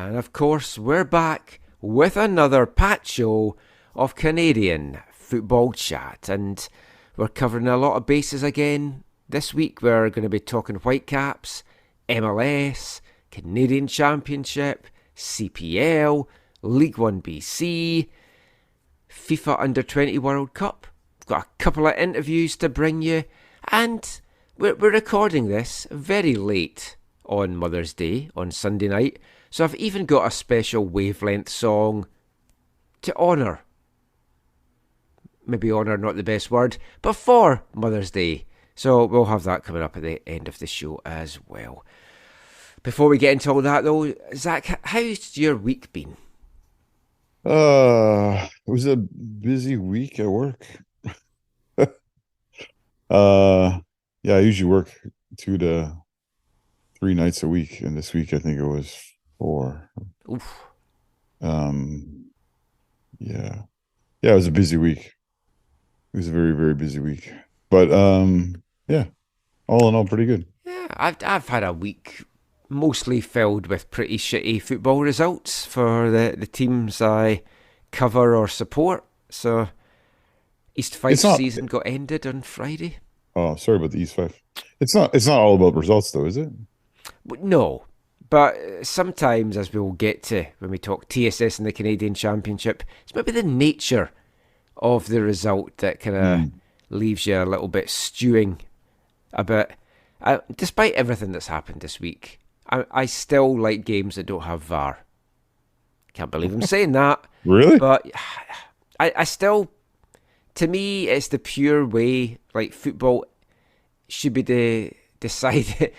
And of course, we're back with another Pat show of Canadian football chat. And we're covering a lot of bases again. This week we're going to be talking Whitecaps, MLS, Canadian Championship, CPL, League One BC, FIFA U20 World Cup. We've got a couple of interviews to bring you. And we're recording this very late on Mother's Day, on Sunday night. So I've even got a special wavelength song to honour. Maybe honour not the best word, but for Mother's Day. So we'll have that coming up at the end of the show as well. Before we get into all that though, Zach, how's your week been? It was a busy week at work. Yeah, I usually work 2 to 3 nights a week, and this week I think it was 4. Oof. Yeah, it was a busy week. It was a very, very busy week, but yeah, all in all, pretty good. Yeah, I've had a week mostly filled with pretty shitty football results for the teams I cover or support. So East Fife season got ended on Friday. Oh, sorry about the East Fife. It's not all about results though, is it? No, but sometimes, as we'll get to when we talk TSS and the Canadian Championship, it's maybe the nature of the result that kind of leaves you a little bit stewing a bit. Despite everything that's happened this week, I still like games that don't have VAR. Can't believe I'm saying that. Really? But I still, to me, it's the pure way, like football should be decided.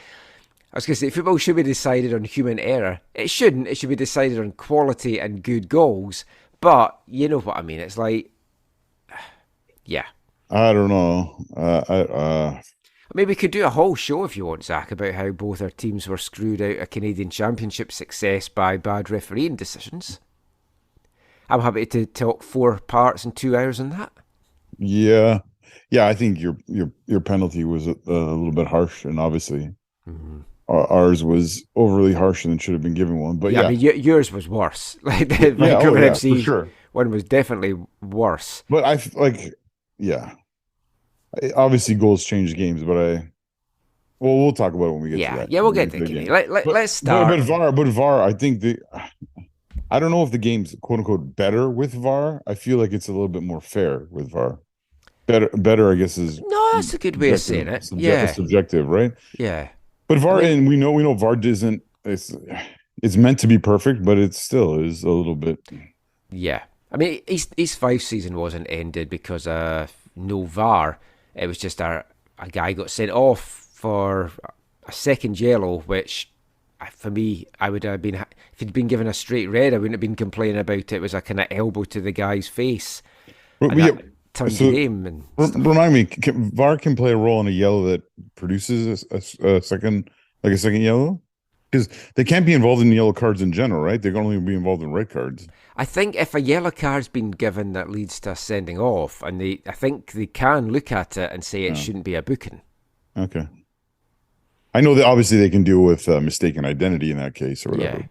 I was going to say, football should be decided on human error. It shouldn't. It should be decided on quality and good goals. But you know what I mean. It's like, yeah. I don't know. I mean, we could do a whole show if you want, Zach, about how both our teams were screwed out of Canadian Championship success by bad refereeing decisions. I'm happy to talk 4 parts in 2 hours on that. Yeah. I think your penalty was a little bit harsh, and obviously ours was overly harsh and should have been given one. But yeah, I mean, yours was worse. Like the Vancouver FC for sure. One was definitely worse. But obviously goals change games, but we'll talk about it when we get to that. Yeah, we'll get to the game. Let's start. But VAR, I think I don't know if the game's quote unquote better with VAR. I feel like it's a little bit more fair with VAR. Better, I guess is that's a good way of saying it. Subjective, right? Yeah. But VAR, and we know VAR isn't. It's meant to be perfect, but it still is a little bit. Yeah, I mean, East Fife season wasn't ended because no VAR. It was just a guy got sent off for a second yellow, which for me, I would have been, if he'd been given a straight red, I wouldn't have been complaining about it. It was a kind of elbow to the guy's face. Turned the game. And remind me, VAR can play a role in a yellow that produces a second yellow? Because they can't be involved in yellow cards in general, right? They can only be involved in red cards. I think if a yellow card's been given that leads to a sending off, and I think they can look at it and say it shouldn't be a booking. Okay. I know that obviously they can deal with mistaken identity in that case or whatever.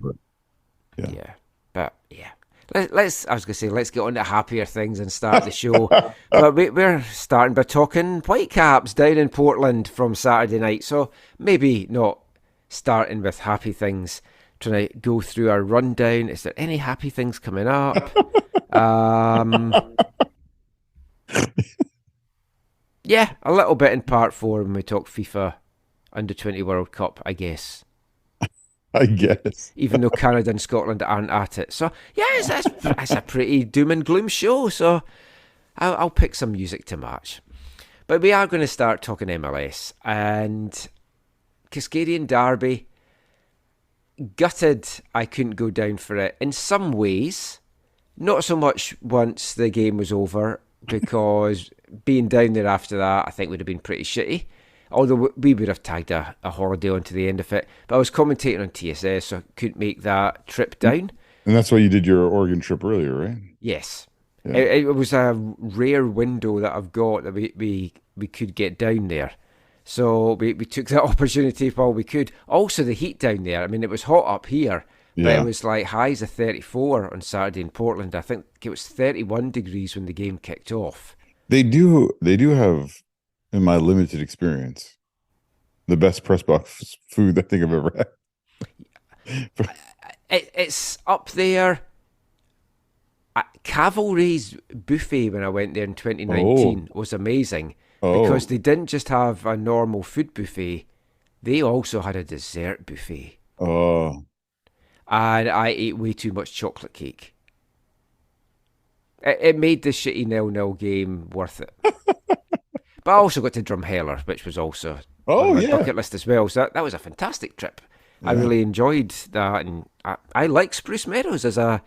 Yeah. But yeah. Let's get on to happier things and start the show. But we're starting by talking Whitecaps down in Portland from Saturday night. So maybe not starting with happy things, trying to go through our rundown. Is there any happy things coming up? Yeah, a little bit in part 4 when we talk FIFA U20 World Cup, I guess. Even though Canada and Scotland aren't at it. So, yeah, it's a pretty doom and gloom show. So, I'll pick some music to match. But we are going to start talking MLS. And Cascadian Derby, gutted I couldn't go down for it. In some ways, not so much once the game was over, because being down there after that, I think would have been pretty shitty. Although we would have tagged a holiday onto the end of it. But I was commentating on TSS, so I couldn't make that trip down. And that's why you did your Oregon trip earlier, right? Yes. Yeah. It was a rare window that I've got that we could get down there. So we took that opportunity while we could. Also, the heat down there. I mean, it was hot up here, But it Yeah. was like highs of 34 on Saturday in Portland. I think it was 31 degrees when the game kicked off. They do have, in my limited experience, the best press box food I think I've ever had. It's up there. Cavalry's buffet when I went there in Oh, 2019 was amazing because oh, they didn't just have a normal food buffet, they also had a dessert buffet. oh, And I ate way too much chocolate cake. It made the shitty 0-0 game worth it. But I also got to Drumheller, which was also on oh my yeah, bucket list as well. So that was a fantastic trip. I yeah, really enjoyed that, and I like Spruce Meadows as a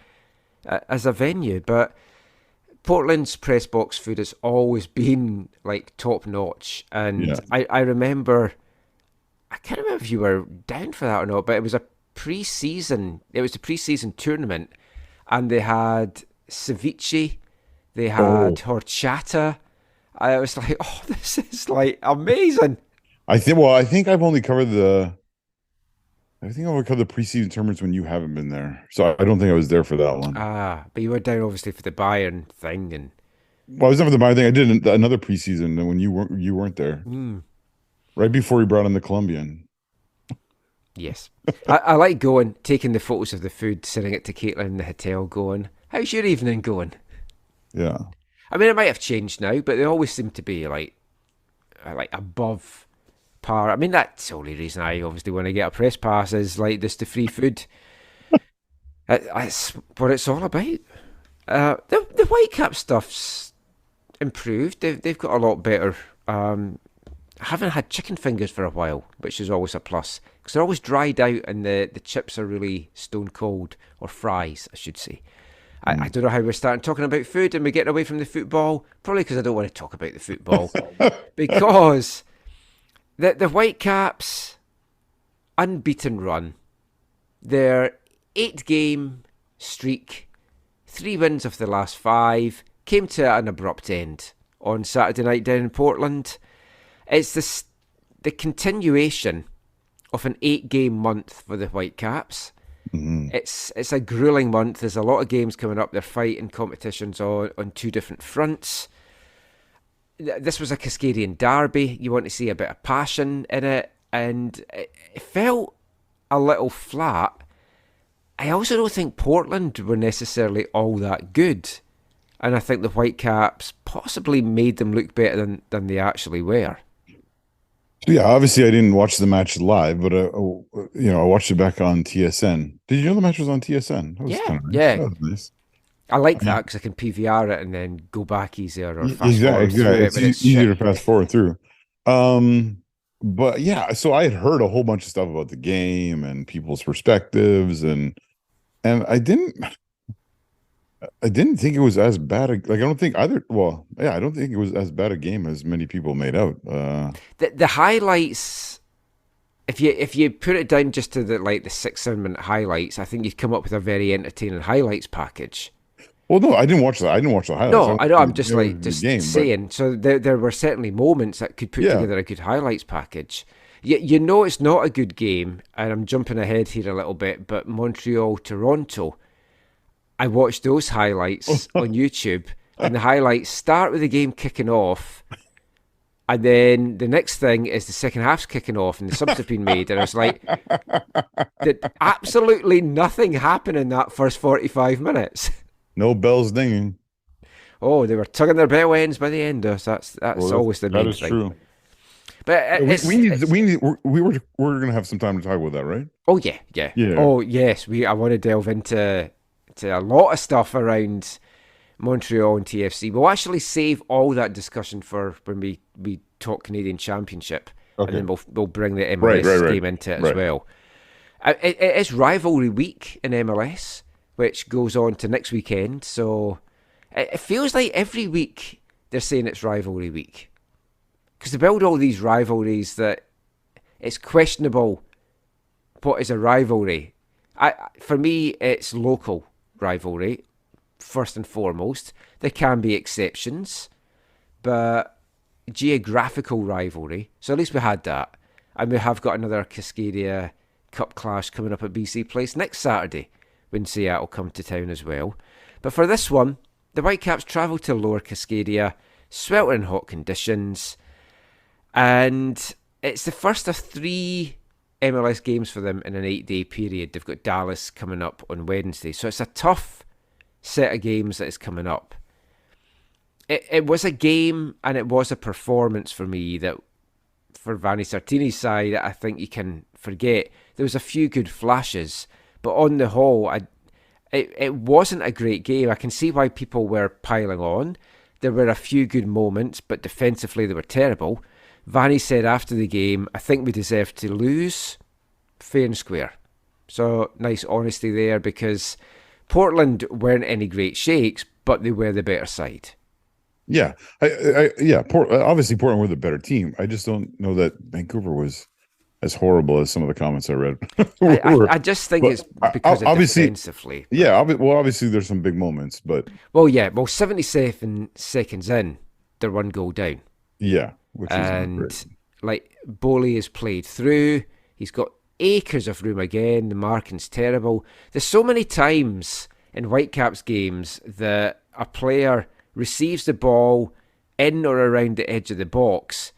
venue, but Portland's press box food has always been like top notch. And yeah. I remember, I can't remember if you were down for that or not, but it was a pre-season. It was the pre-season tournament, and they had ceviche, they had Oh, horchata. I was like, oh, this is like amazing. I think I've only covered the preseason tournaments when you haven't been there. So I don't think I was there for that one. But you were down obviously for the Bayern thing, and Well, I was there for the Bayern thing. I did another preseason when you weren't there. Right before he brought in the Colombian. yes, I like going, taking the photos of the food, sending it to Caitlin in the hotel, going, "How's your evening going?" Yeah. I mean, it might have changed now, but they always seem to be like above par. I mean, that's the only reason I obviously want to get a press pass is like this the free food. That's what it's all about. The Whitecap stuff's improved. They've got a lot better. I haven't had chicken fingers for a while, which is always a plus because they're always dried out and the chips are really stone cold, or fries, I should say. I don't know how we're starting talking about food and we're getting away from the football. Probably because I don't want to talk about the football. Because the Whitecaps' unbeaten run, their 8-game streak, 3 wins of the last 5, came to an abrupt end on Saturday night down in Portland. It's the continuation of an 8-game month for the Whitecaps. Mhm. It's a grueling month. There's a lot of games coming up. They're fighting competitions on 2 different fronts. This was a Cascadian derby. You want to see a bit of passion in it, and it felt a little flat. I also don't think Portland were necessarily all that good, and I think the Whitecaps possibly made them look better than they actually were. So yeah, obviously I didn't watch the match live, but I watched it back on TSN. Did you know the match was on TSN? That was Yeah, kind of nice. yeah. That was nice. I like Yeah. that because I can PVR it and then go back easier or fast Exactly, forward through exactly. it It's when it's easier shit. to fast forward through. Um, but yeah, so I had heard a whole bunch of stuff about the game and people's perspectives, and I didn't think it was as bad. Like I don't think either. Well, yeah, I don't think it was as bad a game as many people made out. The highlights, if you put it down just to the 6 7 minute highlights, I think you'd come up with a very entertaining highlights package. Well, no, I didn't watch that. I didn't watch the highlights. No, I know. I'm It just was like the just game, but saying. So there were certainly moments that could put yeah. together a good highlights package. You know it's not a good game, and I'm jumping ahead here a little bit. But Montreal Toronto, I watched those highlights on YouTube, and the highlights start with the game kicking off, and then the next thing is the second half's kicking off, and the subs have been made, and I was like, did absolutely nothing happen in that first 45 minutes. No bells dinging. Oh, they were tugging their bell ends by the end. So that's Well, always the that main is thing. true. But We're gonna have some time to talk about that, right? yeah. Yeah. Oh yes, I want to delve into a lot of stuff around Montreal and TFC. We'll actually save all that discussion for when we talk Canadian Championship, and Okay. then we'll bring the Right, MLS right, game into it as right. well. It is rivalry week in MLS, which goes on to next weekend. So it feels like every week they're saying it's rivalry week because they build all these rivalries that it's questionable what is a rivalry. For me, it's local rivalry first and foremost. There can be exceptions, but geographical rivalry. So at least we had that, and we have got another Cup clash coming up at BC Place next Saturday when Seattle come to town as well. But for this one, the Whitecaps travel to Lower Cascadia, sweltering hot conditions, and it's the first of 3 MLS games for them in an 8-day period. They've got Dallas coming up on Wednesday, so it's a tough set of games that is coming up. It was a game and it was a performance for me that, for Vanni Sartini's side, I think you can forget. There was a few good flashes, but on the whole, it wasn't a great game. I can see why people were piling on. There were a few good moments, but defensively they were terrible. Vanni said after the game, I think we deserved to lose, fair and square. So nice honesty there, because Portland weren't any great shakes, but they were the better side. Yeah, obviously Portland were the better team. I just don't know that Vancouver was as horrible as some of the comments I read. I just think it's because of defensively. Yeah, obviously there's some big moments, but 77 seconds in, they're 1 goal down. Yeah, Boley is played through. He's got acres of room again. The marking's terrible. There's so many times in Whitecaps games that a player receives the ball in or around the edge of the box,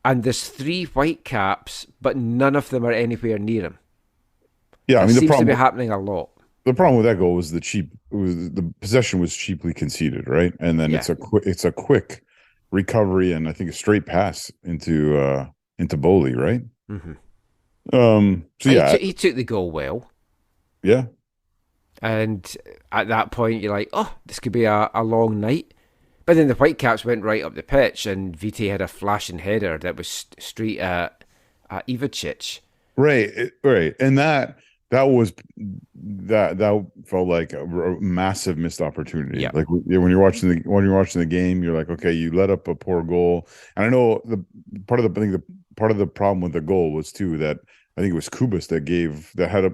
and there's 3 Whitecaps, but none of them are anywhere near him. Yeah, it seems to be happening a lot. The problem with that goal was the possession was cheaply conceded, right? And then it's a quick recovery and I think a straight pass into Boley, right? Mm-hmm. He took the goal well. Yeah. And at that point, you're like, oh, this could be a long night. But then the Whitecaps went right up the pitch, and Vite had a flashing header that was straight at Ivicic. Right. And that felt like a massive missed opportunity. Yeah. Like when you're watching the game, you're like, okay, you let up a poor goal. And I know part of the problem with the goal was too that I think it was Kubas that had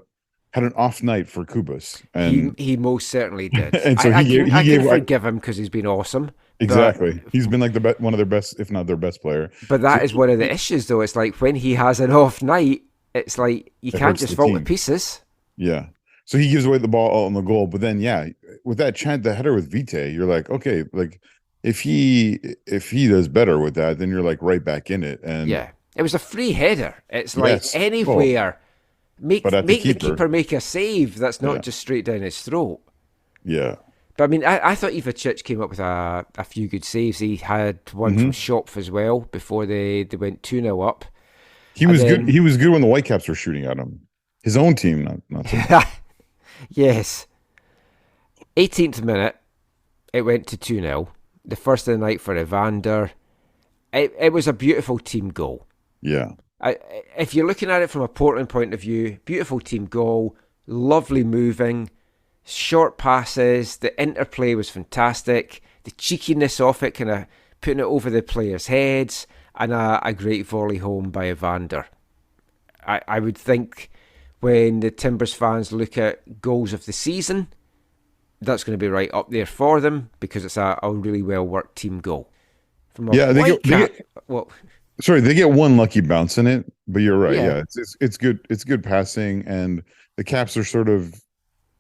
an off night for Kubas, and he most certainly did. And so I can forgive him because he's been awesome. Exactly, he's been like one of their best, if not their best player. But that is one of the issues, though. It's like when he has an off night, it's like you can't just fall to pieces. Yeah. So he gives away the ball on the goal, but then with that the header with Vite, you're like, okay, like if he does better with that, then you're like right back in it. And yeah, it was a free header. It's like anywhere. Make the keeper make a save that's not just straight down his throat. Yeah. But I mean, I thought Ivicic came up with a few good saves. He had one from Schopf as well before they went 2-0 up. He was good. He was good when the Whitecaps were shooting at him. His own team, not so much. Yes. 18th minute, it went to 2-0. The first of the night for Evander. It was a beautiful team goal. Yeah. If you're looking at it from a Portland point of view, beautiful team goal, lovely moving, short passes, the interplay was fantastic, the cheekiness of it, kind of putting it over the players' heads, and a great volley home by Evander. I would think when the Timbers fans look at goals of the season, that's going to be right up there for them because it's a really well-worked team goal. Sorry, they get one lucky bounce in it, but you're right. Yeah, it's good. It's good passing, and the Caps are sort of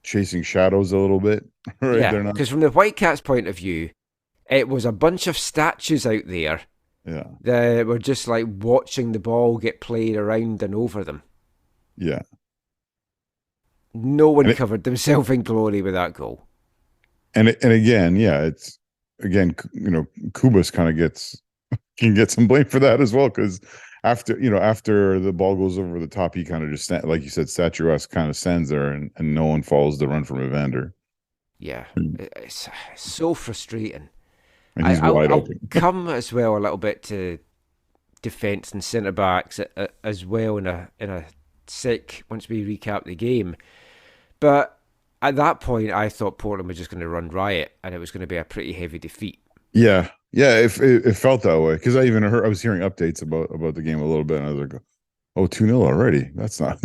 chasing shadows a little bit. Right? Yeah, because from the Whitecaps' point of view, it was a bunch of statues out there. Yeah, that were just like watching the ball get played around and over them. Yeah, no one covered themselves in glory with that goal. And again, it's Kubas kind of can get some blame for that as well, because after the ball goes over the top, he kind of just, like you said, statuesque kind of stands there, and no one follows the run from Evander. Yeah, it's so frustrating. And he's wide open. I'll come as well a little bit to defence and centre backs as well in a sec once we recap the game. But at that point, I thought Portland was just going to run riot, and it was going to be a pretty heavy defeat. Yeah, it felt that way, because I was hearing updates about the game a little bit, and I was like, oh, 2-0 already. That's not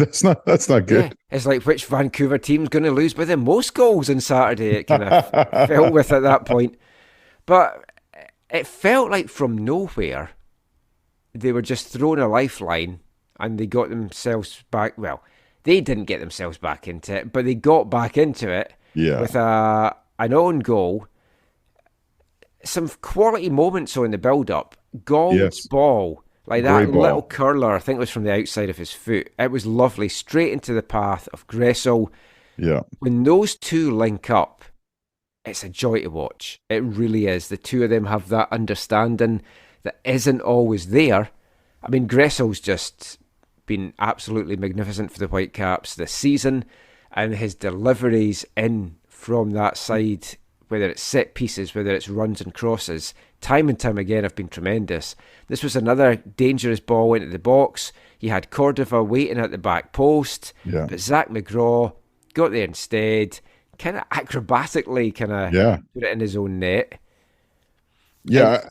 good. Yeah. It's like, which Vancouver team's going to lose by the most goals on Saturday? It kind of felt with at that point. But it felt like from nowhere, they were just throwing a lifeline and they got themselves back. Well, they didn't get themselves back into it, but they got back into it Yeah. with an own goal. Some quality moments on the build-up. Gold's Yes. ball, like that Great little ball. curler, I think it was from the outside of his foot. It was lovely, straight into the path of Gressel. Yeah. When those two link up, it's a joy to watch. It really is. The two of them have that understanding that isn't always there. I mean, Gressel's just been absolutely magnificent for the Whitecaps this season, and his deliveries in from that side, whether it's set pieces, whether it's runs and crosses, time and time again have been tremendous. This was another dangerous ball into the box. You had Cordova waiting at the back post, Yeah. but Zach McGraw got there instead, kind of acrobatically Yeah. put it in his own net. And Yeah.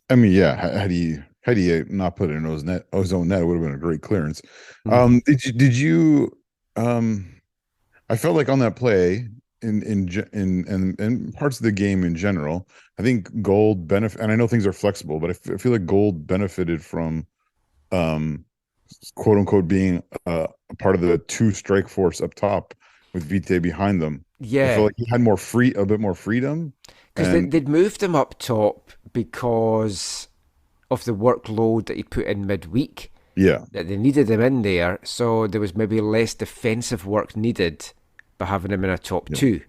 I mean, yeah. Had he not put it in his own net, it would have been a great clearance. Did you I felt like on that play in parts of the game in general, I think Gold benefit, and I know things are flexible, but I feel like Gold benefited from um quote unquote being a part of the two strike force up top with Vite behind them. I felt yeah, like he had a bit more freedom, because and they'd moved him up top because of the workload that he put in midweek. yeah, That they needed him in there, so there was maybe less defensive work needed by having him in a top yeah, two.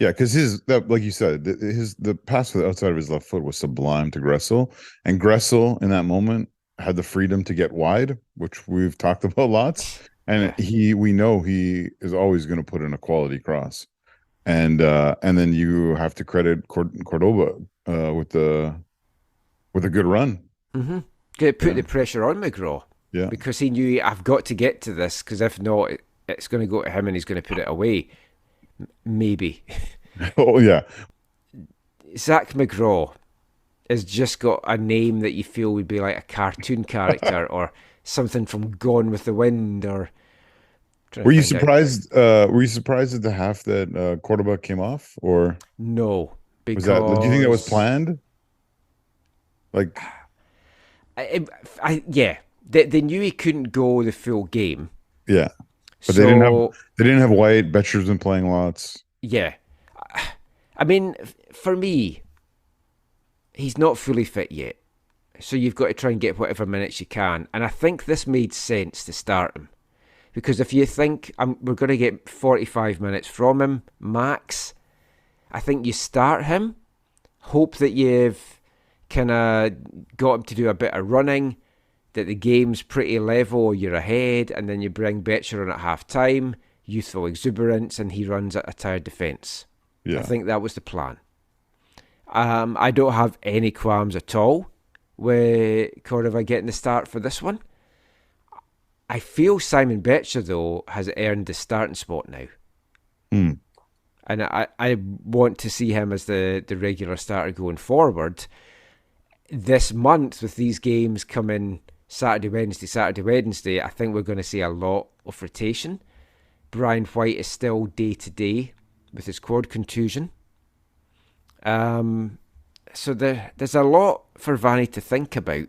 yeah, because like you said, the pass for the outside of his left foot was sublime to Gressel, and Gressel in that moment had the freedom to get wide, which we've talked about lots, and Yeah. we know he is always going to put in a quality cross, and then you have to credit Cordoba with a good run. Mm-hmm. It put Yeah, the pressure on McGraw yeah. because he knew I've got to get to this because if not, it's going to go to him and he's going to put it away. Maybe. Oh yeah, Zach McGraw has just got a name that you feel would be like a cartoon character or something from Gone with the Wind or trying to Were you find out. surprised? Were you surprised at the half that Cordoba came off, or No, was that? Do you think that was because planned? Like, yeah, they knew he couldn't go the full game. yeah, but So they didn't have White. Betcher's been playing lots. yeah, I mean, for me, he's not fully fit yet. So you've got to try and get whatever minutes you can. And I think this made sense to start him. Because if you think we're going to get 45 minutes from him, max, I think you start him, hope that you've kind of got him to do a bit of running, that the game's pretty level, you're ahead, and then you bring Betcher on at half time, youthful exuberance, and he runs at a tired defence. I Yeah, think that was the plan. I don't have any qualms at all with Cordova getting the start for this one. I feel Simon Betcher, though, has earned the starting spot now. Hmm. And I want to see him as the regular starter going forward. This month, with these games coming Saturday, Wednesday, I think we're going to see a lot of rotation. Brian White is still day-to-day with his quad contusion. So there's a lot for Vanny to think about.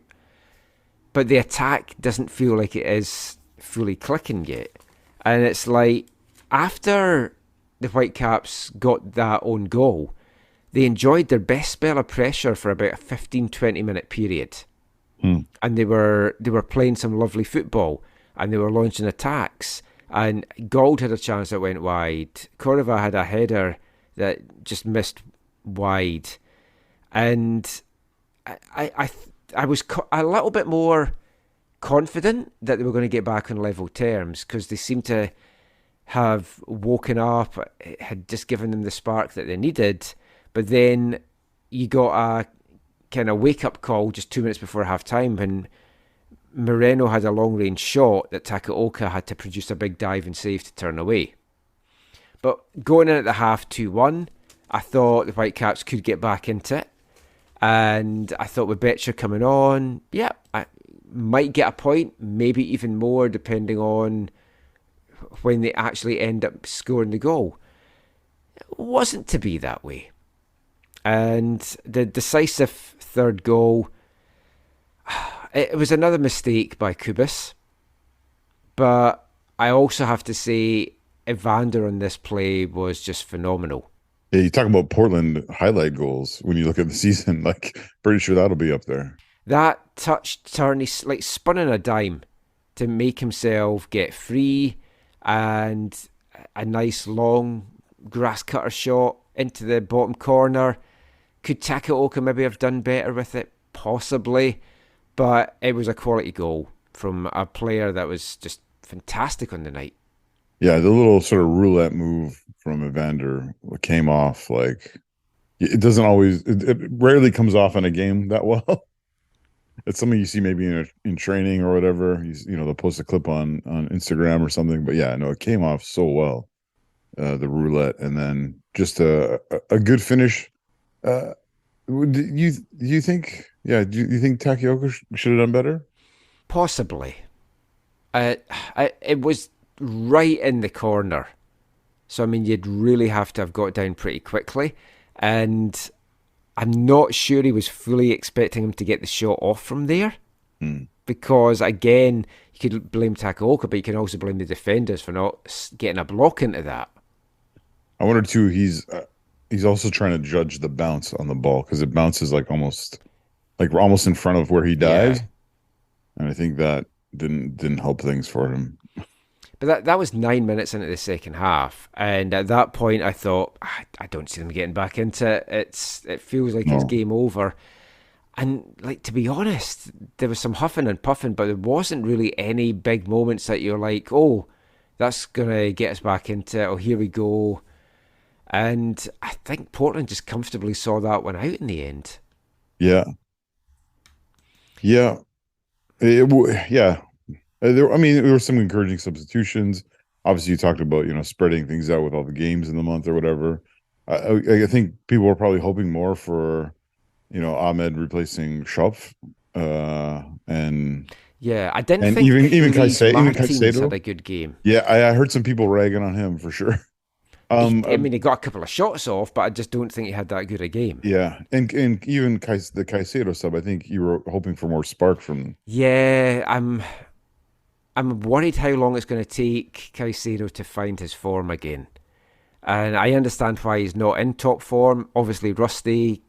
But the attack doesn't feel like it is fully clicking yet. And it's like, after the Whitecaps got that own goal, they enjoyed their best spell of pressure for about a 15-20 minute period. And they were playing some lovely football, and they were launching attacks. And Gold had a chance that went wide. Cordova had a header that just missed wide. And I was a little bit more confident that they were going to get back on level terms because they seemed to have woken up, it had just given them the spark that they needed. But then you got a kind of wake-up call just 2 minutes before half-time when Moreno had a long-range shot that Takaoka had to produce a big dive and save to turn away. But going in at the half 2-1, I thought the Whitecaps could get back into it. And I thought with Betcher coming on, yeah, I might get a point, maybe even more, depending on when they actually end up scoring the goal. It wasn't to be that way. And the decisive third goal, it was another mistake by Kubis. But I also have to say, Evander on this play was just phenomenal. Yeah, you talk about Portland highlight goals when you look at the season. Like, pretty sure that'll be up there. That touch turn, he like spun in a dime to make himself get free, and a nice long grass cutter shot into the bottom corner. Could Takaoka maybe have done better with it? Possibly. But it was a quality goal from a player that was just fantastic on the night. Yeah, the little sort of roulette move from Evander came off like it doesn't always, it rarely comes off in a game that well. It's something you see maybe in training or whatever. They'll post a clip on Instagram or something. But yeah, no, it came off so well, the roulette, and then just a good finish. Do you think? Yeah, do you think Takioka should have done better? Possibly. It was right in the corner. So, I mean, you'd really have to have got down pretty quickly. And I'm not sure he was fully expecting him to get the shot off from there. Hmm. Because, again, you could blame Takaoka, but you can also blame the defenders for not getting a block into that. I wonder too. He's also trying to judge the bounce on the ball because it bounces like almost in front of where he Yeah. dives, and I think that didn't help things for him. But that was 9 minutes into the second half, and at that point I thought, I don't see them getting back into it. It feels like it's No. game over. And like, to be honest, there was some huffing and puffing, but there wasn't really any big moments that you're like, oh, that's gonna get us back into it. Oh, here we go. And I think Portland just comfortably saw that one out in the end. Yeah, yeah, yeah. I mean, there were some encouraging substitutions. Obviously, you talked about spreading things out with all the games in the month or whatever. I think people were probably hoping more for Ahmed replacing Schopf, and Yeah, I didn't and think Luis Even Martins had Caicedo. a good game. Yeah, I heard some people ragging on him for sure. I mean, he got a couple of shots off, but I just don't think he had that good a game. Yeah, and even the Caicedo sub, I think you were hoping for more spark from. Yeah, I'm worried how long it's going to take Caicedo to find his form again. And I understand why he's not in top form. Obviously, rusty,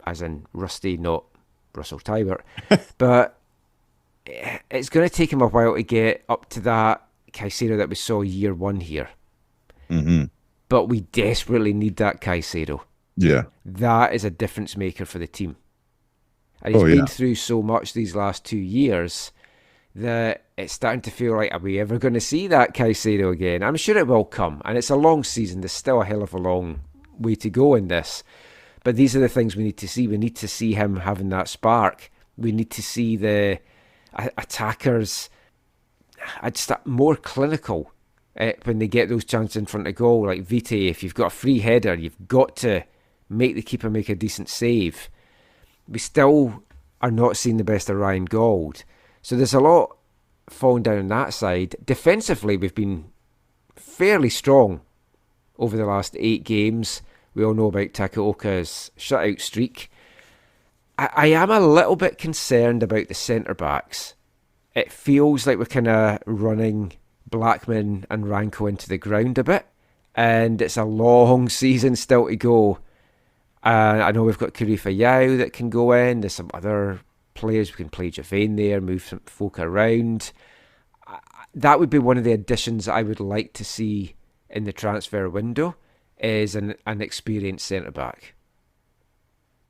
as in rusty, not Russell Tybert. But it's going to take him a while to get up to that Caicedo that we saw year one here. Hmm. But we desperately need that Caicedo. Yeah. That is a difference maker for the team. And he's Oh been yeah. through so much these last 2 years that it's starting to feel like, are we ever going to see that Caicedo again? I'm sure it will come, and it's a long season. There's still a hell of a long way to go in this. But these are the things we need to see. We need to see him having that spark. We need to see the attackers more clinical when they get those chances in front of goal. Like Vite, if you've got a free header, you've got to make the keeper make a decent save. We still are not seeing the best of Ryan Gauld. So there's a lot falling down on that side. Defensively, we've been fairly strong over the last 8 games. We all know about Takaoka's shutout streak. I am a little bit concerned about the centre-backs. It feels like we're kind of running Blackman and Ranko into the ground a bit. And it's a long season still to go. I know we've got Kurifa Yao that can go in. There's some other players. We can play Javane there, move some folk around. That would be one of the additions I would like to see in the transfer window, is an experienced centre-back.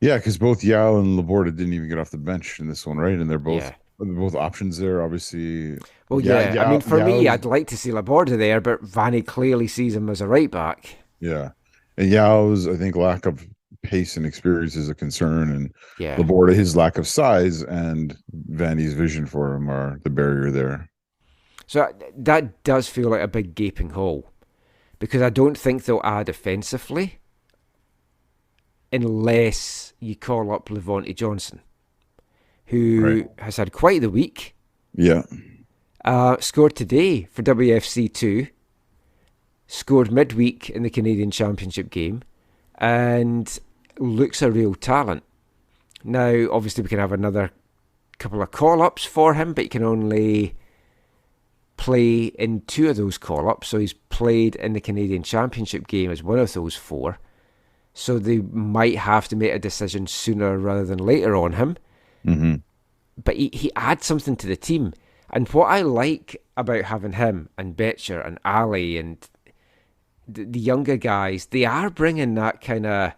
Yeah, because both Yao and Laporta didn't even get off the bench in this one, right? And Yeah. they're both options there, obviously. Well, yeah. I mean, for me, I'd like to see Laborda there, but Vanny clearly sees him as a right-back. Yeah. And Yao's, I think, lack of pace and experience is a concern, and Yeah. Laborda, his lack of size and Vanny's vision for him are the barrier there. So that does feel like a big gaping hole, because I don't think they'll add offensively unless you call up Levante Johnson, who has had quite the week. Yeah. Scored today for WFC2, scored midweek in the Canadian Championship game, and looks a real talent. Now, obviously, we can have another couple of call-ups for him, but he can only play in 2 of those call-ups, so he's played in the Canadian Championship game as one of those 4. So they might have to make a decision sooner rather than later on him. Mm-hmm. But he adds something to the team. And what I like about having him and Betcher and Ali and the younger guys, they are bringing that kind of...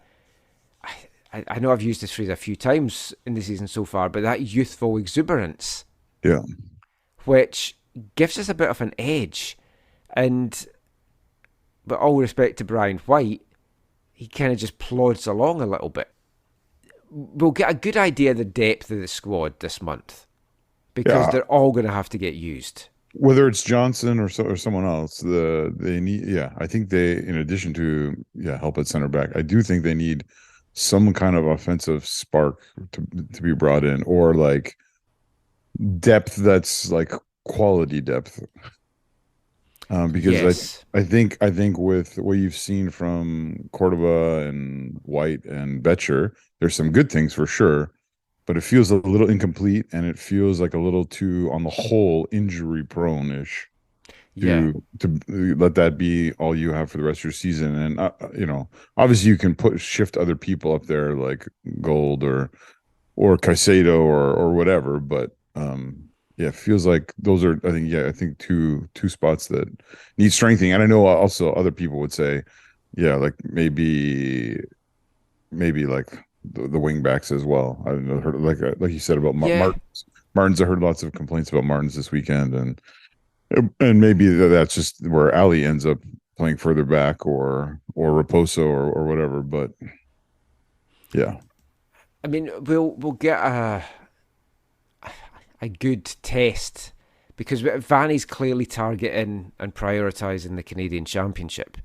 I know I've used this phrase a few times in the season so far, but that youthful exuberance. Yeah. Which gives us a bit of an edge. And with all respect to Brian White, he kind of just plods along a little bit. We'll get a good idea of the depth of the squad this month because they're all going to have to get used. Whether it's Johnson or someone else, they need. Yeah, I think they, in addition to help at center back, I do think they need some kind of offensive spark to be brought in, or like depth that's like quality depth. Because Yes. I think with what you've seen from Cordoba and White and Betcher, there's some good things for sure, but it feels a little incomplete, and it feels like a little too, on the whole, injury prone-ish Yeah. to let that be all you have for the rest of your season. And obviously you can shift other people up there like Gold or Caicedo or whatever, but yeah, it feels like those are, I think two spots that need strengthening. And I know also other people would say, yeah, like maybe like the wing backs as well. I don't know, heard like you said about Yeah. Martins. I heard lots of complaints about Martins this weekend, and maybe that's just where Ali ends up playing further back, or Raposo or whatever. But yeah, I mean, we'll get a good test because Vanny's clearly targeting and prioritising the Canadian Championship.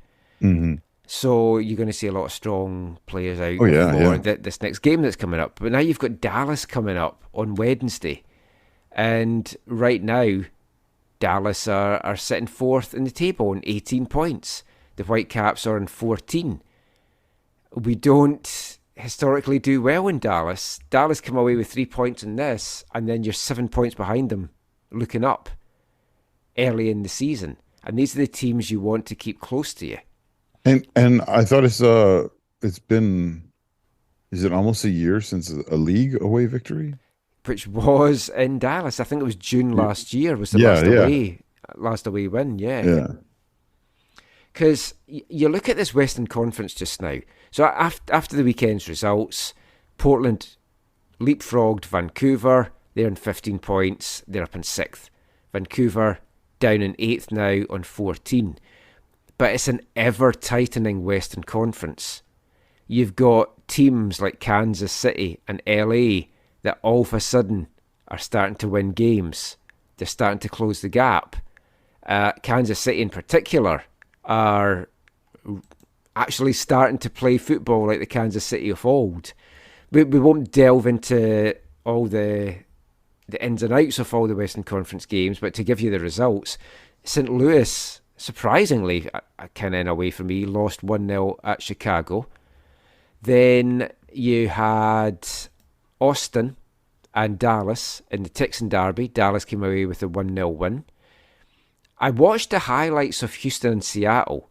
mm-hmm. So you're going to see a lot of strong players out for this next game that's coming up. But now you've got Dallas coming up on Wednesday. And right now, Dallas are sitting 4th in the table on 18 points. The Whitecaps are on 14. We don't historically do well in Dallas. Dallas come away with 3 points in this, and then you're 7 points behind them looking up early in the season. And these are the teams you want to keep close to you. And I thought it's been, is it almost a year since a league away victory? Which was in Dallas. I think it was June last year was the last away win, Yeah. Because you look at this Western Conference just now. So after the weekend's results, Portland leapfrogged Vancouver. They're on 15 points. They're up in 6th. Vancouver down in 8th now on 14. But it's an ever-tightening Western Conference. You've got teams like Kansas City and LA that all of a sudden are starting to win games. They're starting to close the gap. Kansas City in particular are actually starting to play football like the Kansas City of old. We won't delve into all the ins and outs of all the Western Conference games, but to give you the results, St. Louis, surprisingly, kind of in a way for me, lost 1-0 at Chicago. Then you had Austin and Dallas in the Texan Derby. Dallas came away with a 1-0 win. I watched the highlights of Houston and Seattle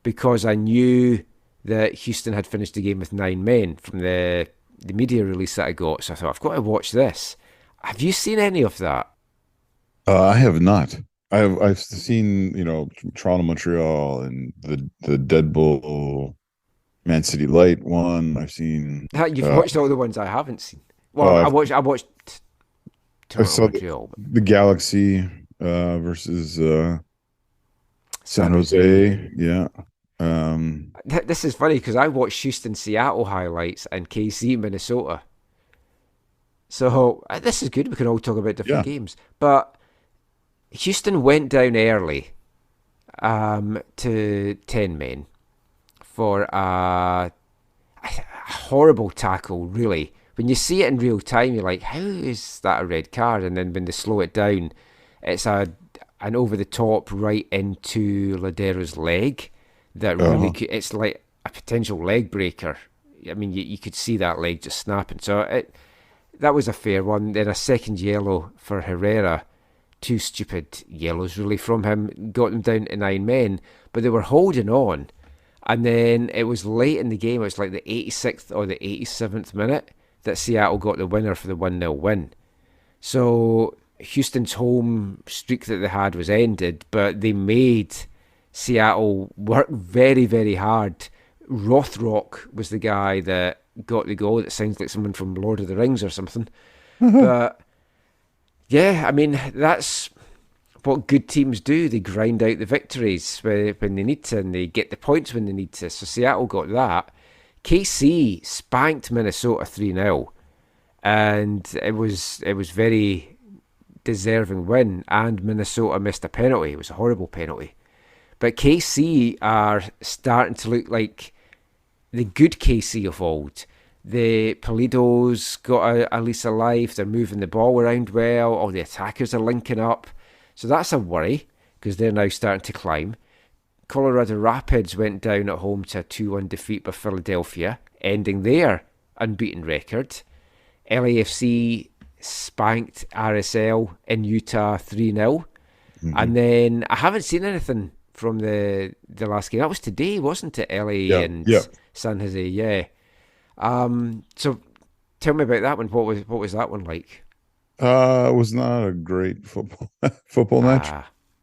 because I knew that Houston had finished the game with 9 men from the media release that I got. So I thought, I've got to watch this. Have you seen any of that? I have not. I've seen, Toronto, Montreal, and the Dead Bull Man City Light one. I've seen. You've watched all the ones I haven't seen. Well, I watched I saw Montreal. the Galaxy versus San Jose. Yeah. This is funny because I watched Houston Seattle highlights and KC Minnesota. So this is good. We can all talk about different games. But Houston went down early to 10 men for a horrible tackle, really. When you see it in real time, you're like, how is that a red card? And then when they slow it down, it's an over-the-top right into Ladero's leg that really it's like a potential leg breaker. I mean, you could see that leg just snapping. So that was a fair one. Then a second yellow for Herrera two stupid yellows really from him, got them down to 9 men, but they were holding on. And then it was late in the game, it was like the 86th or the 87th minute, that Seattle got the winner for the 1-0 win. So Houston's home streak that they had was ended, but they made Seattle work very, very hard. Rothrock was the guy that got the goal. That sounds like someone from Lord of the Rings or something. But yeah, I mean, that's what good teams do. They grind out the victories when they need to, and they get the points when they need to. So Seattle got that. KC spanked Minnesota 3-0, and it was very deserving win, and Minnesota missed a penalty. It was a horrible penalty. But KC are starting to look like the good KC of old. The Polido's got a lease of life. They're moving the ball around well. All the attackers are linking up. So that's a worry, because they're now starting to climb. Colorado Rapids went down at home to a 2-1 defeat by Philadelphia, ending their unbeaten record. LAFC spanked RSL in Utah 3-0. And then I haven't seen anything from the last game. That was today, wasn't it? LA and San Jose, yeah. So tell me about that one. What was that one like? It was not a great football match.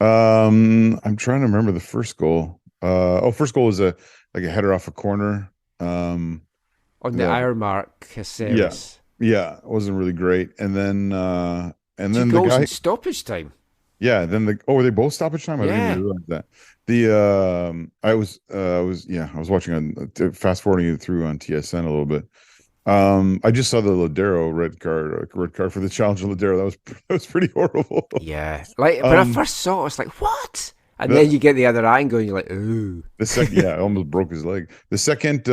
I'm trying to remember the first goal. First goal was a header off a corner. On the Ironmark Caceres. Yeah, it wasn't really great. And then Two goals in stoppage time. Yeah, then were they both stoppage time? I didn't even realize that. I was watching on fast forwarding it through on TSN a little bit. I just saw the Ladero red card for the challenge of Ladero. That was pretty horrible. Yeah, like when I first saw it, I was like, "What?" And then you get the other angle, and you're like, "Ooh." The second, I almost broke his leg. The second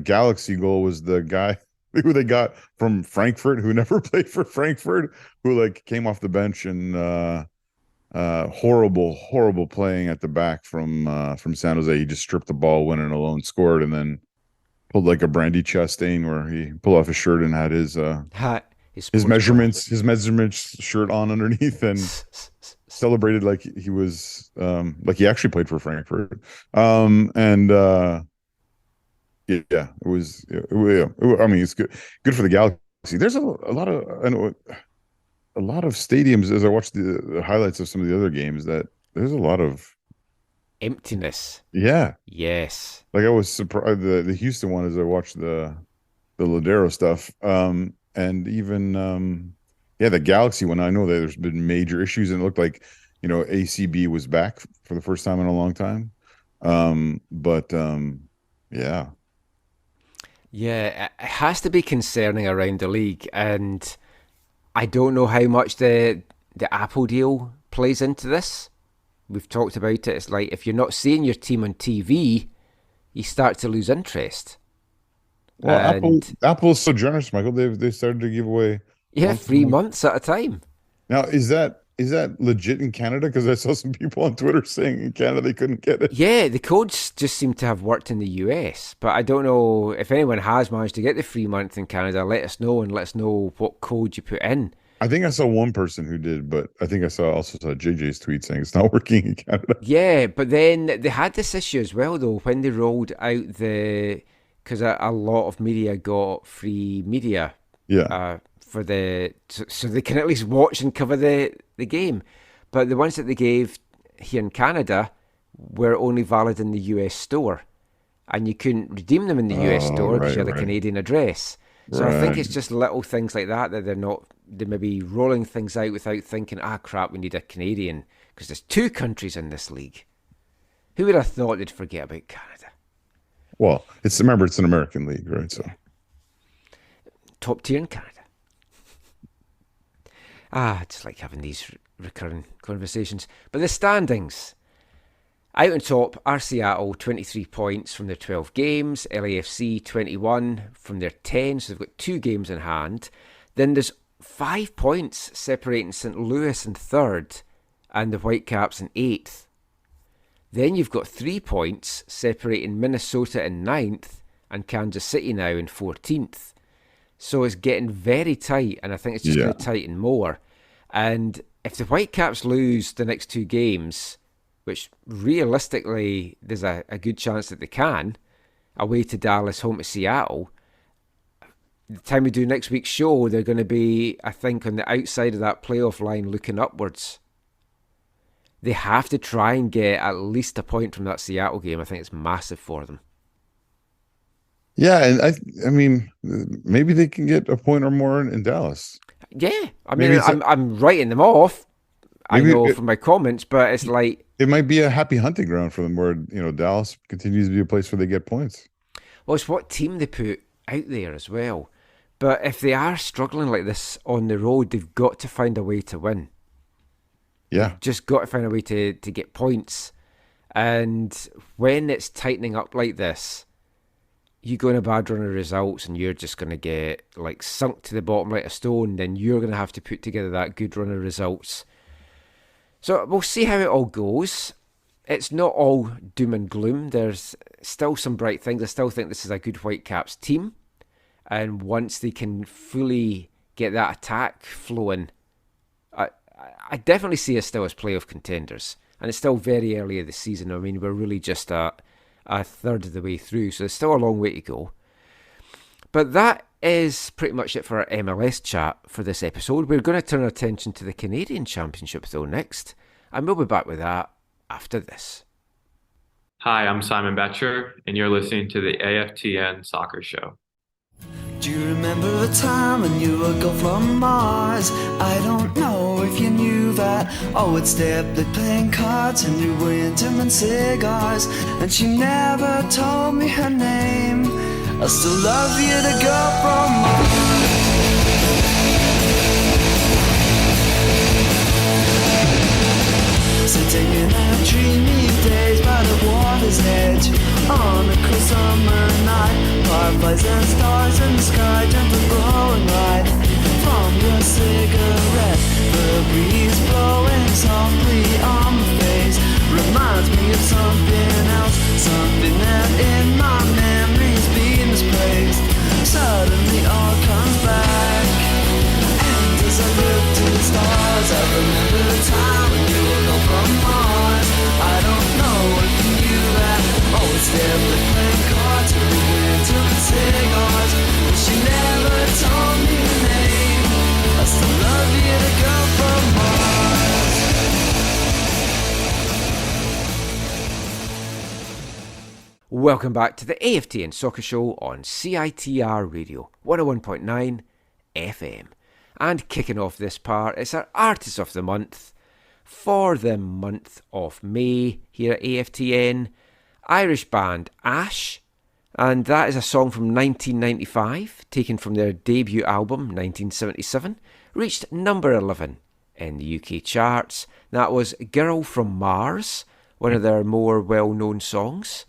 Galaxy goal was the guy who they got from Frankfurt, who never played for Frankfurt, who like came off the bench and horrible playing at the back from San Jose. He just stripped the ball, went in alone, scored, and then pulled like a Brandy Chastain where he pulled off his shirt and had his measurements shirt on underneath, and celebrated like he was like he actually played for Frankfurt. It was. I mean, it's good for the Galaxy. There's a lot of stadiums, as I watched the highlights of some of the other games, that there's a lot of emptiness. Yeah. Yes. Like I was surprised the Houston one as I watched the Ladero stuff. And even the Galaxy one. I know that there's been major issues, and it looked like ACB was back for the first time in a long time. Yeah. Yeah, it has to be concerning around the league, and I don't know how much the Apple deal plays into this. We've talked about it. It's like if you're not seeing your team on TV, you start to lose interest. Well, Apple is so generous, Michael. They started to give away 3 months at a time. Now, is that legit in Canada? Because I saw some people on Twitter saying in Canada they couldn't get it. Yeah, the codes just seem to have worked in the US, but I don't know if anyone has managed to get the free month in Canada. Let us know, and let us know what code you put in. I think I saw one person who did, but I think I also saw JJ's tweet saying it's not working in Canada. Yeah, but then they had this issue as well, though, when they rolled out because a lot of media got free media. Yeah. So they can at least watch and cover the game. But the ones that they gave here in Canada were only valid in the US store, and you couldn't redeem them in the US store because you had a Canadian address. So I think it's just little things like that they may be rolling things out without thinking, crap, we need a Canadian, because there's two countries in this league. Who would have thought they'd forget about Canada? Well, remember it's an American league, right? So top tier in Canada. I just like having these recurring conversations. But the standings. Out on top are Seattle, 23 points from their 12 games. LAFC, 21 from their 10, so they've got 2 games in hand. Then there's 5 points separating St. Louis in 3rd and the Whitecaps in 8th. Then you've got 3 points separating Minnesota in 9th and Kansas City now in 14th. So it's getting very tight, and I think it's just going to tighten more. And if the Whitecaps lose the next 2 games, which realistically there's a good chance that they can, away to Dallas, home to Seattle, the time we do next week's show, they're going to be, I think, on the outside of that playoff line looking upwards. They have to try and get at least a point from that Seattle game. I think it's massive for them. Yeah, and I mean, maybe they can get a point or more in Dallas. Yeah, I mean, I'm writing them off. I know from my comments, but it's like it might be a happy hunting ground for them, where Dallas continues to be a place where they get points. Well, it's what team they put out there as well. But if they are struggling like this on the road, they've got to find a way to win. Yeah. They've just got to find a way to get points. And when it's tightening up like this, you go in a bad run of results and you're just going to get like sunk to the bottom like a stone, then you're going to have to put together that good run of results. So we'll see how it all goes. It's not all doom and gloom. There's still some bright things. I still think this is a good Whitecaps team. And once they can fully get that attack flowing, I definitely see us still as playoff contenders. And it's still very early in the season. I mean, we're really just a third of the way through, so there's still a long way to go. But that is pretty much it for our MLS chat for this episode. We're going to turn our attention to the Canadian Championship, though, next. And we'll be back with that after this. Hi, I'm Simon Betcher, and you're listening to the AFTN Soccer Show. Do you remember a time when you would go from Mars? I don't know if you knew that. Oh, it's Debbie playing cards and you were into and cigars. And she never told me her name. I still love you to go from Mars. Sitting in our dreamy days by the water's edge on a cool summer night, fireflies and stars in the sky, gentle glowing light from your cigarette. The breeze blowing softly on my face reminds me of something else, something that in my memory's been misplaced. Suddenly all comes back, and as I look to the stars, I remember the time when you were gone from Mars. I don't know if you knew that. Oh, it's Debbie playing cards and we went to the cigars. But she never told me her name. I still love you to go from Mars. Welcome back to the AFTN Soccer Show on CITR Radio 101.9 FM. And kicking off this part, it's our Artist of the Month for the month of May here at AFTN. Irish band Ash, and that is a song from 1995, taken from their debut album 1977, reached number 11 in the UK charts. That was Girl from Mars, one of their more well-known songs.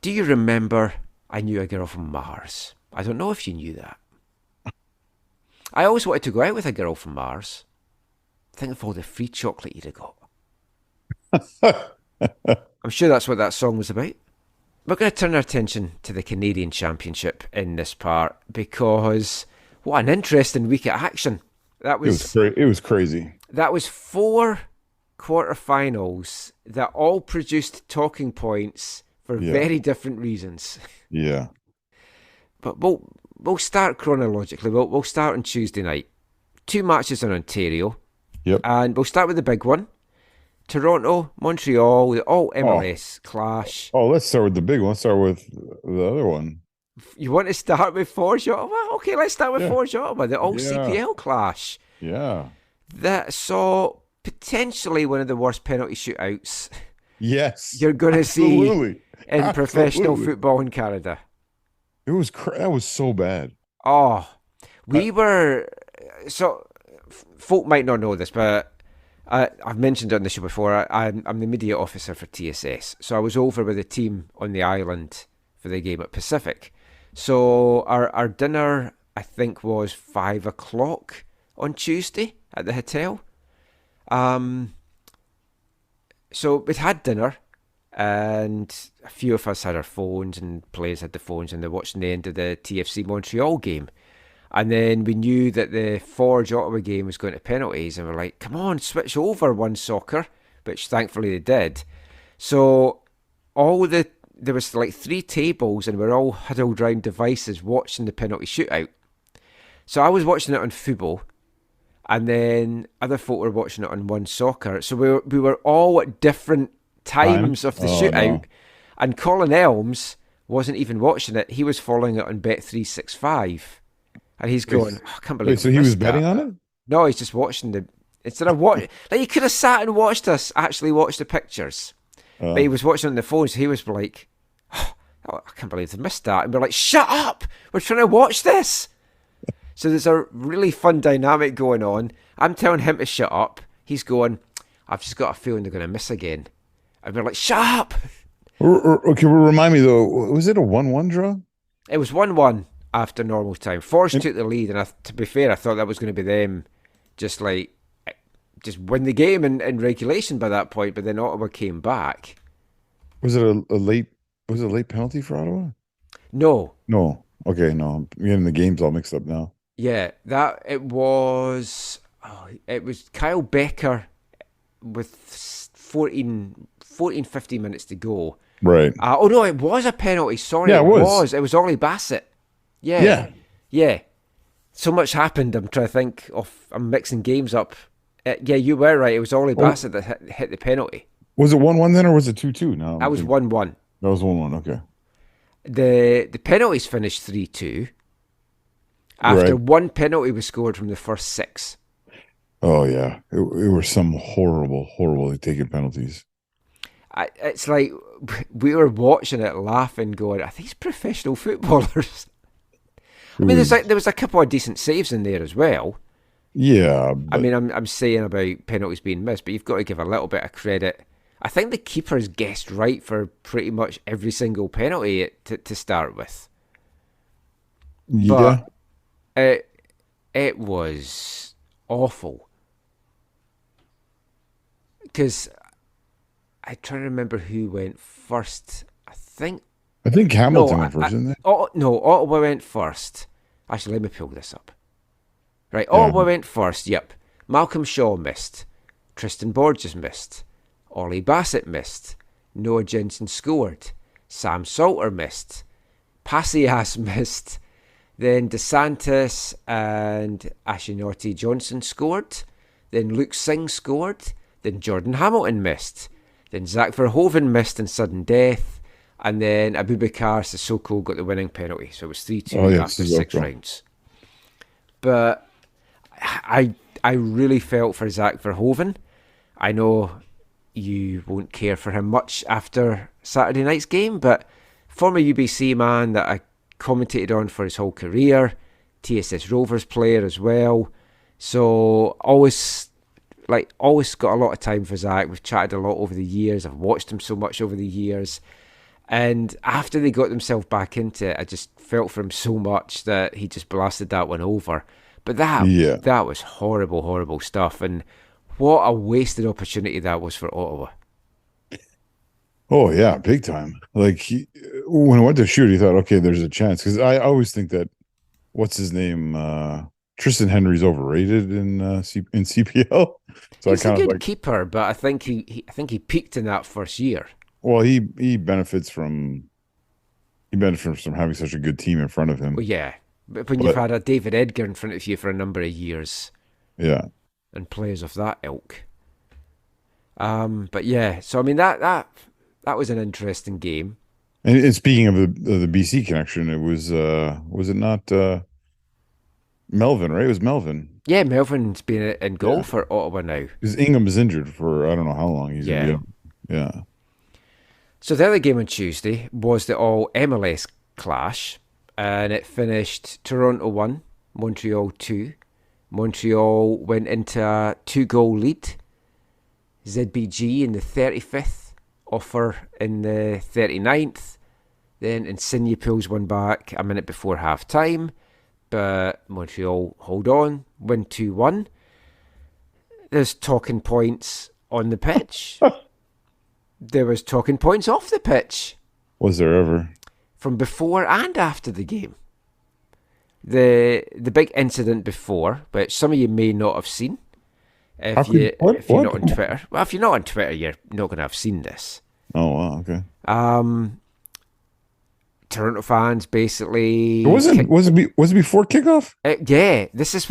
Do you remember I Knew a Girl from Mars? I don't know if you knew that. I always wanted to go out with a girl from Mars. Think of all the free chocolate you'd have got. I'm sure that's what that song was about. We're going to turn our attention to the Canadian Championship in this part because what an interesting week of action. It was crazy. That was 4 quarterfinals that all produced talking points for very different reasons. Yeah. But we'll start chronologically. We'll start on Tuesday night. 2 matches in Ontario. Yep. And we'll start with the big one. Toronto, Montreal, the all MLS clash. Oh, let's start with the big one. Let's start with the other one. You want to start with Forge Ottawa? Okay, let's start with Forge Ottawa, the all CPL clash. Yeah. That saw potentially one of the worst penalty shootouts. Yes. You're going to see in professional football in Canada. That was so bad. Oh, we were... So, folk might not know this, but I've mentioned it on the show before. I'm the media officer for TSS. So I was over with the team on the island for the game at Pacific. So our dinner, I think, was 5 o'clock on Tuesday at the hotel. So we'd had dinner, and a few of us had our phones, and players had the phones, and they're watching the end of the TFC Montreal game. And then we knew that the Forge Ottawa game was going to penalties, and we're like, come on, switch over One Soccer, which thankfully they did. So there was like 3 tables, and we're all huddled around devices watching the penalty shootout. So I was watching it on Fubo, and then other folk were watching it on One Soccer. So we were all at different times of the shootout, no. And Colin Elms wasn't even watching it. He was following it on Bet365, and he's going, I can't believe. Wait, so he was betting on it? No, he's just watching the. Instead of watching, like, you could have sat and watched us actually watch the pictures, but he was watching on the phone. So he was like, oh, I can't believe they missed that, and we're like, shut up! We're trying to watch this. So there's a really fun dynamic going on. I'm telling him to shut up. He's going, I've just got a feeling they're going to miss again. And we're like, shut up! Okay, well, remind me though, was it a 1-1 draw? It was 1-1 after normal time. Forge took the lead, and to be fair, I thought that was going to be them just win the game in regulation by that point, but then Ottawa came back. Was it a late penalty for Ottawa? No. Okay, no. I'm getting the games all mixed up now. Yeah, it was Kyle Becker with 15 minutes to go. Right. Oh no, it was a penalty. Sorry, yeah, it was. It was Ollie Bassett. Yeah. So much happened. I'm trying to think I'm mixing games up. Yeah, you were right. It was Ollie Bassett that hit the penalty. Was it 1-1 then, or was it 2-2? No, that was 1-1. That was 1-1. Okay. The penalties finished 3-2. After one penalty was scored from the first 6. Oh yeah, it were some horrible taking penalties. It's like we were watching it, laughing, going, "Are these professional footballers?" I mean, there was a couple of decent saves in there as well. Yeah, I mean, I'm saying about penalties being missed, but you've got to give a little bit of credit. I think the keepers guessed right for pretty much every single penalty to start with. Yeah, but it was awful. Because I try to remember who went first. I think Hamilton went first, didn't they? Ottawa went first. Actually, let me pull this up. Right, Ottawa went first, yep. Malcolm Shaw missed. Tristan Borges missed. Ollie Bassett missed. Noah Jensen scored. Sam Salter missed. Passias missed. Then DeSantis and Ashinoti Johnson scored. Then Luke Singh scored. Then Jordan Hamilton missed. Then Zach Verhoeven missed in sudden death. And then Abubakar Sissoko got the winning penalty. So it was 3-2 after 6 rounds. But I really felt for Zach Verhoeven. I know you won't care for him much after Saturday night's game, but former UBC man that I commentated on for his whole career, TSS Rovers player as well. So always got a lot of time for Zach. We've chatted a lot over the years. I've watched him so much over the years. And after they got themselves back into it, I just felt for him so much that he just blasted that one over. But that was horrible stuff. And what a wasted opportunity that was for Ottawa. Oh, yeah, big time. Like, when I went to shoot, he thought, okay, there's a chance. Because I always think that, what's his name? Tristan Henry's overrated in CPL. So he's a good keeper, but I think he peaked in that first year. Well, he benefits from having such a good team in front of him. Well, yeah. But when you've had a David Edgar in front of you for a number of years. Yeah. And players of that ilk. But yeah, so I mean that was an interesting game. And speaking of the BC connection, it was it not Melvin, right? It was Melvin. Yeah, Melvin's been in goal for Ottawa now. Because Ingham's injured for I don't know how long. He's yeah. So the other game on Tuesday was the all MLS clash, and it finished Toronto 1, Montreal 2. Montreal went into a 2-goal lead. ZBG in the 35th, Offer in the 39th. Then Insigne pulls one back a minute before half time. But Montreal hold on, win 2-1. There's talking points on the pitch. There was talking points off the pitch. Was there ever? From before and after the game. the big incident before, which some of you may not have seen. If you're not on Twitter, well, if you're not on Twitter, you're not going to have seen this. Oh wow, okay. Toronto fans basically. Was it before kickoff? Yeah, this is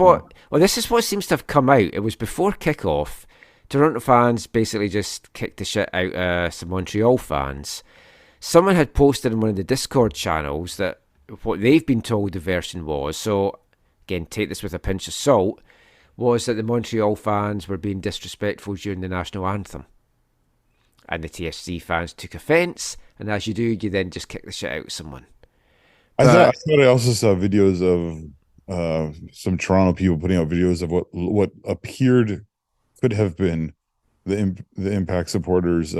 what seems to have come out. It was before kickoff. Toronto fans basically just kicked the shit out of some Montreal fans. Someone had posted in one of the Discord channels that what they've been told the version was, so again, take this with a pinch of salt, was that the Montreal fans were being disrespectful during the national anthem. And the TFC fans took offence, and as you do, you then just kick the shit out of someone. I thought I also saw videos of some Toronto people putting out videos of what appeared could have been the Impact supporters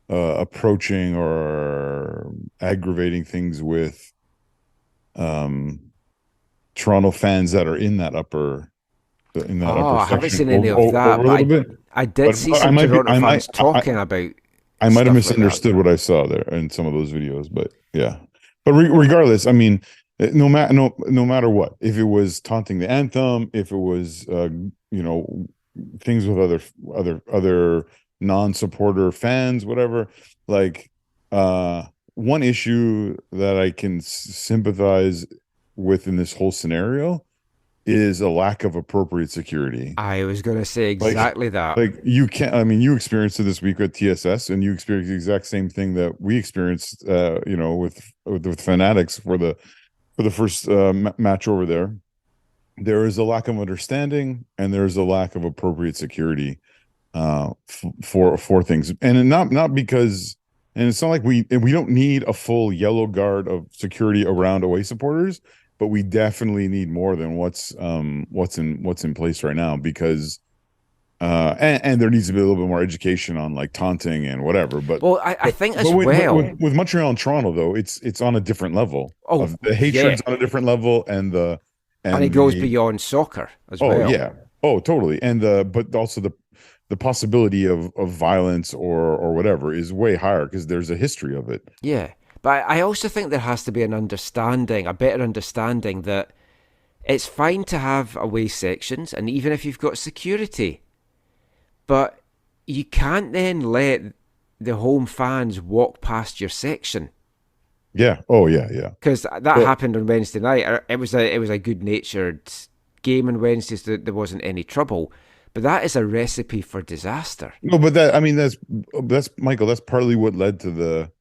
approaching or aggravating things with Toronto fans that are in that upper section. I haven't seen any of that, but I did see some Toronto fans talking about. I might have misunderstood what I saw there in some of those videos, but yeah. But regardless, I mean, no matter what, if it was taunting the anthem, if it was things with other non-supporter fans, whatever, like one issue that I can sympathize with in this whole scenario is a lack of appropriate security. I was going to say exactly that. Like you can't. I mean, you experienced it this week at TSS, and you experienced the exact same thing that we experienced. With Fanatics for the first match over there. There is a lack of understanding, and there is a lack of appropriate security for things, and not because. And it's not like we don't need a full yellow guard of security around away supporters, but we definitely need more than what's in place right now, because and there needs to be a little bit more education on like taunting and whatever. But I think with Montreal and Toronto though, it's on a different level. The hatred's on a different level, and it goes beyond soccer as well. Oh yeah, totally. And but also the possibility of violence or whatever is way higher because there's a history of it. Yeah. But I also think there has to be a better understanding that it's fine to have away sections, and even if you've got security, but you can't then let the home fans walk past your section. Yeah. Oh, yeah, yeah. Because that happened on Wednesday night. It was a good-natured game on Wednesdays. There wasn't any trouble. But that is a recipe for disaster. No, but that's Michael. That's partly what led to the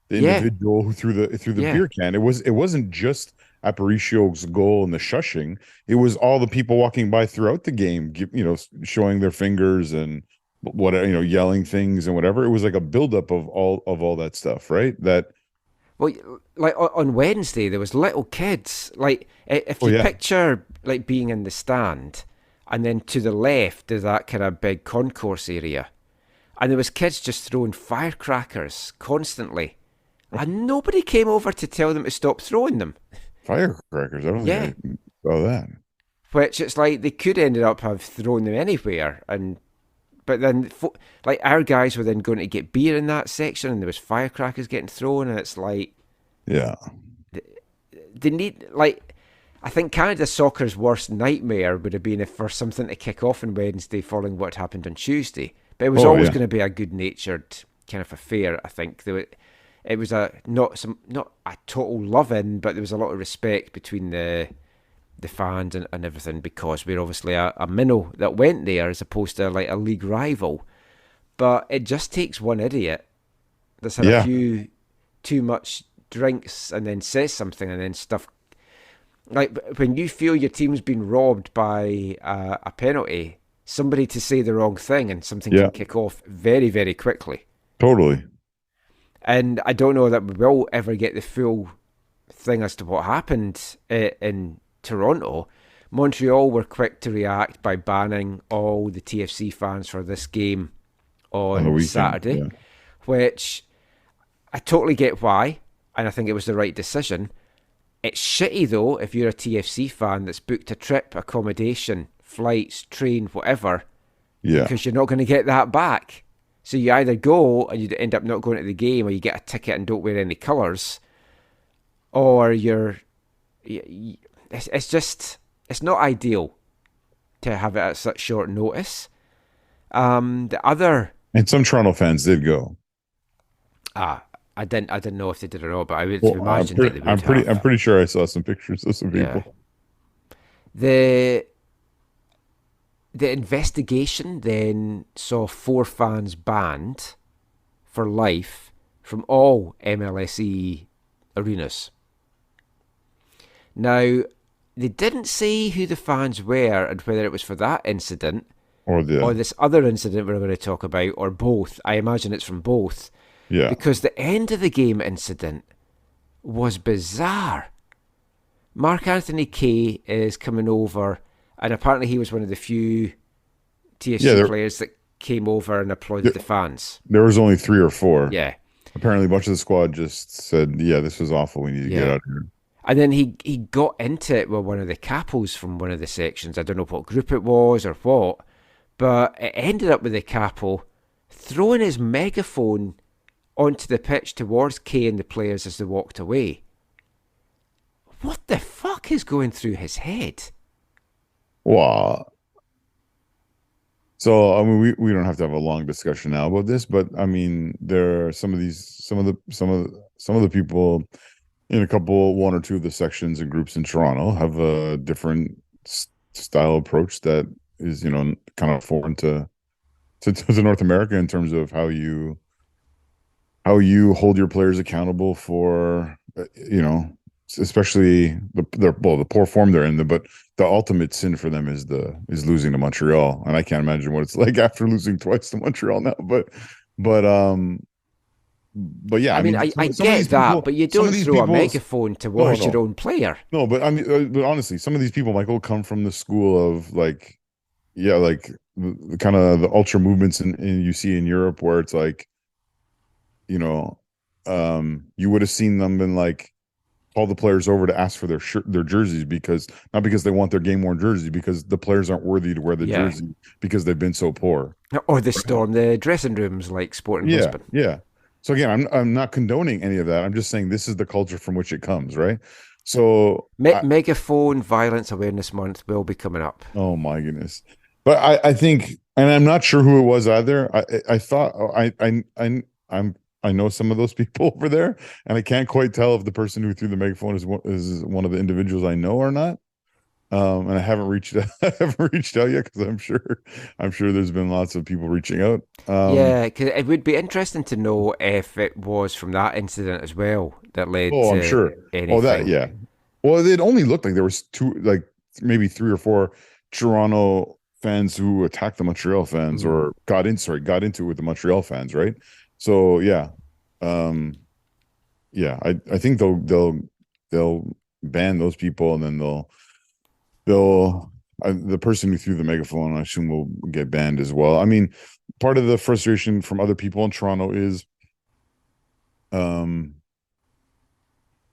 individual who threw the beer can. It wasn't just Aparicio's goal and the shushing. It was all the people walking by throughout the game, showing their fingers and whatever, yelling things and whatever. It was like a buildup of all that stuff, right? Well, like on Wednesday, there was little kids. Like if you picture like being in the stand. And then to the left, there's that kind of big concourse area. And there was kids just throwing firecrackers constantly. And nobody came over to tell them to stop throwing them. Firecrackers? I don't think I saw that. Which it's like they could ended up have thrown them anywhere. But then like our guys were then going to get beer in that section, and there was firecrackers getting thrown, and it's like... Yeah. They need... like. I think Canada soccer's worst nightmare would have been if for something to kick off on Wednesday following what happened on Tuesday. But it was always going to be a good-natured kind of affair, I think. It was not a total love-in, but there was a lot of respect between the fans and everything, because we're obviously a minnow that went there as opposed to like a league rival. But it just takes one idiot that's had a few too much drinks and then says something and then stuff. Like when you feel your team's been robbed by a penalty, somebody to say the wrong thing and something can kick off very, very quickly. Totally. And I don't know that we will ever get the full thing as to what happened in Toronto. Montreal were quick to react by banning all the TFC fans for this game on Saturday, which I totally get why, and I think it was the right decision. It's shitty, though, if you're a TFC fan that's booked a trip, accommodation, flights, train, whatever, because you're not going to get that back. So you either go and you end up not going to the game, or you get a ticket and don't wear any colours, or you're it's just, it's not ideal to have it at such short notice. The other, and some Toronto fans did go. I didn't know if they did or not, but I would Well, imagine that they would I'm have. pretty sure I saw some pictures of some Yeah. people. The investigation then saw 4 fans banned for life from all MLSE arenas. Now, they didn't say who the fans were and whether it was for that incident Or this other incident we're going to talk about, or both. I imagine it's from both. yeah. Because the end of the game incident was bizarre. Mark Anthony Kay is coming over, and apparently he was one of the few TSC players that came over and applauded the fans. There was only 3 or 4. Yeah. Apparently, a bunch of the squad just said, "Yeah, this was awful. We need to get out of here." And then he got into it with one of the capos from one of the sections. I don't know what group it was or what, but it ended up with the capo throwing his megaphone onto the pitch towards Kay and the players as they walked away. What the fuck is going through his head? Wow. So I mean, we don't have to have a long discussion now about this, but I mean, there are some of the people in one or two of the sections and groups in Toronto have a different style approach that is, kind of foreign to North America in terms of how you hold your players accountable for, especially the poor form they're in. But the ultimate sin for them is losing to Montreal, and I can't imagine what it's like after losing twice to Montreal now. But yeah, I mean, I get that, but you don't throw a megaphone towards your own player. No, but I mean, but honestly, some of these people, Michael, come from the school of like the kind of the ultra movements in you see in Europe, where it's like, you would have seen them been like call the players over to ask for their jerseys, not because they want their game worn jersey, because the players aren't worthy to wear the jersey because they've been so poor. Or they storm the dressing rooms like Sporting Lisbon. Yeah. So again, I'm not condoning any of that. I'm just saying this is the culture from which it comes, right? So Megaphone Violence Awareness Month will be coming up. Oh my goodness! But I think, and I'm not sure who it was either. I thought I know some of those people over there, and I can't quite tell if the person who threw the megaphone is one of the individuals I know or not. And I haven't reached out yet, because I'm sure there's been lots of people reaching out. Because it would be interesting to know if it was from that incident as well that led to I'm sure. anything. Oh, that, yeah. Well, it only looked like there was maybe 3 or 4 Toronto fans who attacked the Montreal fans or got into it with the Montreal fans, right? So yeah, I think they'll ban those people, and then the person who threw the megaphone, I assume, will get banned as well. I mean, part of the frustration from other people in Toronto is,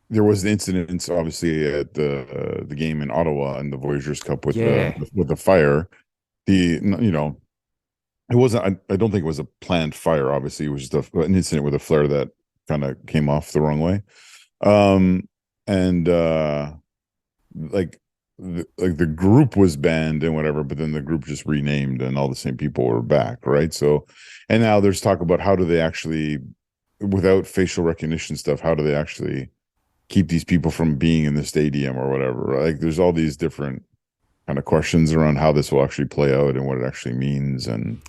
there was the incident, obviously, at the game in Ottawa and the Voyageurs Cup with the fire. It wasn't. I don't think it was a planned fire. Obviously, it was just an incident with a flare that kind of came off the wrong way, the group was banned and whatever, but then the group just renamed and all the same people were back, right? So, and now there's talk about how do they actually, without facial recognition stuff, how do they actually keep these people from being in the stadium or whatever, right? Like, there's all these different kind of questions around how this will actually play out and what it actually means. And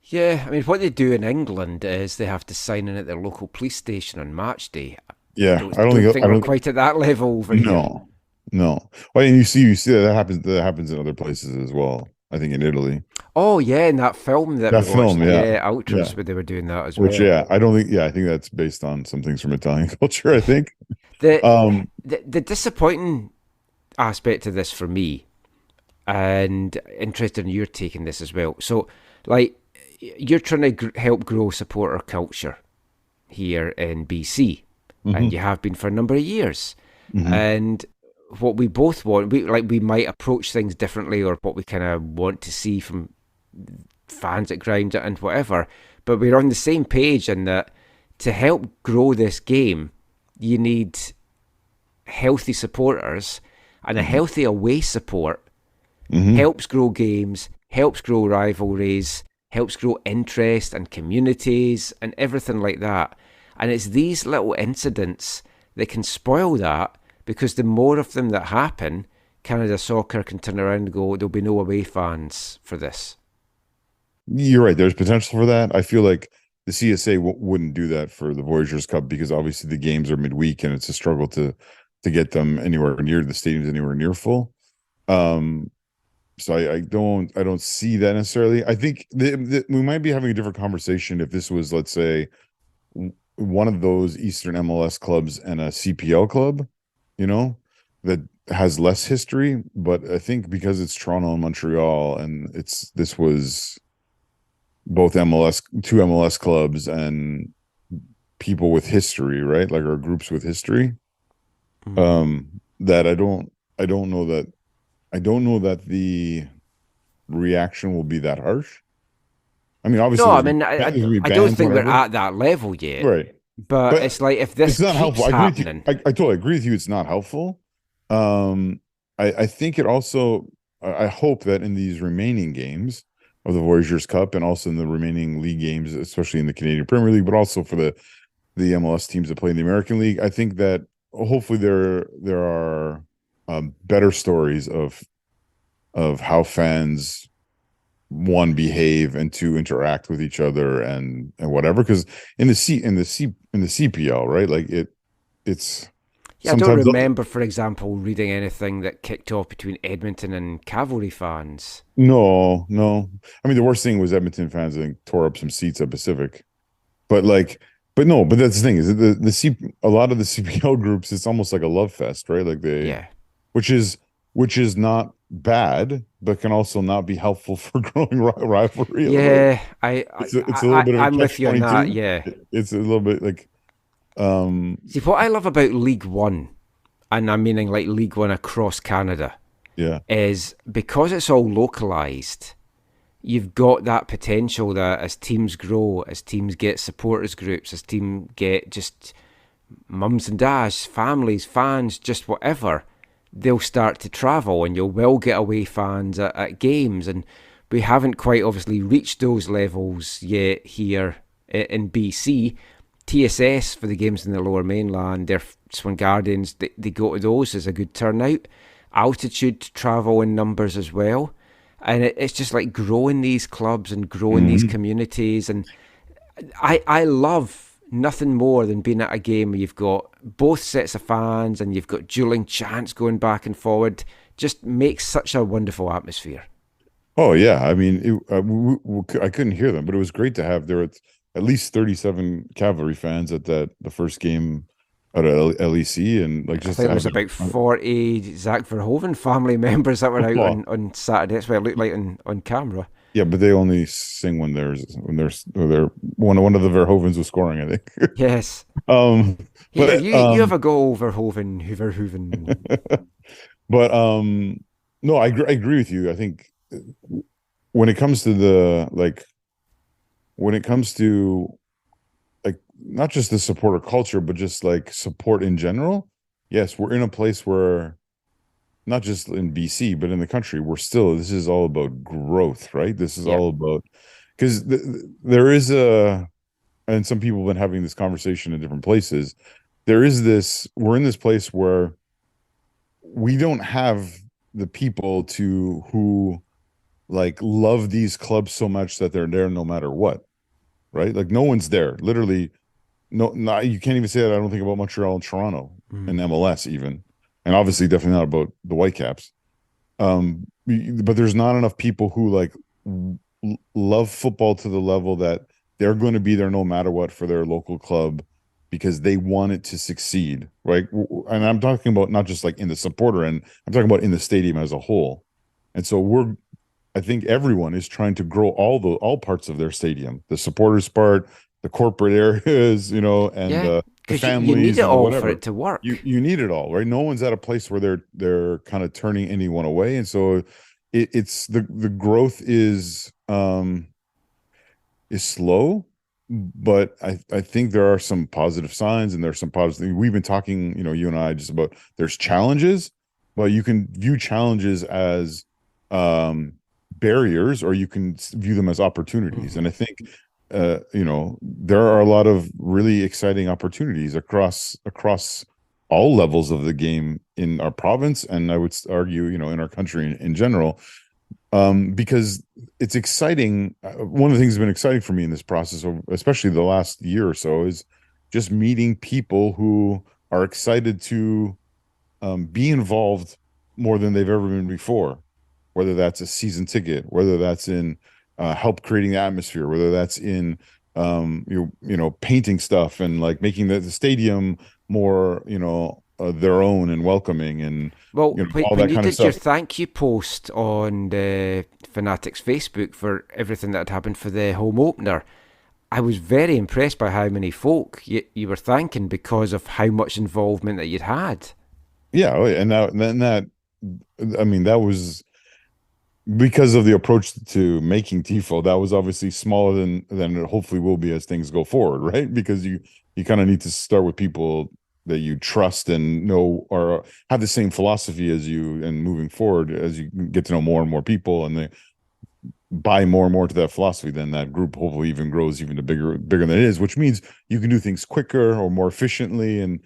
yeah, I mean, what they do in England is they have to sign in at their local police station on match day. Yeah, I don't think we're quite at that level over here. No. Well, and you see that happens in other places as well. I think in Italy. Oh yeah, in that film that we watched, Ultras, where they were doing that as well. Which I think that's based on some things from Italian culture, I think. The disappointing aspect of this for me, and interested in your take on this as well. So, like, you're trying to help grow supporter culture here in BC, and you have been for a number of years. And what we both want, we might approach things differently, or what we kind of want to see from fans at ground and whatever, but we're on the same page in that to help grow this game, you need healthy supporters and a healthy away support Mm-hmm. helps grow games, helps grow rivalries, helps grow interest and communities and everything like that. And it's these little incidents that can spoil that, because the more of them that happen, Canada Soccer can turn around and go, there'll be no away fans for this. You're right. There's potential for that. I feel like the CSA wouldn't do that for the Voyageurs Cup, because obviously the games are midweek and it's a struggle to get them anywhere near the stadiums, anywhere near full. So I don't see that necessarily. I think we might be having a different conversation if this was, let's say, one of those Eastern MLS clubs and a CPL club, that has less history. But I think because it's Toronto and Montreal, and this was both two MLS clubs and people with history, right? Like, or groups with history. That I don't know that the reaction will be that harsh. I mean, obviously, No, I mean, I don't think we're at that level yet. Right. But it's like, if this it's not keeps helpful. happening... I totally agree with you. It's not helpful. I think it also, I hope that in these remaining games of the Voyageurs Cup, and also in the remaining league games, especially in the Canadian Premier League, but also for the MLS teams that play in the American League, I think that hopefully there are better stories of how fans, one, behave, and two, interact with each other and whatever. Because in the CPL, right? Like it's. Yeah, I don't remember, for example, reading anything that kicked off between Edmonton and Cavalry fans. No. I mean, the worst thing was Edmonton fans, I think, tore up some seats at Pacific. But that's the thing, is a lot of the CPL groups, it's almost like a love fest, right? Like which is not bad, but can also not be helpful for growing rivalry. Yeah, it's a little bit of a I'm with you on that. Yeah, it's a little bit like. See, what I love about League One, and I'm meaning like League One across Canada, is because it's all localized. You've got that potential that as teams grow, as teams get supporters groups, as teams get just mums and dads, families, fans, just whatever, they'll start to travel, and you will get away fans at games. And we haven't quite obviously reached those levels yet here in BC. TSS, for the games in the Lower Mainland, their Swan Guardians, they go to those as a good turnout. Altitude travel in numbers as well. And it's just like growing these clubs and growing these communities. And I love nothing more than being at a game where you've got both sets of fans and you've got dueling chants going back and forward. Just makes such a wonderful atmosphere. Oh, yeah. I mean, I couldn't hear them, but it was great to have there at least 37 Cavalry fans at the first game at LEC, and like, just I think there was about 40 Zach Verhoeven family members that were out on Saturday. That's what it looked like on camera. Yeah, but they only sing when they're one of the Verhovens was scoring, I think. Yes. But you have a goal, Verhoeven. But no, I agree with you. I think when it comes to like, not just the supporter culture, but just like support in general. Yes, we're in a place where, not just in BC, but in the country, this is all about growth, right? This is all about, because there is and some people have been having this conversation in different places. We're in this place where we don't have the people who like love these clubs so much that they're there no matter what, right? Like, no one's there, literally. No, you can't even say that, I don't think, about Montreal and Toronto and MLS even, and obviously definitely not about the Whitecaps. But there's not enough people who like love football to the level that they're going to be there no matter what for their local club, because they want it to succeed, right? And I'm talking about not just like in the supporter end, I'm talking about in the stadium as a whole. And so I think everyone is trying to grow all parts of their stadium, the supporters part, the corporate areas, and the families. You need it all for it to work. You need it all, right? No one's at a place where they're kind of turning anyone away, and so it's the growth is slow, but I think there are some positive signs, and there's some positive. We've been talking, you and I, just about there's challenges, but you can view challenges as um, barriers, or you can view them as opportunities. And I think there are a lot of really exciting opportunities across all levels of the game in our province, and I would argue, in our country in general, because it's exciting. One of the things that's been exciting for me in this process, especially the last year or so, is just meeting people who are excited to be involved more than they've ever been before, whether that's a season ticket, whether that's in help creating the atmosphere, whether that's in painting stuff and like making the stadium more their own and welcoming, and Well, all when that you kind of did your stuff. thank you post on the Fanatics Facebook for everything that had happened for the home opener, I was very impressed by how many folk you were thanking because of how much involvement that you'd had. Yeah, and that I mean, that was because of the approach to making TIFO. That was obviously smaller than it hopefully will be as things go forward, right? Because you kind of need to start with people that you trust and know or have the same philosophy as you, and moving forward, as you get to know more and more people, and they buy more and more to that philosophy, then that group hopefully even grows even to bigger than it is, which means you can do things quicker or more efficiently, and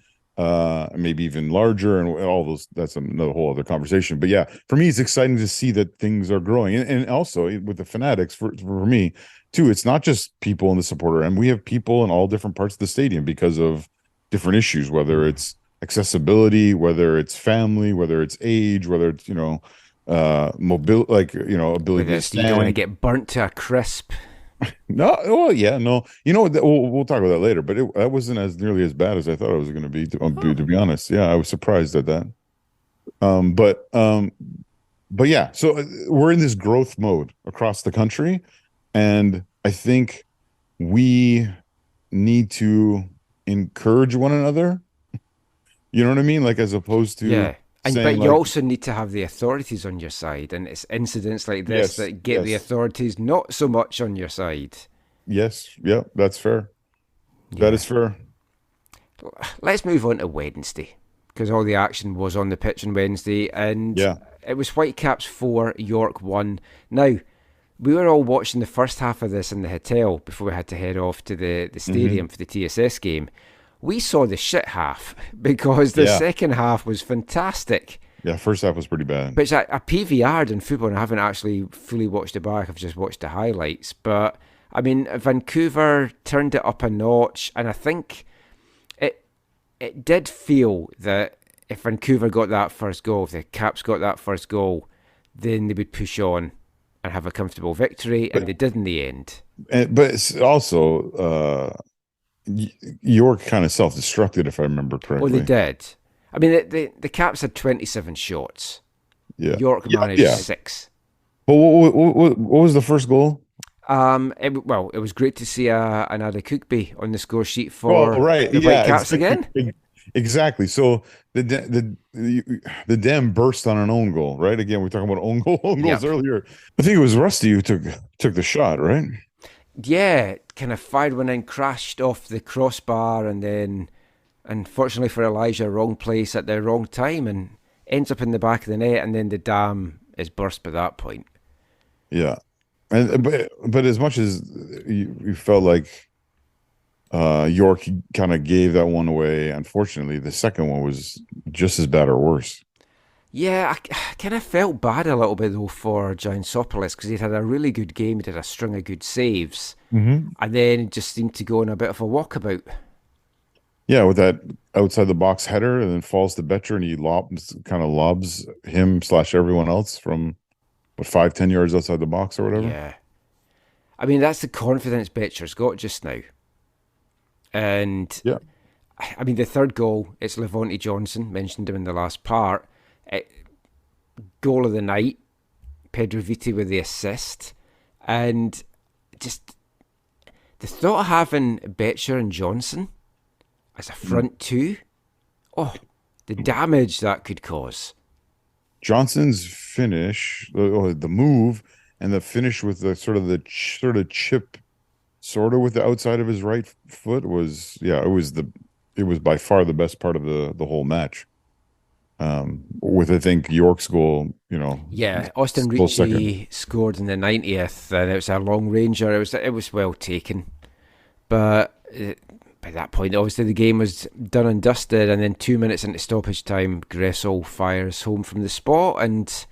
maybe even larger, and all those. That's another whole other conversation. But yeah, for me, it's exciting to see that things are growing, and also with the Fanatics, for me too, it's not just people in the supporter, and we have people in all different parts of the stadium because of different issues, whether it's accessibility, whether it's family, whether it's age, whether it's mobile, like ability Whether to it's you don't want to stand. get burnt to a crisp. No, well, yeah, no, we'll talk about that later, but that wasn't as nearly as bad as I thought it was going to be. To be honest, yeah, I was surprised at that. Um, but um, but yeah, so we're in this growth mode across the country, and I think we need to encourage one another. You know what I mean? Like, as opposed to Yeah. saying But you like, also need to have the authorities on your side, and it's incidents like this yes, that get the yes, authorities not so much on your side. yes, yeah, that's fair. That Yeah. is fair. Let's move on to Wednesday, because all the action was on the pitch on Wednesday, and Yeah. it was Whitecaps 4, York 1. Now, we were all watching the first half of this in the hotel before we had to head off to the Hmm. stadium for the TSS game. We saw the shit half because the Yeah. second half was fantastic. Yeah. First half was pretty bad. But it's a PVR'd in football, and I haven't actually fully watched it back. I've just watched the highlights. But, I mean, Vancouver turned it up a notch, and I think it it did feel that if Vancouver got that first goal, if the Caps got that first goal, then they would push on and have a comfortable victory, and But they did in the end. but it's also York kind of self-destructed, if I remember Oh, they correctly. did. I mean, the Caps had 27 shots. Yeah. York Yeah. managed Yeah. six. But what was the first goal? It was great to see an Ada Cookby on the score sheet Oh, for right. the Yeah, Whitecaps again. exactly. So the Dem burst on an own goal, right? Again, we're talking about own goals Yep. earlier. I think it was Rusty who took the shot, right? Yeah, kind of fired one in, crashed off the crossbar, and then, unfortunately for Elijah, wrong place at the wrong time, and ends up in the back of the net, and then the dam is burst by that point. Yeah. And but as much as you felt like York kind of gave that one away, unfortunately, the second one was just as bad or worse. Yeah, I kind of felt bad a little bit though for Giantsopoulos because he'd had a really good game, he did a string of good saves, Mm-hmm. and then just seemed to go on a bit of a walkabout. Yeah, with that outside the box header, and then falls to Betcher, and he kind of lobs him slash everyone else from what, 5-10 yards outside the box or whatever. Yeah. I mean, that's the confidence Betcher's got just now. And, Yeah. I mean, the third goal, it's Levante Johnson, mentioned him in the last part. Goal of the night, Pedro Viti with the assist. And just the thought of having Betcher and Johnson as a front two, oh, the damage that could cause. Johnson's finish, the move, and the finish with the sort of chip sort of with the outside of his right foot was, yeah, it was by far the best part of the whole match. With I think York's goal, Yeah, Austin close second. Ricci scored in the 90th, and it was a long ranger. It was well taken, but by that point, obviously the game was done and dusted. And then 2 minutes into stoppage time, Gressel fires home from the spot, and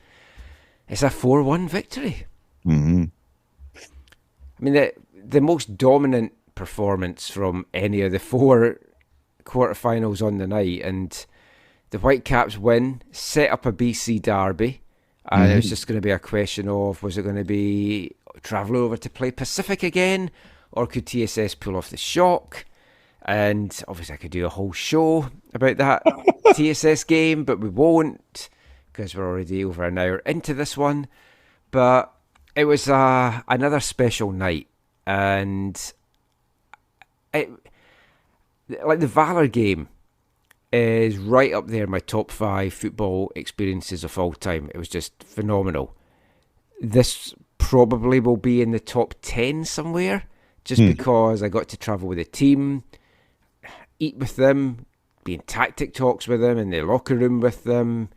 it's a 4-1 victory. Hmm. I mean, the most dominant performance from any of the four quarterfinals on the night, and the Whitecaps win, set up a BC derby, and it was just going to be a question of, was it going to be travel over to play Pacific again, or could TSS pull off the shock? And obviously, I could do a whole show about that TSS game, but we won't because we're already over an hour into this one. But it was another special night, and it, like the Valor game is right up there in my top 5 football experiences of all time. It was just phenomenal. This probably will be in the top 10 somewhere, just because I got to travel with a team, eat with them, be in tactic talks with them, in the locker room with them,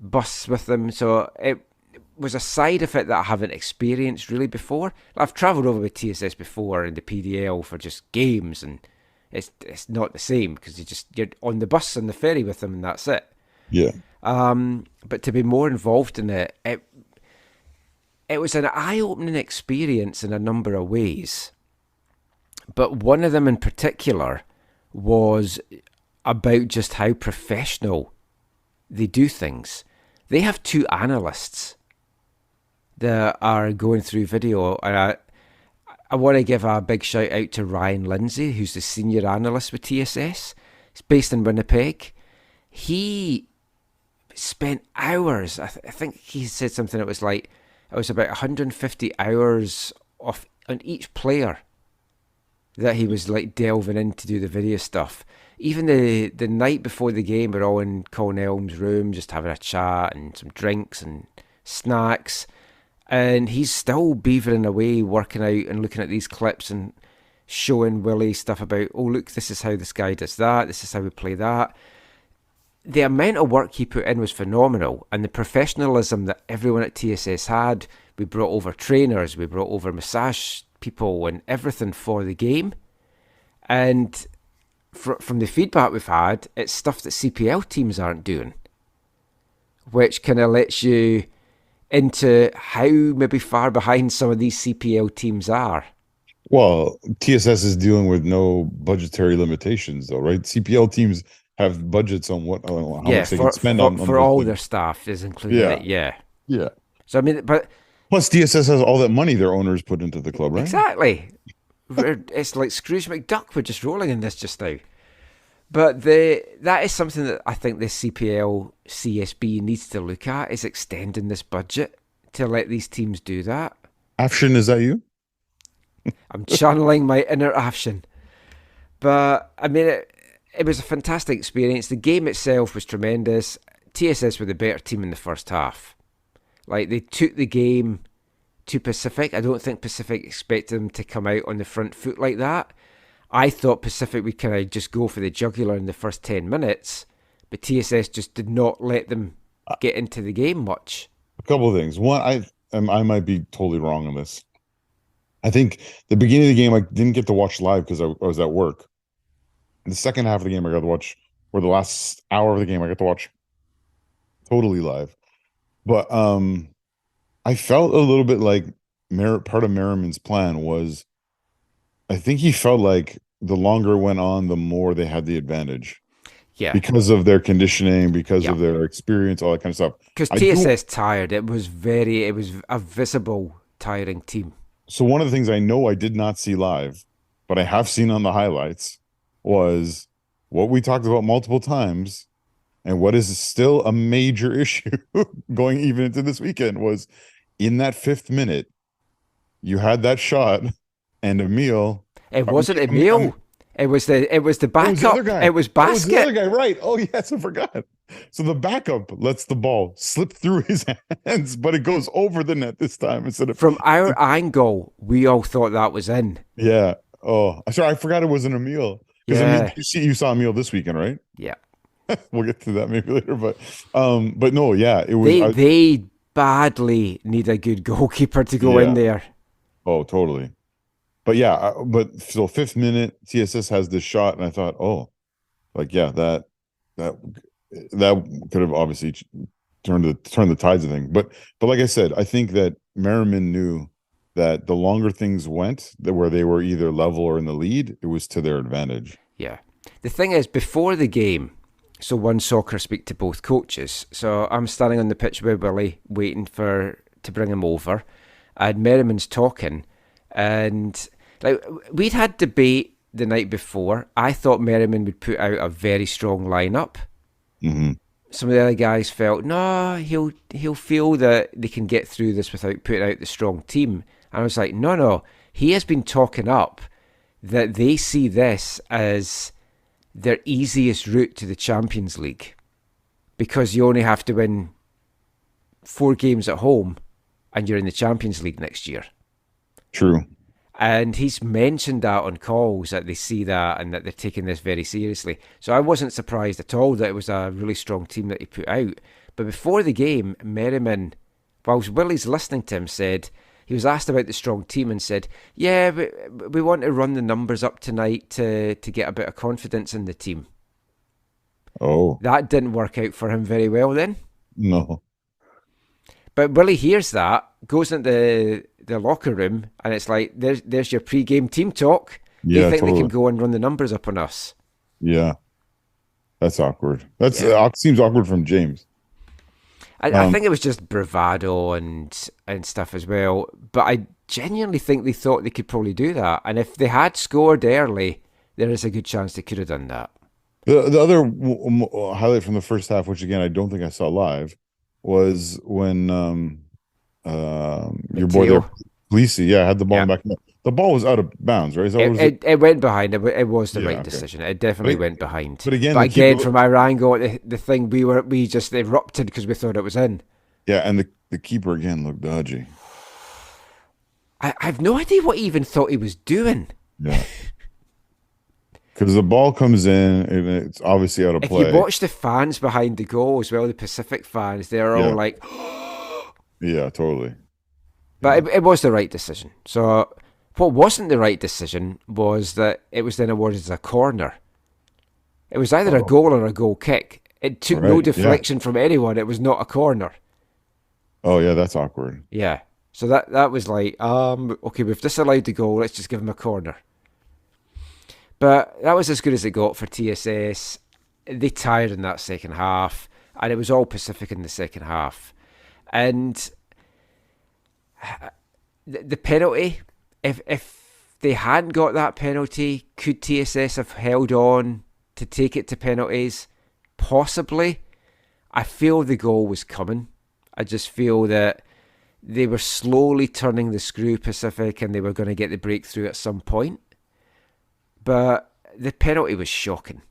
bus with them. So it was a side of it that I haven't experienced really before. I've travelled over with TSS before in the PDL for just games, and it's not the same because you're on the bus and the ferry with them, and that's it. Yeah. But to be more involved in it was an eye-opening experience in a number of ways. But one of them in particular was about just how professional they do things. They have 2 analysts that are going through video, and I want to give a big shout out to Ryan Lindsay, who's the senior analyst with TSS. He's based in Winnipeg. He spent hours, I think he said something that was like, it was about 150 hours on each player that he was like delving in to do the video stuff. Even the night before the game, we're all in Colin Elm's room just having a chat and some drinks and snacks. And he's still beavering away, working out and looking at these clips and showing Willie stuff about, oh, look, this is how this guy does that. This is how we play that. The amount of work he put in was phenomenal. And the professionalism that everyone at TSS had, we brought over trainers, we brought over massage people and everything for the game. And from the feedback we've had, it's stuff that CPL teams aren't doing, which kind of lets you into how maybe far behind some of these CPL teams are. Well, TSS is dealing with no budgetary limitations, though, right? CPL teams have budgets on how much they can spend for all their staff is included. Yeah. It, Yeah. So I mean, but plus TSS has all that money their owners put into the club, right? Exactly. It's like Scrooge McDuck. We're just rolling in this just now. But that is something that I think the CPL CSB needs to look at, is extending this budget to let these teams do that. Afshin, is that you? I'm channeling my inner Afshin. But I mean, it was a fantastic experience. The game itself was tremendous. TSS were the better team in the first half. Like, they took the game to Pacific. I don't think Pacific expected them to come out on the front foot like that. I thought Pacific would kind of just go for the jugular in the first 10 minutes, but TSS just did not let them get into the game much. A couple of things. One, I might be totally wrong on this. I think the beginning of the game I didn't get to watch live because I was at work. In the second half of the game I got to watch, or the last hour of the game I got to watch totally live. But I felt a little bit like part of Merriman's plan was, I think he felt like the longer it went on, the more they had the advantage. Yeah. Because of their conditioning, because of their experience, all that kind of stuff. Because TSS tired. It was a visible tiring team. So one of the things I know I did not see live, but I have seen on the highlights, was what we talked about multiple times, and what is still a major issue going even into this weekend, was in that 5th minute, you had that shot, and Emil. It wasn't Emil. It was the Oh, backup. it was the other guy. It was Oh, it was the Basket. other guy, right? Oh, yes, I forgot. So the backup lets the ball slip through his hands, but it goes over the net this time instead of From our angle, we all thought that was in. yeah. Oh, sorry, I forgot it wasn't Emil. Because I mean, Yeah. you saw Emil this weekend, right? Yeah. We'll get to that maybe later, but no, yeah, it was. They badly need a good goalkeeper to go in there. Oh, totally. But yeah, but so 5th minute, TSS has this shot, and I thought, oh, like yeah, that could have obviously turned the tides of things. But like I said, I think that Merriman knew that the longer things went, where they were either level or in the lead, it was to their advantage. Yeah. The thing is, before the game, so One Soccer speak to both coaches. So I'm standing on the pitch with Willie, waiting to bring him over, and Merriman's talking, and like we'd had debate the night before. I thought Merriman would put out a very strong lineup. Mm-hmm. Some of the other guys felt, no, he'll feel that they can get through this without putting out the strong team. And I was like, no, he has been talking up that they see this as their easiest route to the Champions League because you only have to win 4 games at home and you're in the Champions League next year. True. And he's mentioned that on calls, that they see that and that they're taking this very seriously. So I wasn't surprised at all that it was a really strong team that he put out. But before the game, Merriman, whilst Willie's listening to him, said, he was asked about the strong team and said, yeah, we want to run the numbers up tonight to get a bit of confidence in the team. Oh. That didn't work out for him very well then. No. But Willie hears that, goes into the locker room, and it's like, there's your pre-game team talk. Yeah, They think totally. they can go and run the numbers up on us. Yeah. That's awkward. Seems awkward from James. I think it was just bravado and stuff as well. But I genuinely think they thought they could probably do that. And if they had scored early, there is a good chance they could have done that. The other highlight from the first half, which again I don't think I saw live, was when your boy there, Lisi, had the ball back. The ball was out of bounds, right? It went behind. It was the right okay. decision. It definitely went behind. But again, from our angle, the thing we just erupted because we thought it was in. Yeah, and the keeper again looked dodgy. I've no idea what he even thought he was doing. Yeah. Because the ball comes in and it's obviously out of play. If you watch the fans behind the goal as well, the Pacific fans, they're all like... Yeah, totally. But it was the right decision. So what wasn't the right decision was that it was then awarded as a corner. It was either a goal or a goal kick. It took no deflection from anyone. It was not a corner. Oh, yeah, that's awkward. Yeah. So that was like, okay, we've disallowed the goal. Let's just give him a corner. But that was as good as it got for TSS. They tired in that second half, and it was all Pacific in the second half. And the penalty, if they hadn't got that penalty, could TSS have held on to take it to penalties? Possibly. I feel the goal was coming. I just feel that they were slowly turning the screw, Pacific, and they were going to get the breakthrough at some point. But the penalty was shocking.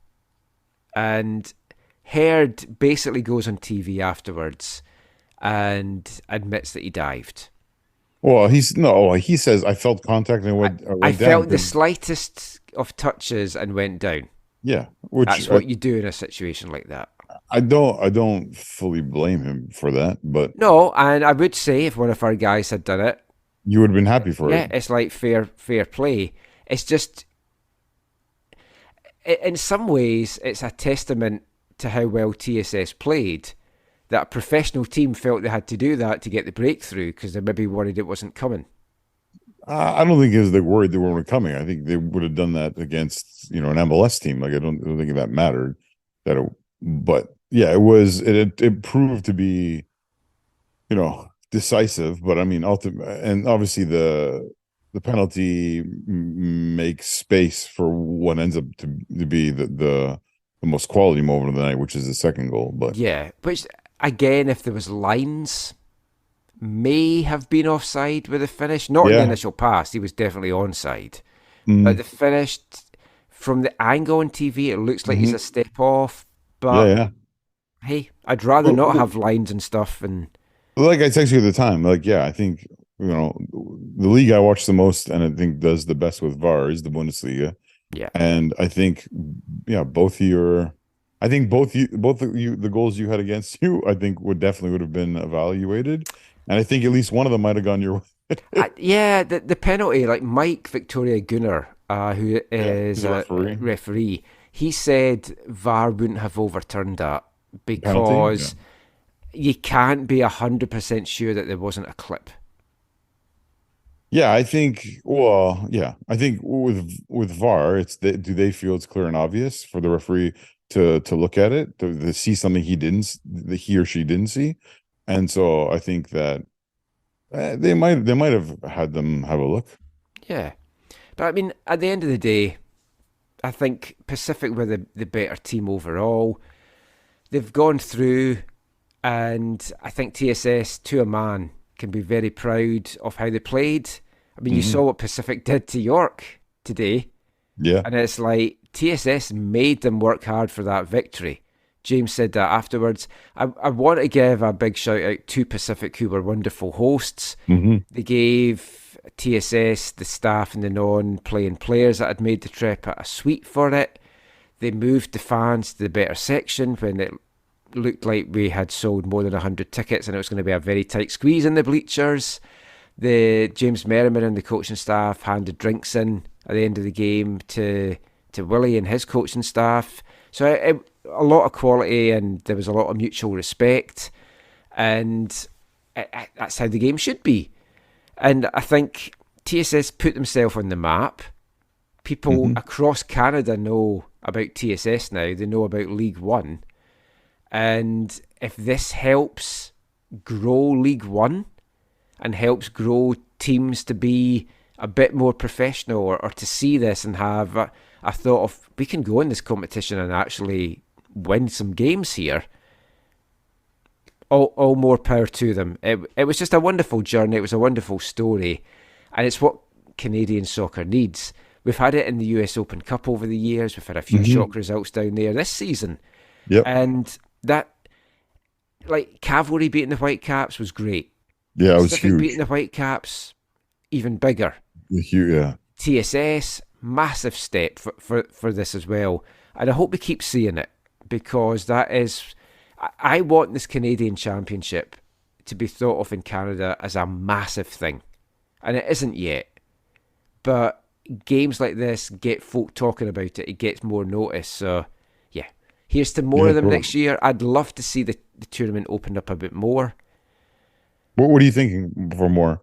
And Herd basically goes on TV afterwards and admits that he dived. Well, he says, I felt contact and went down. I felt the slightest of touches and went down. Yeah. That's what you do in a situation like that. I don't fully blame him for that, but... No, and I would say if one of our guys had done it... You would have been happy for it. Yeah, it's like fair play. It's just... In some ways, it's a testament to how well TSS played that a professional team felt they had to do that to get the breakthrough because they maybe worried it wasn't coming. I don't think they worried they weren't coming. I think they would have done that against an MLS team. Like I don't think that mattered. But yeah, it proved to be decisive. But I mean, and obviously the penalty makes space for what ends up to be the most quality moment of the night, which is the second goal. But yeah, which again, if there was lines, may have been offside with the finish. Not in the initial pass; he was definitely onside. But the finish, from the angle on TV, it looks like he's a step off. But Yeah. hey, I'd rather not have lines and stuff. And Like I texted you at the time, like, yeah, I think, the league I watch the most and I think does the best with VAR is the Bundesliga. yeah, And I think, both of you, the goals you had against you, I think would have been evaluated. And I think at least one of them might have gone your way. the penalty, like Mike Victoria Gunnar, who is he's a referee. he said VAR wouldn't have overturned that because Penalty? you can't be 100% sure that there wasn't a clip. Yeah, I think. I think with VAR, do they feel it's clear and obvious for the referee to look at it, to see something that he or she didn't see, and so I think that they might have had them have a look. Yeah, but I mean, at the end of the day, I think Pacific were the better team overall. They've gone through, and I think TSS, to a man, can be very proud of how they played. I mean, you saw what Pacific did to York today. Yeah. And it's like TSS made them work hard for that victory. James said that afterwards. I want to give a big shout out to Pacific, who were wonderful hosts. They gave TSS, the staff and the non-playing players that had made the trip, a suite for it. They moved the fans to the better section when it looked like we had sold more than 100 tickets and it was going to be a very tight squeeze in the bleachers. The James Merriman and the coaching staff handed drinks in at the end of the game to Willie and his coaching staff. So a lot of quality, and there was a lot of mutual respect, and that's how the game should be. And I think TSS put themselves on the map. People across Canada know about TSS now. They know about League One. And if this helps grow League One and helps grow teams to be a bit more professional, or to see this and have a thought of, we can go in this competition and actually win some games here, all more power to them. It was just a wonderful journey. It was a wonderful story. And it's what Canadian soccer needs. We've had it in the US Open Cup over the years. We've had a few shock results down there this season. Yep. And that, like, Cavalry beating the Whitecaps was great. Yeah, it was Pacific huge. beating the Whitecaps, even bigger. Huge, yeah. TSS, massive step for this as well. And I hope we keep seeing it, because that is... I want this Canadian Championship to be thought of in Canada as a massive thing. And it isn't yet. But games like this get folk talking about it. It gets more notice. So, yeah. Here's to more of them next year. I'd love to see the tournament opened up a bit more. What are you thinking for more?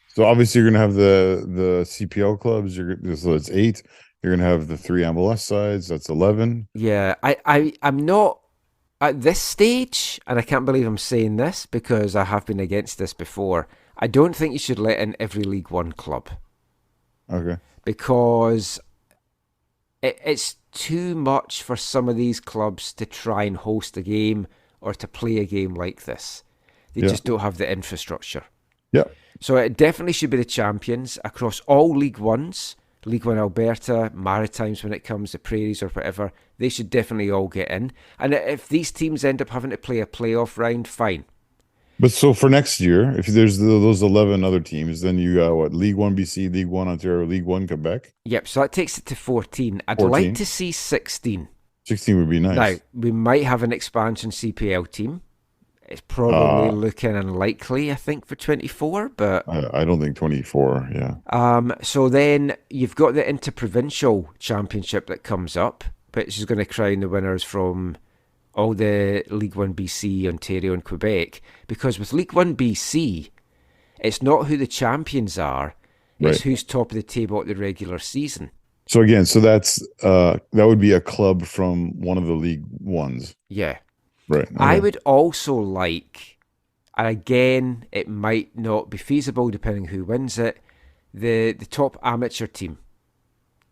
So obviously you're going to have the CPL clubs. So it's 8. You're going to have the 3 MLS sides. That's 11. Yeah, I'm not at this stage, and I can't believe I'm saying this because I have been against this before. I don't think you should let in every League One club. Okay. Because it's too much for some of these clubs to try and host a game or to play a game like this. They just don't have the infrastructure. Yeah. So it definitely should be the champions across all League Ones, League One Alberta, Maritimes when it comes to Prairies or whatever. They should definitely all get in. And if these teams end up having to play a playoff round, fine. But so for next year, if there's those 11 other teams, then you got what? League One BC, League One Ontario, League One Quebec? Yep, so that takes it to 14. I'd 14. like to see 16. 16 would be nice. Now, we might have an expansion CPL team. It's probably looking unlikely, I think, for 24, but... I don't think 24, yeah. So then you've got the Interprovincial Championship that comes up, which is going to crown the winners from all the League One BC, Ontario and Quebec. Because with League One BC, it's not who the champions are, it's who's top of the table at the regular season. So again, that's that would be a club from one of the League Ones. Yeah. Right. Okay. I would also like, and again, it might not be feasible depending who wins it, the top amateur team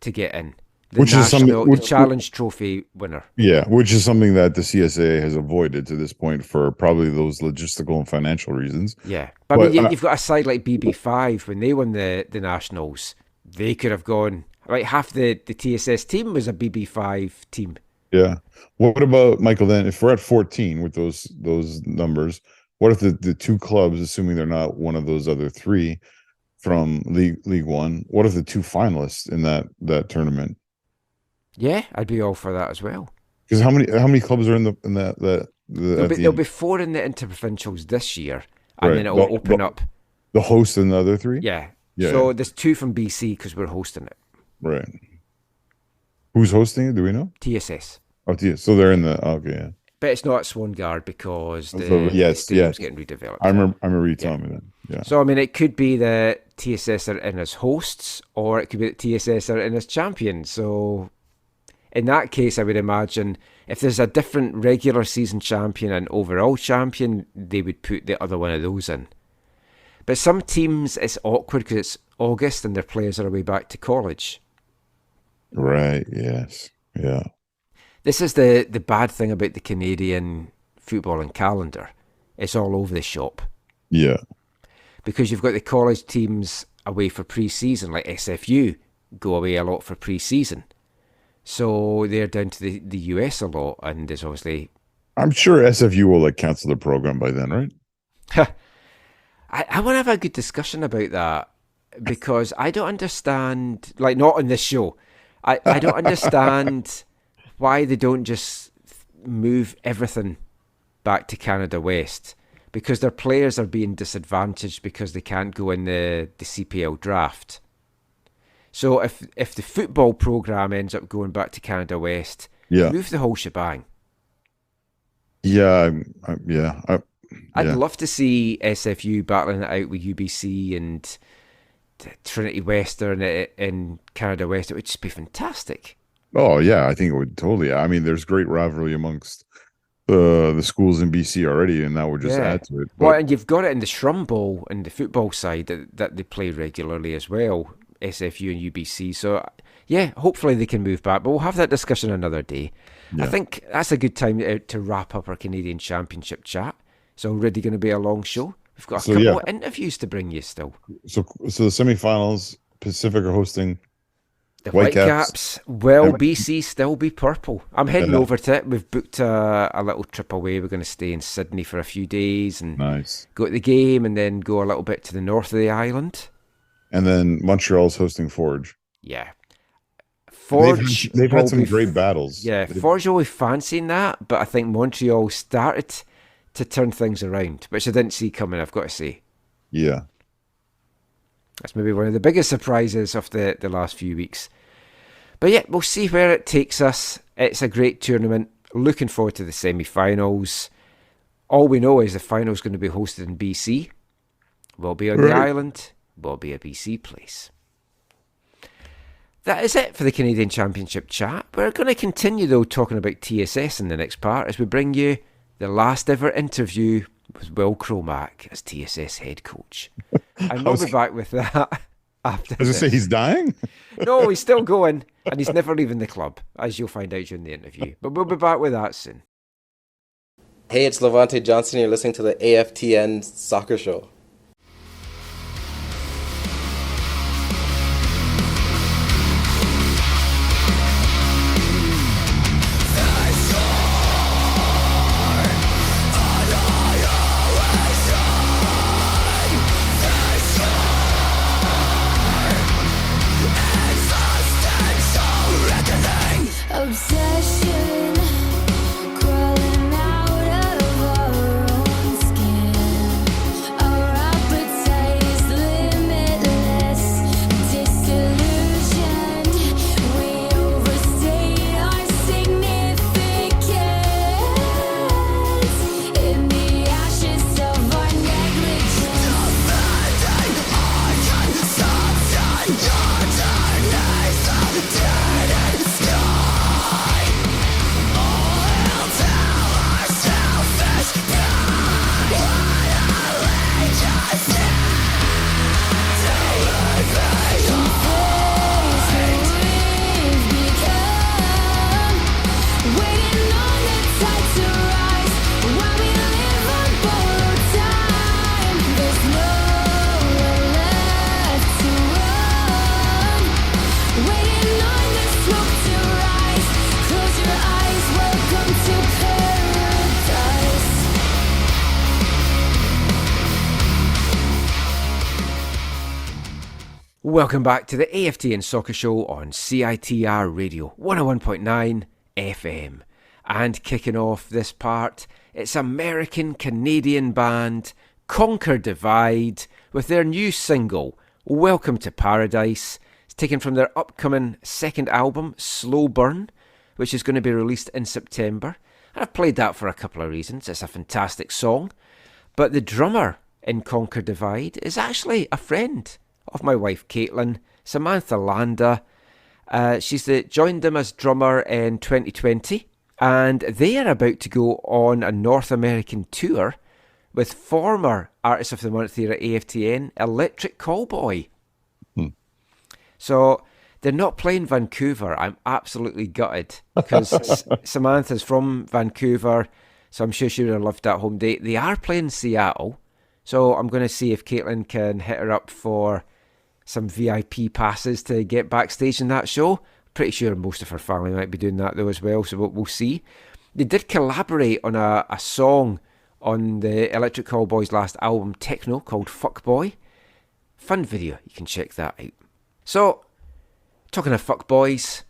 to get in. The Challenge Trophy winner. Yeah, which is something that the CSA has avoided to this point for probably those logistical and financial reasons. Yeah. But I mean, you've got a side like BB5, when they won the Nationals, they could have gone, Like half the TSS team was a BB5 team. Yeah. What about, Michael, then if we're at 14 with those numbers, what if the two clubs, assuming they're not one of those other three from League One, what if the two finalists in that tournament? Yeah, I'd be all for that as well. Because how many clubs are in that There'll be 4 in the interprovincials this year, and Right. then it'll open up. The host and the other 3? Yeah. Yeah. So there's 2 from BC because we're hosting it. Right. Who's hosting it? Do we know? TSS. Oh, so they're in the okay. Yeah. But it's not at Swangard because the Yes, stadium's yes. getting redeveloped. I remember you telling me that. Yeah. So I mean, it could be that TSS are in as hosts, or it could be that TSS are in as champions. So in that case, I would imagine if there's a different regular season champion and overall champion, they would put the other one of those in. But some teams, it's awkward because it's August and their players are away back to college. Right. Yes. Yeah. This is the bad thing about the Canadian footballing calendar. It's all over the shop. Yeah. Because you've got the college teams away for pre-season, like SFU go away a lot for pre-season. So they're down to the US a lot, and there's obviously... I'm sure SFU will cancel their program by then, right? I want to have a good discussion about that, because I don't understand, like not on this show, I don't understand why they don't just move everything back to Canada West, because their players are being disadvantaged because they can't go in the CPL draft. So if the football program ends up going back to Canada West, move the whole shebang. Yeah, I'd love to see SFU battling it out with UBC and Trinity Western in Canada West. It would just be fantastic. Oh yeah, I think it would totally. I mean, there's great rivalry amongst the schools in BC already, and that would just add to it. But... Well, and you've got it in the Shrum Bowl and the football side that they play regularly as well, SFU and UBC. So yeah, hopefully they can move back, but we'll have that discussion another day. Yeah. I think that's a good time to wrap up our Canadian Championship chat. It's already going to be a long show. We've got a couple of interviews to bring you still. So the semifinals, Pacific are hosting the Whitecaps. Will BC still be purple? I'm heading over to it. We've booked a little trip away. We're going to stay in Sydney for a few days and go to the game, and then go a little bit to the north of the island. And then Montreal's hosting Forge. Yeah. Forge. They've had some great battles. Yeah, Forge always fancying that, but I think Montreal started to turn things around, which I didn't see coming, I've got to say. Yeah. That's maybe one of the biggest surprises of the last few weeks. But yeah, we'll see where it takes us. It's a great tournament. Looking forward to the semi-finals. All we know is the final's going to be hosted in BC. We'll be on the island. We'll be a BC place. That is it for the Canadian Championship chat. We're going to continue, though, talking about TSS in the next part as we bring you the last ever interview with Will Cromack as TSS head coach. And we'll be back with that after I was going to say, he's dying? No, he's still going, and he's never leaving the club, as you'll find out during the interview. But we'll be back with that soon. Hey, it's Levante Johnson. You're listening to the AFTN Soccer Show. Obsession, crawling out of our own skin. Our appetite's limitless, disillusioned. We overstate our significance in the ashes of our negligence. Waiting Welcome back to the AFTN Soccer Show on CITR Radio 101.9 FM. And kicking off this part, it's American-Canadian band Conquer Divide with their new single, Welcome to Paradise. It's taken from their upcoming second album, Slow Burn, which is going to be released in September. And I've played that for a couple of reasons. It's a fantastic song. But the drummer in Conquer Divide is actually a friend of my wife Caitlin, Samantha Landa. She's joined them as drummer in 2020, and they are about to go on a North American tour with former Artist of the Month here at AFTN, Electric Callboy. So they're not playing Vancouver. I'm absolutely gutted because Samantha's from Vancouver, so I'm sure she would have loved that home date. They are playing Seattle, so I'm going to see if Caitlin can hit her up for some VIP passes to get backstage in that show. Pretty sure most of her family might be doing that though as well, so we'll see. They did collaborate on a song on the Electric Callboy's last album, Techno, called Fuckboy. Fun video, you can check that out. So, talking of fuckboys,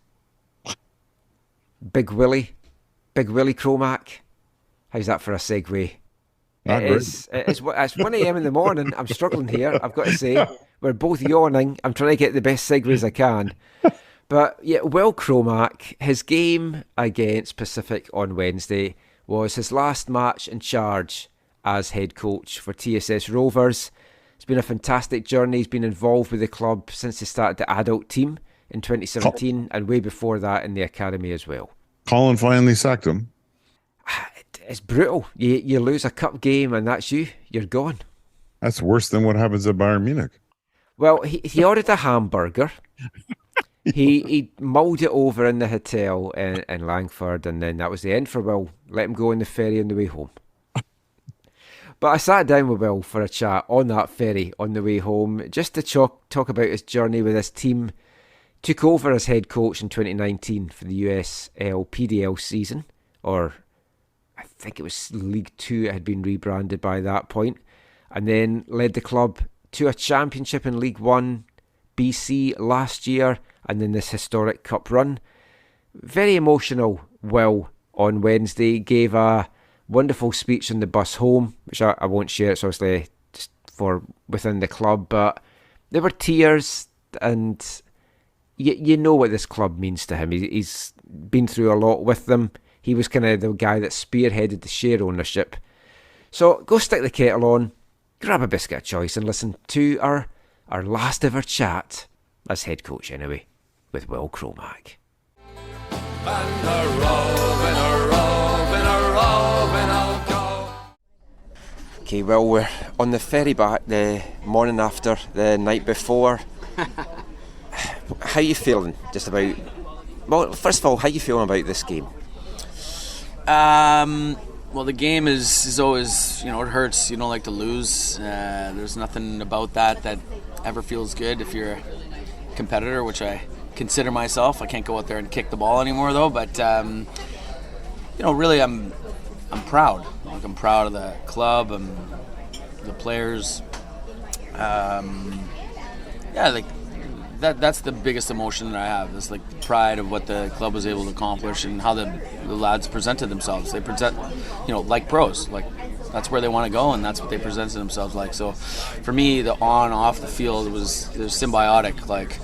Big Willie Cromack. How's that for a segue? It's 1 a.m. in the morning. I'm struggling here, I've got to say. We're both yawning. I'm trying to get the best segues I can. But yeah, Will Cromack, his game against Pacific on Wednesday was his last match in charge as head coach for TSS Rovers. It's been a fantastic journey. He's been involved with the club since he started the adult team in 2017 and way before that in the academy as well. Colin finally sacked him. It's brutal. You lose a cup game and that's you're gone. That's worse than what happens at Bayern Munich. Well, he ordered a hamburger. He mulled it over in the hotel in Langford, and then that was the end for Will. Let him go on the ferry on the way home. But I sat down with Will for a chat on that ferry on the way home, just to talk about his journey with his team. Took over as head coach in 2019 for the USL PDL season, or I think it was League 2. It had been rebranded by that point, and then led the club to a championship in League 1 BC last year, and then this historic cup run. Very emotional, Will, on Wednesday. Gave a wonderful speech on the bus home, which I won't share. It's obviously just for within the club, but there were tears, and you know what this club means to him. He's been through a lot with them. He was kind of the guy that spearheaded the share ownership. So go stick the kettle on, grab a biscuit of choice and listen to our last ever chat as head coach anyway, with Will Cromack. Okay, well, we're on the ferry back the morning after, the night before. How are you feeling just about... Well, first of all, how are you feeling about this game? Well, the game is always, it hurts. You don't like to lose. There's nothing about that ever feels good if you're a competitor, which I consider myself. I can't go out there and kick the ball anymore, though. But, really, I'm proud. I'm proud of the club and the players. That's the biggest emotion that I have. It's like the pride of what the club was able to accomplish and how the lads presented themselves. They present, like pros. Like that's where they want to go, and that's what they presented themselves like. So, for me, the on off the field it was symbiotic. Like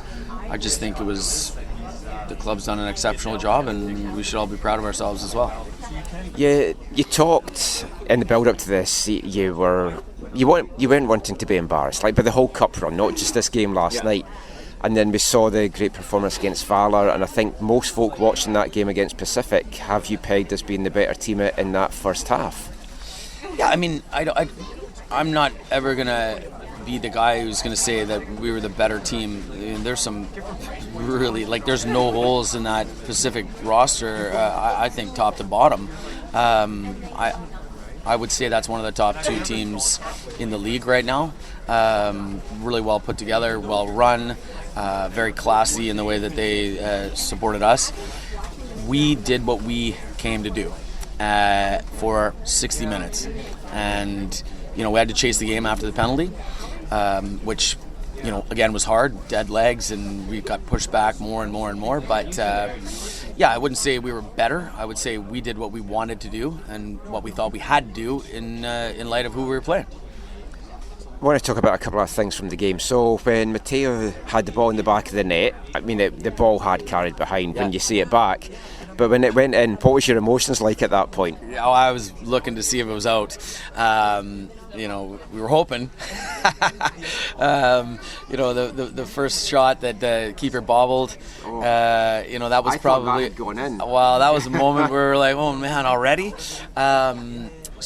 I just think the club's done an exceptional job, and we should all be proud of ourselves as well. You talked in the build up to this. You weren't wanting to be embarrassed, like by the whole cup run, not just this game last night. And then we saw the great performance against Valor, and I think most folk watching that game against Pacific have you pegged as being the better team in that first half. Yeah, I mean, I'm not ever going to be the guy who's going to say that we were the better team. I mean, there's some really, there's no holes in that Pacific roster, I think, top to bottom. I would say that's one of the top two teams in the league right now. Really well put together, well run, very classy in the way that they supported us. We did what we came to do for 60 minutes. And, we had to chase the game after the penalty, which again, was hard, dead legs, and we got pushed back more and more and more. But I wouldn't say we were better. I would say we did what we wanted to do and what we thought we had to do in light of who we were playing. I want to talk about a couple of things from the game. So when Mateo had the ball in the back of the net, I mean, the ball had carried behind when you see it back. But when it went in, what was your emotions like at that point? I was looking to see if it was out. We were hoping. The first shot that the keeper bobbled, that was probably going in. Well, that was a moment where we were like, oh man, already.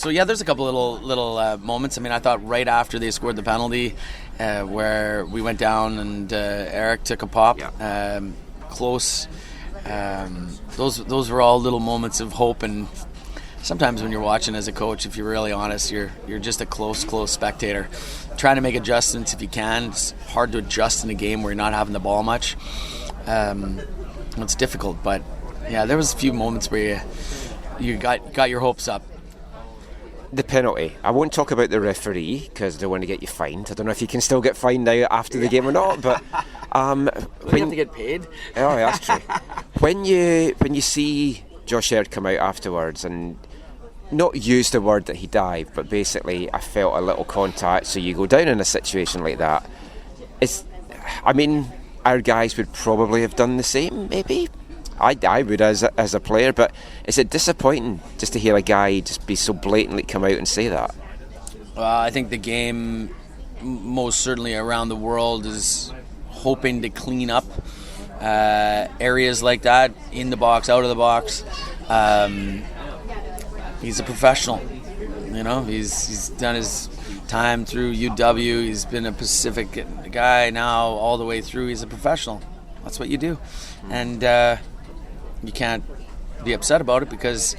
There's a couple little moments. I mean, I thought right after they scored the penalty, where we went down and Eric took a pop, close. Those were all little moments of hope, and sometimes when you're watching as a coach, if you're really honest, you're just a close spectator, trying to make adjustments if you can. It's hard to adjust in a game where you're not having the ball much. It's difficult, but there was a few moments where you got your hopes up. The penalty. I won't talk about the referee because they want to get you fined. I don't know if you can still get fined now after the game or not, but we have to get paid. Oh, that's true. When you see Josh Herd come out afterwards and not use the word that he dived, but basically I felt a little contact, so you go down in a situation like that. Our guys would probably have done the same, maybe. I would as a player, but is it disappointing just to hear a guy just be so blatantly come out and say that? Well, I think the game, most certainly around the world, is hoping to clean up areas like that, in the box, out of the box. He's a professional. He's done his time through UW. He's been a Pacific guy now all the way through. He's a professional. That's what you do. And you can't be upset about it, because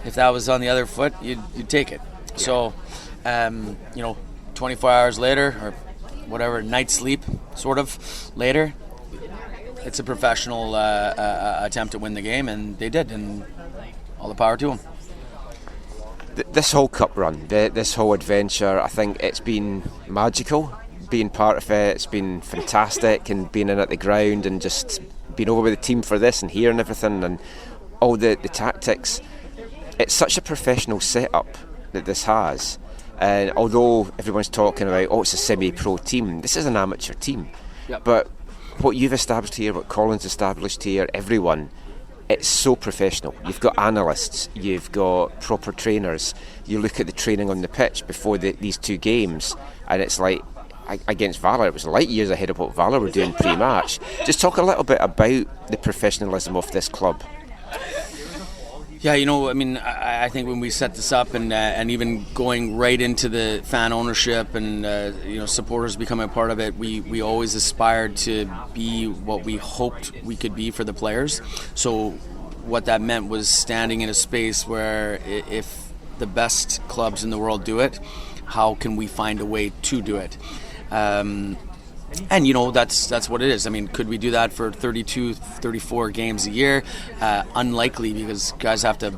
if that was on the other foot, you'd take it. So, 24 hours later, or whatever, night's sleep sort of later, it's a professional attempt to win the game, and they did, and all the power to them. This whole cup run, this whole adventure, I think it's been magical. Being part of it, it's been fantastic, and being in at the ground and just being over with the team for this and hearing everything and all the tactics. It's such a professional setup that this has, and although everyone's talking about it's a semi-pro team, this is an amateur team. Yep. But what you've established here, what Colin's established here, everyone, it's so professional. You've got analysts, you've got proper trainers. You look at the training on the pitch before these two games, and it's like, against Valor, it was light years ahead of what Valor were doing pre-match. Just talk a little bit about the professionalism of this club. Yeah, I think when we set this up and even going right into the fan ownership and supporters becoming a part of it, we always aspired to be what we hoped we could be for the players. So what that meant was standing in a space where if the best clubs in the world do it, how can we find a way to do it? And that's what it is. I mean, could we do that for 32, 34 games a year? Unlikely, because guys have to,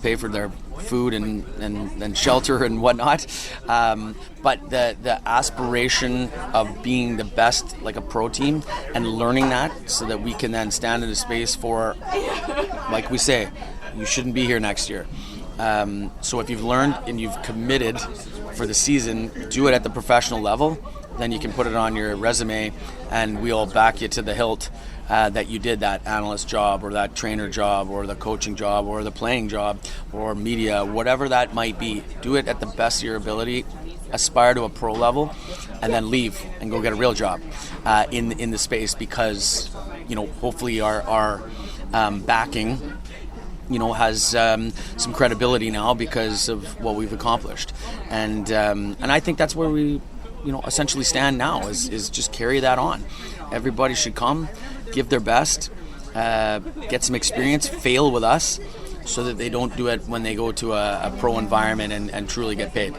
pay for their food and shelter and whatnot. But the aspiration of being the best, like a pro team, and learning that so that we can then stand in a space for, like we say, you shouldn't be here next year. So if you've learned and you've committed for the season, do it at the professional level, then you can put it on your resume, and we'll back you to the hilt that you did that analyst job or that trainer job or the coaching job or the playing job or media, whatever that might be. Do it at the best of your ability, aspire to a pro level, and then leave and go get a real job in the space, because hopefully our backing has some credibility now because of what we've accomplished, and I think that's where we essentially stand now, is just carry that on. Everybody should come, give their best, get some experience, fail with us, so that they don't do it when they go to a pro environment and truly get paid.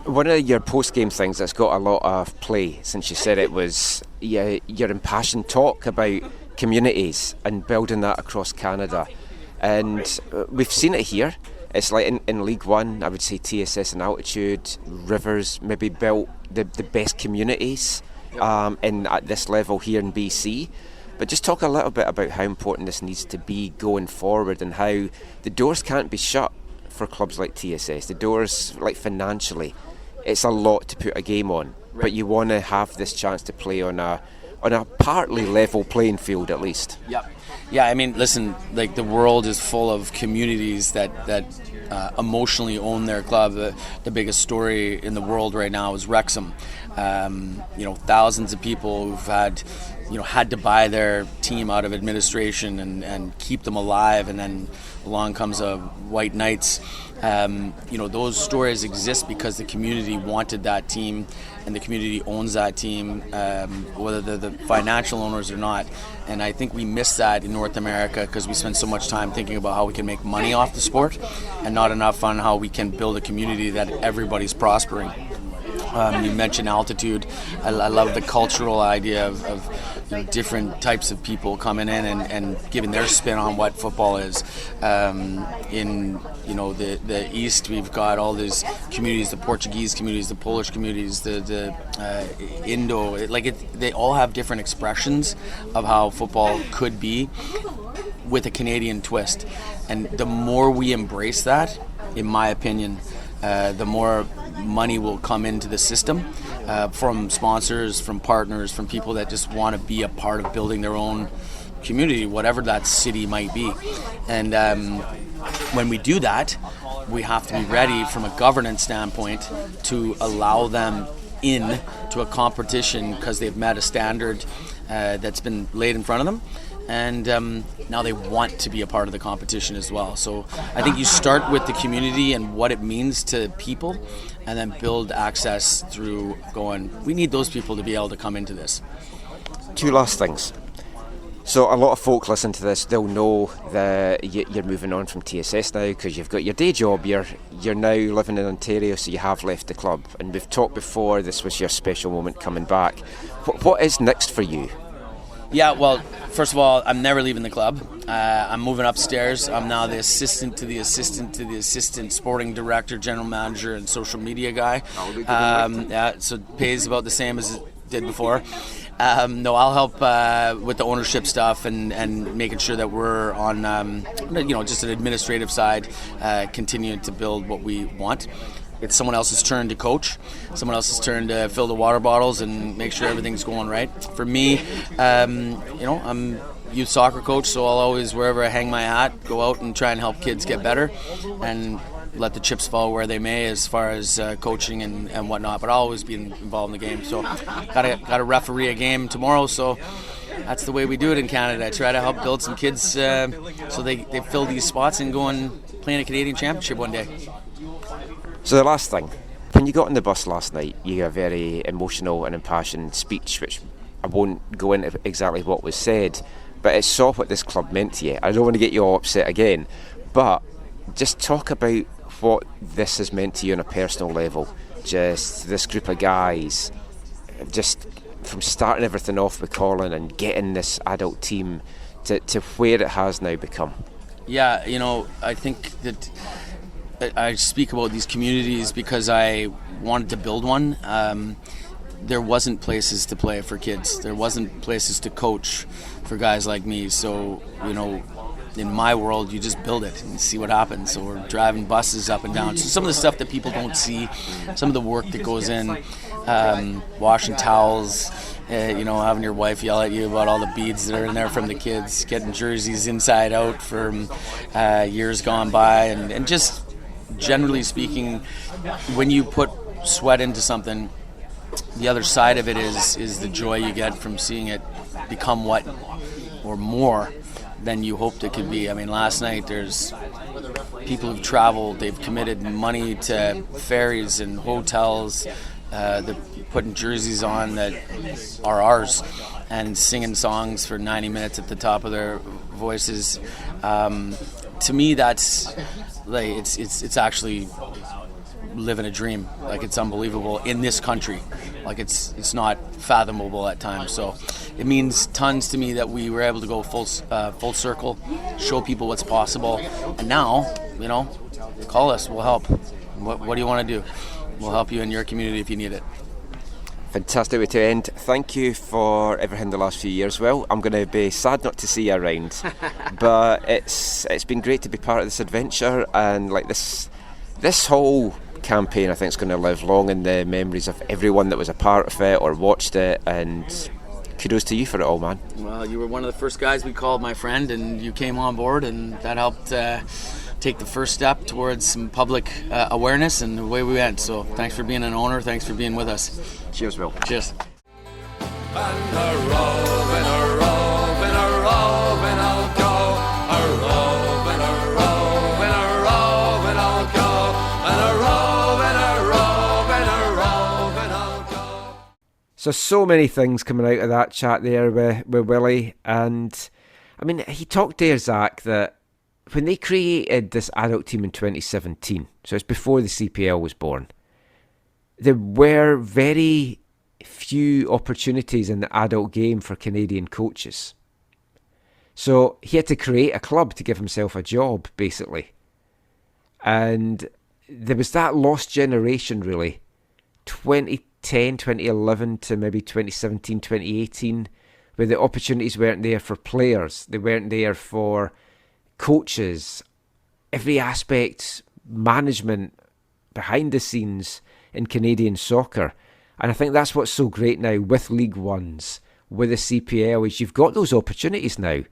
One of your post-game things that's got a lot of play since you said it was your impassioned talk about communities and building that across Canada. And we've seen it here. It's like in League One, I would say TSS and Altitude, Rivers maybe built the best communities in at this level here in BC. But just talk a little bit about how important this needs to be going forward, and how the doors can't be shut for clubs like TSS. The doors, like financially, it's a lot to put a game on, but you want to have this chance to play on a partly level playing field at least. Yeah, I mean, listen, like the world is full of communities that emotionally own their club. The biggest story in the world right now is Wrexham. Thousands of people who've had to buy their team out of administration and keep them alive, and then along comes a White Knights. Those stories exist because the community wanted that team, and the community owns that team, whether they're the financial owners or not. And I think we miss that in North America because we spend so much time thinking about how we can make money off the sport and not enough on how we can build a community that everybody's prospering. You mentioned altitude. I love the cultural idea of different types of people coming in and giving their spin on what football is. In the East, we've got all these communities: the Portuguese communities, the Polish communities, the Indo. They all have different expressions of how football could be, with a Canadian twist. And the more we embrace that, in my opinion, the more money will come into the system from sponsors, from partners, from people that just want to be a part of building their own community, whatever that city might be. And when we do that, we have to be ready from a governance standpoint to allow them in to a competition because they've met a standard that's been laid in front of them. And now they want to be a part of the competition as well. So I think you start with the community and what it means to people, and then build access through going, we need those people to be able to come into this. Two last things. So a lot of folk listen to this, they'll know that you're moving on from TSS now because you've got your day job, you're now living in Ontario, so you have left the club. And we've talked before, this was your special moment coming back. What is next for you? Yeah, well, first of all, I'm never leaving the club. I'm moving upstairs. I'm now the assistant to the assistant sporting director, general manager, and social media guy. So it pays about the same as it did before. I'll help with the ownership stuff and making sure that we're on, just an administrative side, continuing to build what we want. It's someone else's turn to coach, someone else's turn to fill the water bottles and make sure everything's going right. For me, I'm youth soccer coach, so I'll always, wherever I hang my hat, go out and try and help kids get better and let the chips fall where they may as far as coaching and whatnot. But I'll always be involved in the game. So got to referee a game tomorrow, so that's the way we do it in Canada. I try to help build some kids so they fill these spots and go and play in a Canadian championship one day. So the last thing, when you got on the bus last night, you had a very emotional and impassioned speech, which I won't go into exactly what was said, but it saw what this club meant to you. I don't want to get you all upset again, but just talk about what this has meant to you on a personal level. Just this group of guys, just from starting everything off with Colin and getting this adult team to where it has now become. Yeah, I think that I speak about these communities because I wanted to build one. There wasn't places to play for kids. There wasn't places to coach for guys like me. So, in my world, you just build it and see what happens. So we're driving buses up and down. So some of the stuff that people don't see, some of the work that goes in, washing towels, having your wife yell at you about all the beads that are in there from the kids, getting jerseys inside out from years gone by, and just generally speaking, when you put sweat into something, the other side of it is the joy you get from seeing it become what or more than you hoped it could be. I mean, last night there's people who've traveled, they've committed money to ferries and hotels, they're putting jerseys on that are ours and singing songs for 90 minutes at the top of their voices. To me, that's like it's actually living a dream. Like, it's unbelievable in this country. Like, it's not fathomable at times. So it means tons to me that we were able to go full circle, show people what's possible. And now, call us, we'll help. What do you want to do? We'll help you in your community if you need it. Fantastic way to end. Thank you for everything the last few years. Well, I'm going to be sad not to see you around, but it's been great to be part of this adventure, and like this whole campaign I think is going to live long in the memories of everyone that was a part of it or watched it, and kudos to you for it all, man. Well, you were one of the first guys we called my friend, and you came on board, and that helped take the first step towards some public awareness, and away we went. So thanks for being an owner, thanks for being with us. Cheers, Will. Cheers. So many things coming out of that chat there with Willie, and I mean, he talked there, Zach, that when they created this adult team in 2017, so it's before the CPL was born, there were very few opportunities in the adult game for Canadian coaches. So he had to create a club to give himself a job, basically. And there was that lost generation, really, 2010, 2011 to maybe 2017, 2018, where the opportunities weren't there for players. They weren't there for coaches, every aspect, management, behind the scenes in Canadian soccer. And I think that's what's so great now with League Ones, with the CPL, is you've got those opportunities now,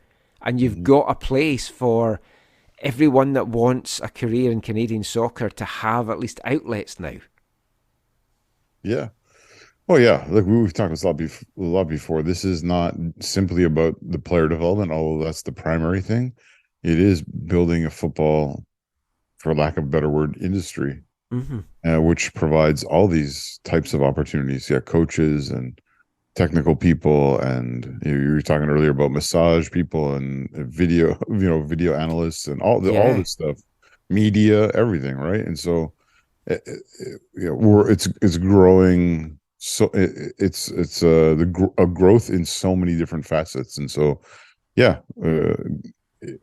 and you've got a place for everyone that wants a career in Canadian soccer to have at least outlets now. Yeah. Oh yeah, look, we've talked this a lot before. This is not simply about the player development, although that's the primary thing. It is building a football, for lack of a better word, industry, which provides all these types of opportunities. Yeah, coaches and technical people, and you were talking earlier about massage people and video analysts and all this stuff, media, everything, right? And so, it's growing. So it's a growth in so many different facets, and so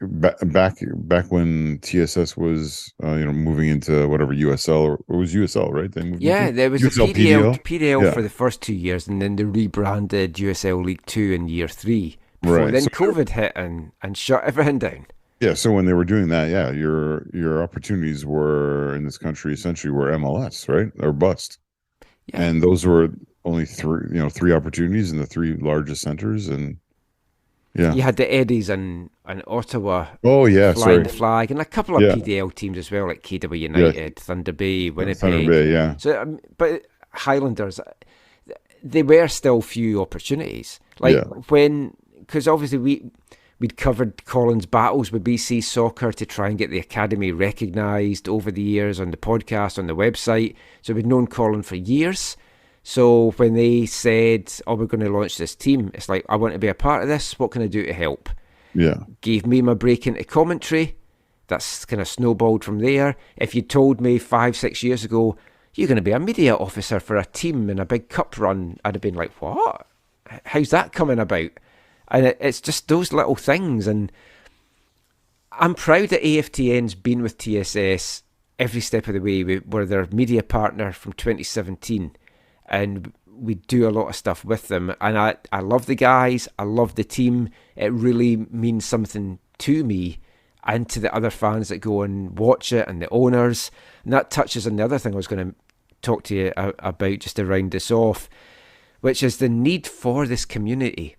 back when TSS was moving into whatever USL, or it was USL, right? They moved there was USL, a PDL for the first 2 years, and then they rebranded USL League 2 in year 3. Before then COVID hit and shut everything down. Yeah, so when they were doing that, your opportunities were in this country essentially were MLS, right, or bust. Yeah. And those were only three opportunities in the three largest centers, and you had the Eddies and Ottawa. Oh yeah, flying the flag, and a couple of PDL teams as well, like KW United, Thunder Bay, Winnipeg. Thunder Bay, yeah. So, but Highlanders, they were still few opportunities. Because obviously we'd covered Colin's battles with BC Soccer to try and get the academy recognised over the years on the podcast, on the website. So we'd known Colin for years. So when they said, we're going to launch this team, it's like, I want to be a part of this. What can I do to help? Yeah. Gave me my break into commentary. That's kind of snowballed from there. If you told me 5-6 years ago, you're going to be a media officer for a team in a big cup run, I'd have been like, what? How's that coming about? And it's just those little things. And I'm proud that AFTN's been with TSS every step of the way. We're their media partner from 2017. And we do a lot of stuff with them. And I love the guys. I love the team. It really means something to me and to the other fans that go and watch it, and the owners. And that touches on the other thing I was going to talk to you about just to round this off, which is the need for this community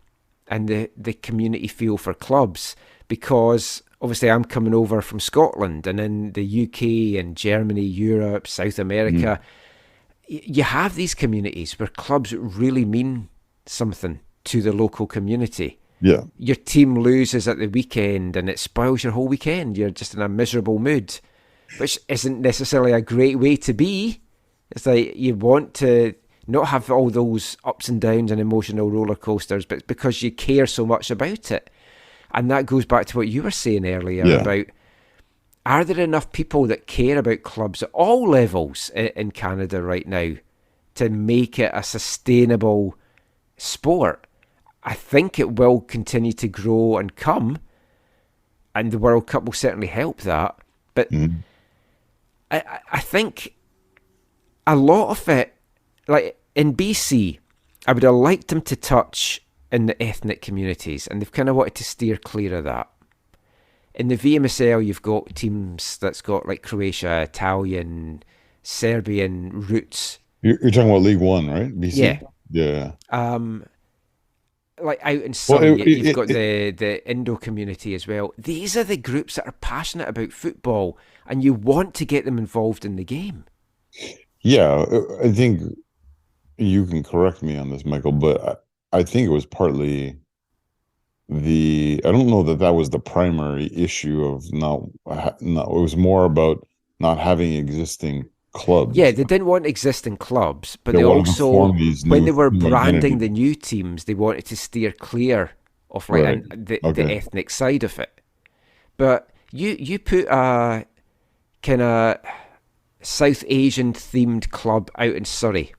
and the community feel for clubs. Because obviously I'm coming over from Scotland, and in the UK and Germany, Europe, South America, you have these communities where clubs really mean something to the local community. Yeah. Your team loses at the weekend and it spoils your whole weekend. You're just in a miserable mood, which isn't necessarily a great way to be. It's like you want to not have all those ups and downs and emotional roller coasters, but because you care so much about it. And that goes back to what you were saying earlier about, are there enough people that care about clubs at all levels in Canada right now to make it a sustainable sport? I think it will continue to grow and come, and the World Cup will certainly help that. But I think a lot of it, like in BC, I would have liked them to touch in the ethnic communities, and they've kind of wanted to steer clear of that. In the VMSL, you've got teams that's got like Croatia, Italian, Serbian roots. You're talking about League One, right? BC? Yeah. Yeah. Like out in Surrey, Well, you've got the Indo community as well. These are the groups that are passionate about football, and you want to get them involved in the game. Yeah, I think you can correct me on this, Michael, but I think it was partly I don't know that was the primary issue of it was more about not having existing clubs. Yeah, they didn't want existing clubs, but They they wanted to also, form these when new- they were new branding identities. the new teams, they wanted to steer clear of like Right. the Okay. ethnic side of it. But you put a kind of South Asian themed club out in Surrey,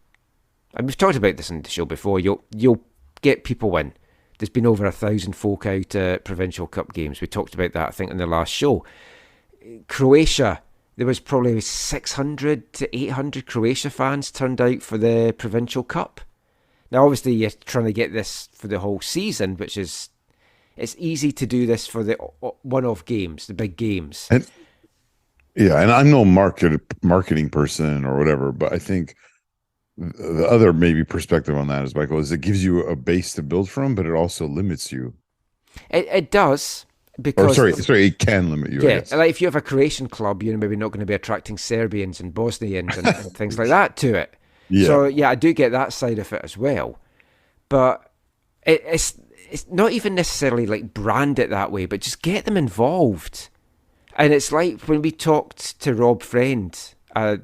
and we've talked about this in the show before. You'll get people in. There's been over 1,000 folk out at Provincial Cup games. We talked about that, I think, in the last show. Croatia, there was probably 600 to 800 Croatia fans turned out for the Provincial Cup. Now, obviously, you're trying to get this for the whole season, which is, it's easy to do this for the one-off games, the big games. And I'm no marketing person or whatever, but I think the other maybe perspective on that is, Michael, is it gives you a base to build from, but it also limits you. It does, Or because sorry, it can limit you. I yeah, guess. like if you have a Croatian club, you're maybe not going to be attracting Serbians and Bosnians and things like that to it. Yeah. So yeah, I do get that side of it as well, but it's not even necessarily like brand it that way, but just get them involved. And it's like when we talked to Rob Friend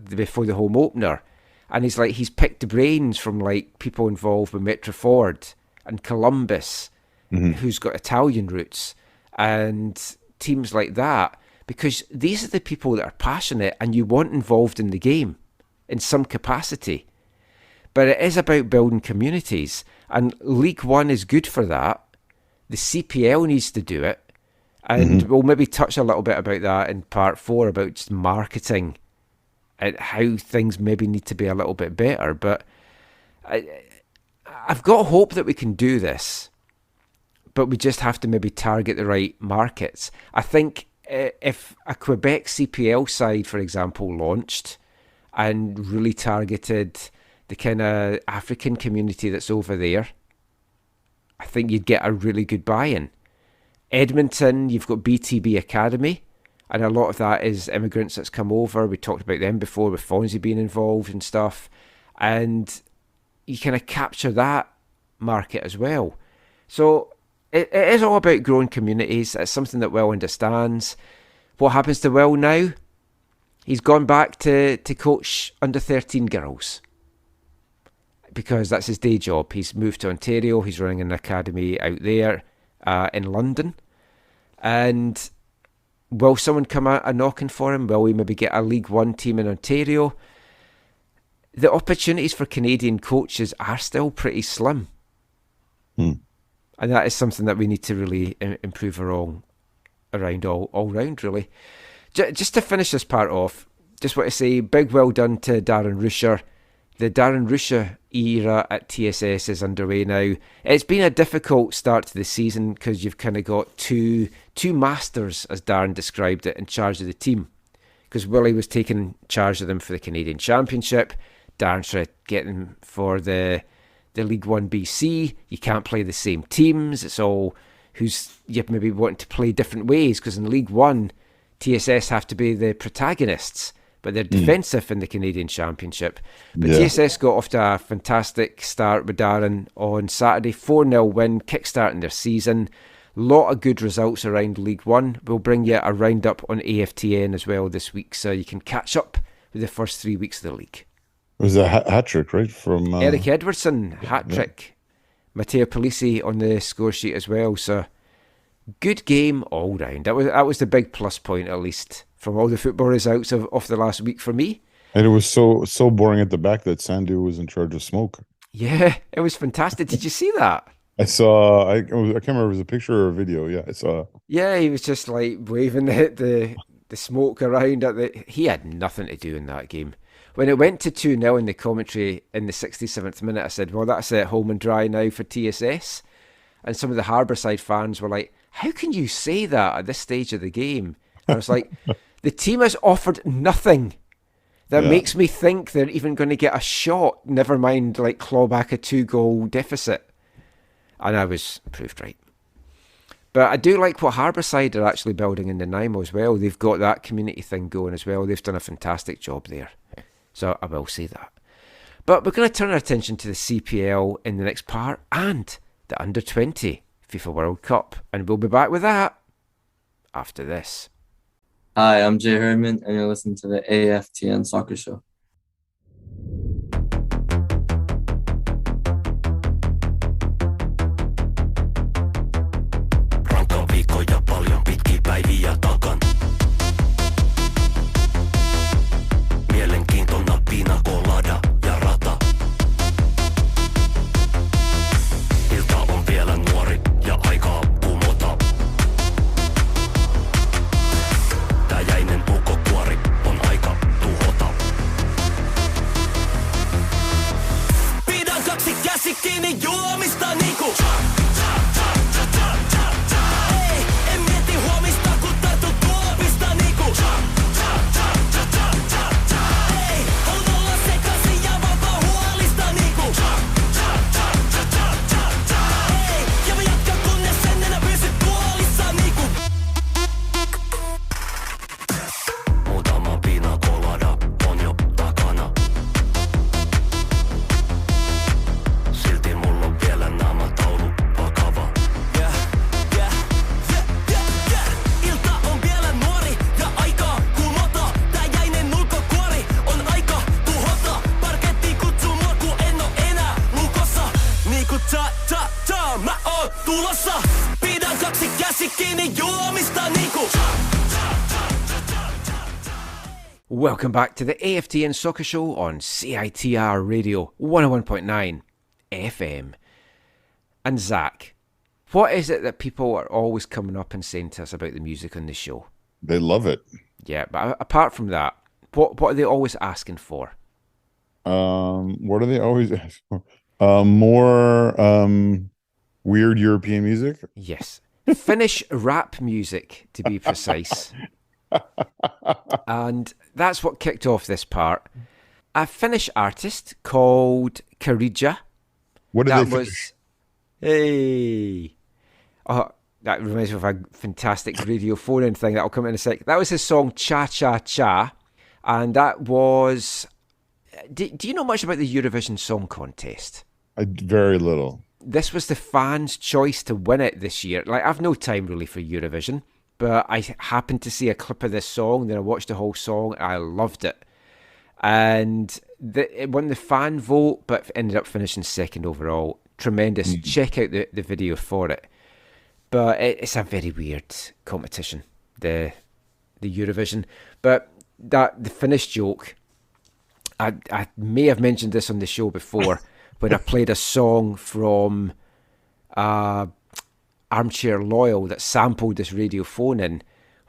before the home opener, and he's picked the brains from like people involved with Metroford and Columbus, who's got Italian roots, and teams like that, because these are the people that are passionate and you want involved in the game in some capacity. But it is about building communities, and League One is good for that. The CPL needs to do it, and we'll maybe touch a little bit about that in part 4 about just marketing and how things maybe need to be a little bit better. But I've got hope that we can do this, but we just have to maybe target the right markets. I think if a Quebec CPL side, for example, launched and really targeted the kind of African community that's over there, I think you'd get a really good buy-in. Edmonton, you've got BTB Academy, and a lot of that is immigrants that's come over. We talked about them before with Fonzie being involved and stuff. And you kind of capture that market as well. So it is all about growing communities. It's something that Will understands. What happens to Will now? He's gone back to coach under 13 girls, because that's his day job. He's moved to Ontario. He's running an academy out there in London. And will someone come a knocking for him? Will we maybe get a League One team in Ontario? The opportunities for Canadian coaches are still pretty slim. And that is something that we need to really improve around all round, really. Just to finish this part off, just want to say big well done to Darren Rusher. The Darren Rusher era at TSS is underway now. It's been a difficult start to the season because you've kind of got two masters, as Darren described it, in charge of the team. Because Willie was taking charge of them for the Canadian Championship. Darren's trying to get them for the League One BC. You can't play the same teams. It's all you maybe want to play different ways, because in League One, TSS have to be the protagonists, but they're defensive in the Canadian Championship. But TSS got off to a fantastic start with Darren on Saturday. 4-0 win, kickstarting their season. Lot of good results around League One. We'll bring you a roundup on AFTN as well this week, so you can catch up with the first 3 weeks of the league. It was a hat trick, right? From Eric Edwardson, hat trick. Matteo Polisi on the score sheet as well. So good game all round. That was the big plus point, at least, from all the football results of the last week for me. And it was so boring at the back that Sandu was in charge of smoke. Yeah, it was fantastic. Did you see that? I can't remember if it was a picture or a video. Yeah, I saw. Yeah, he was just like waving the the smoke around. He had nothing to do in that game. When it went to 2-0 in the commentary in the 67th minute, I said, well, that's it, home and dry now for TSS. And some of the Harbourside fans were like, how can you say that at this stage of the game? And I was like, the team has offered nothing that makes me think they're even going to get a shot, never mind like claw back a 2-goal deficit. And I was proved right. But I do like what Harbourside are actually building in Nanaimo as well. They've got that community thing going as well. They've done a fantastic job there. So I will say that. But we're going to turn our attention to the CPL in the next part and the Under-20 FIFA World Cup. And we'll be back with that after this. Hi, I'm Jay Herdman, and you're listening to the AFTN Soccer Show. Rankka viikko ja paljon pitkiä päiviä takan. Mielenkiintona pina colada ja rata. Ilta on vielä nuori ja aikaa kumota. Tää jäinen puukkokuori on aika tuhota. Pidän kaksi käsi kiinni juomista niinku. Ei, en mieti huomista kun tartun tuopista niinku. Ei, haluan olla sekaisin ja vapaa huolista niinku. Ei, ja mä jatkan kunnes en enää pysy tuolissa niinku. Muutama pina colada on jo takana. Silti mulla on vielä naamataulu vakava. Ilta on vielä nuori ja aikaa kumota. Tää jäinen ulkokuori on aika tuhota. Parketti kutsuu mua kun en oo enää lukossa. Niinku mä oon tulossa. Pidän kaksi käsi kiinni juomista niinku. Welcome back to the AFTN Soccer Show on CITR Radio 101.9 FM. And Zach, what is it that people are always coming up and saying to us about the music on the show? They love it. Yeah, but apart from that, what are they always asking for? What are they always asking for? More weird European music. Yes. Finnish rap music, to be precise. And that's what kicked off this part. A Finnish artist called Karija. What did That they was... Hey. Oh, that reminds me of a fantastic radio phone-in thing that'll come in a sec. That was his song Cha Cha Cha. And that was... Do you know much about the Eurovision Song Contest? Very little. This was the fans' choice to win it this year. Like, I've no time really for Eurovision, but I happened to see a clip of this song, then I watched the whole song, and I loved it. And it won the fan vote, but ended up finishing second overall. Tremendous. Check out the video for it. But it's a very weird competition, the Eurovision. But the Finnish joke, I may have mentioned this on the show before, when I played a song from Armchair Loyal that sampled this radio phone-in,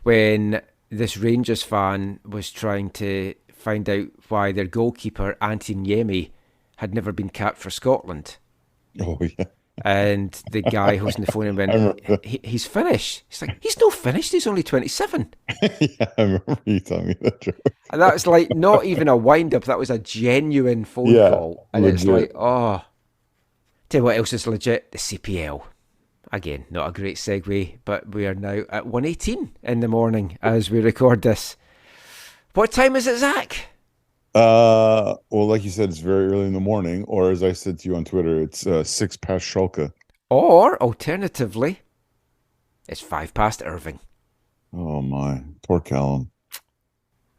when this Rangers fan was trying to find out why their goalkeeper, Antti Niemi, had never been capped for Scotland. Oh, yeah. And the guy hosting the phone in went, he's Finnish. He's like, he's no Finnish, he's only 27. Yeah, I remember you telling me that joke. And that was like not even a wind-up, that was a genuine phone call. And legit. It's like, oh. Tell you what else is legit, the CPL. Again, not a great segue, but we are now at 1:18 in the morning as we record this. What time is it, Zach? Well, like you said, it's very early in the morning, or as I said to you on Twitter, it's 6 past Schalke. Or, alternatively, it's 5 past Irving. Oh, my. Poor Callum.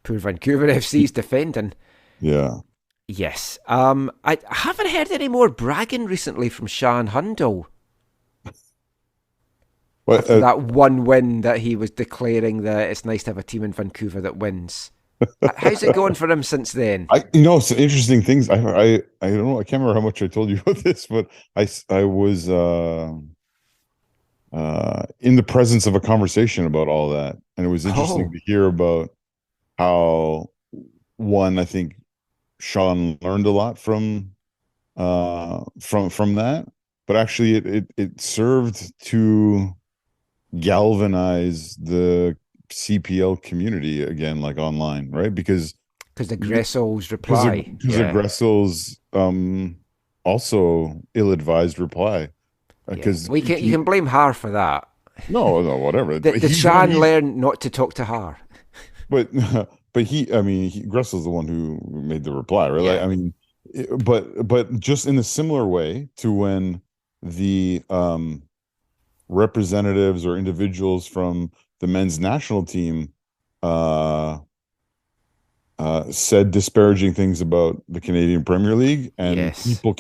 Poor Vancouver FC's defending. Yeah. Yes. I haven't heard any more bragging recently from Sean Hundle. Well, That one win that he was declaring that it's nice to have a team in Vancouver that wins. How's it going for him since then? It's interesting things. I don't know. I can't remember how much I told you about this, but I was in the presence of a conversation about all that, and it was interesting Oh, to hear about how one, I think Sean learned a lot from that, but actually it served to galvanize the CPL community again, like online, right? because the Gressel's because of reply. Yeah. Gressel's also ill-advised reply. Yeah. Because We can, you can blame her for that. no, whatever. Did He's the one. Sean learn not to talk to her? But but I mean, Gressel's the one who made the reply, right? Like, Yeah. I mean, but just in a similar way to when the representatives or individuals from the men's national team uh said disparaging things about the Canadian Premier League, and Yes. people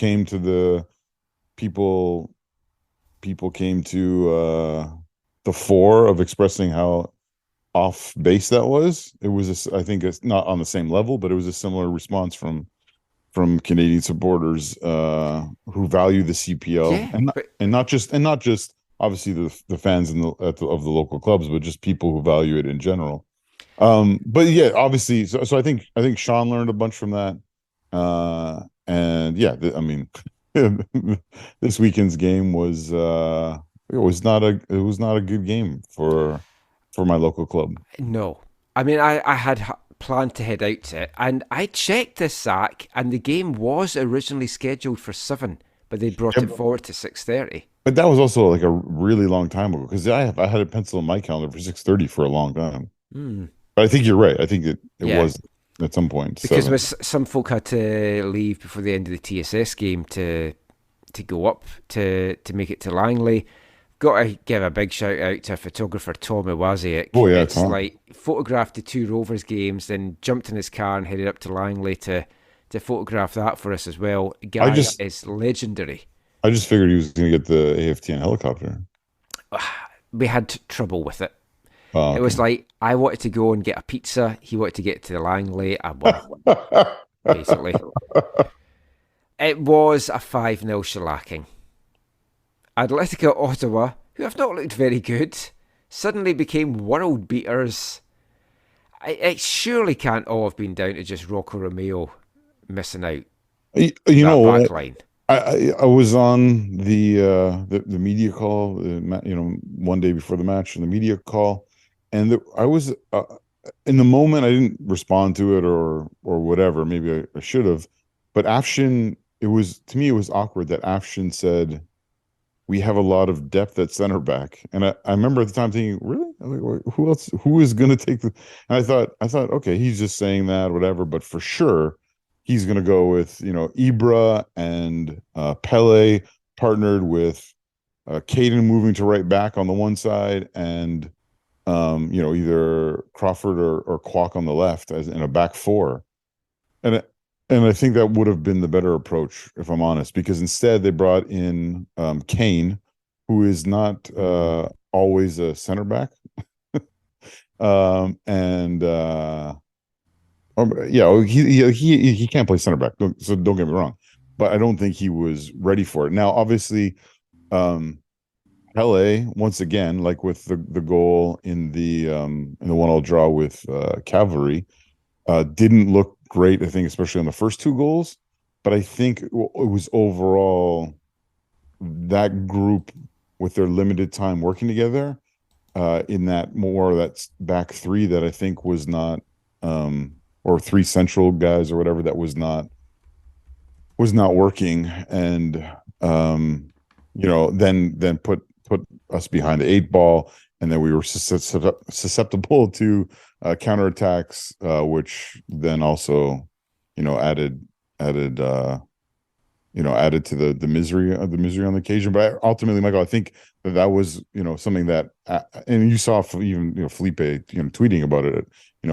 people came to the fore of expressing how off base that was. It was I think it's not on the same level, but it was a similar response from Canadian supporters who value the CPL, Yeah. and But not just obviously the fans of the local clubs, but just people who value it in general. But yeah, obviously, so I think Sean learned a bunch from that. And yeah, I mean, this weekend's game was it was not a good game for my local club. no. I mean, I had planned to head out to it, and I checked this, Zach, and the game was originally scheduled for 7, but they brought Yeah, it forward to 6:30. but that was also like a really long time ago, because I had a pencil in my calendar for 6:30 for a long time. Hmm. But I think you're right. I think it Yeah. was at some point Because there 7. was some folk had to leave before the end of the TSS game to go up to make it to Langley. Got to give a big shout out to photographer Tom Iwaziak. Oh yeah, It's Tom. like photographed the two Rovers games, then jumped in his car and headed up to Langley to photograph that for us as well. I Guy just is legendary. I just figured he was going to get the AFTN helicopter. We had trouble with it. Oh, It okay. was like I wanted to go and get a pizza. He wanted to get to Langley. I won, basically. It was a 5-0 shellacking. Atletico Ottawa, who have not looked very good, suddenly became world beaters. It surely can't all have been down to just Rocco Romeo missing out You that know back what? line. I was on the media call, one day before the match, and the media call, and I was in the moment. I didn't respond to it or whatever. Maybe I should have, but Afshin. It was, to me, it was awkward that Afshin said we have a lot of depth at center back, and I remember at the time thinking, really, like, who else? Who is going to take the? And I thought, okay, he's just saying that, whatever, but for sure he's going to go with Ibra and Pele partnered with Caden moving to right back on the one side, and either Crawford or Kwok on the left as in a back four. And I think that would have been the better approach, if I'm honest, because instead they brought in Kane, who is not always a center back. And yeah, he can't play center back. So don't get me wrong, but I don't think he was ready for it. Now, obviously, LA once again, like with the goal in the 1-1 draw with Cavalry, didn't look great. I think, especially on the first two goals, but I think it was overall that group with their limited time working together in that back three that I think was not or three central guys or whatever that was not working, and then put us behind the 8 ball, and then we were susceptible to counterattacks, which then also added added to the misery on the occasion. But ultimately, Michael, I think that was something that and you saw even Felipe tweeting about it at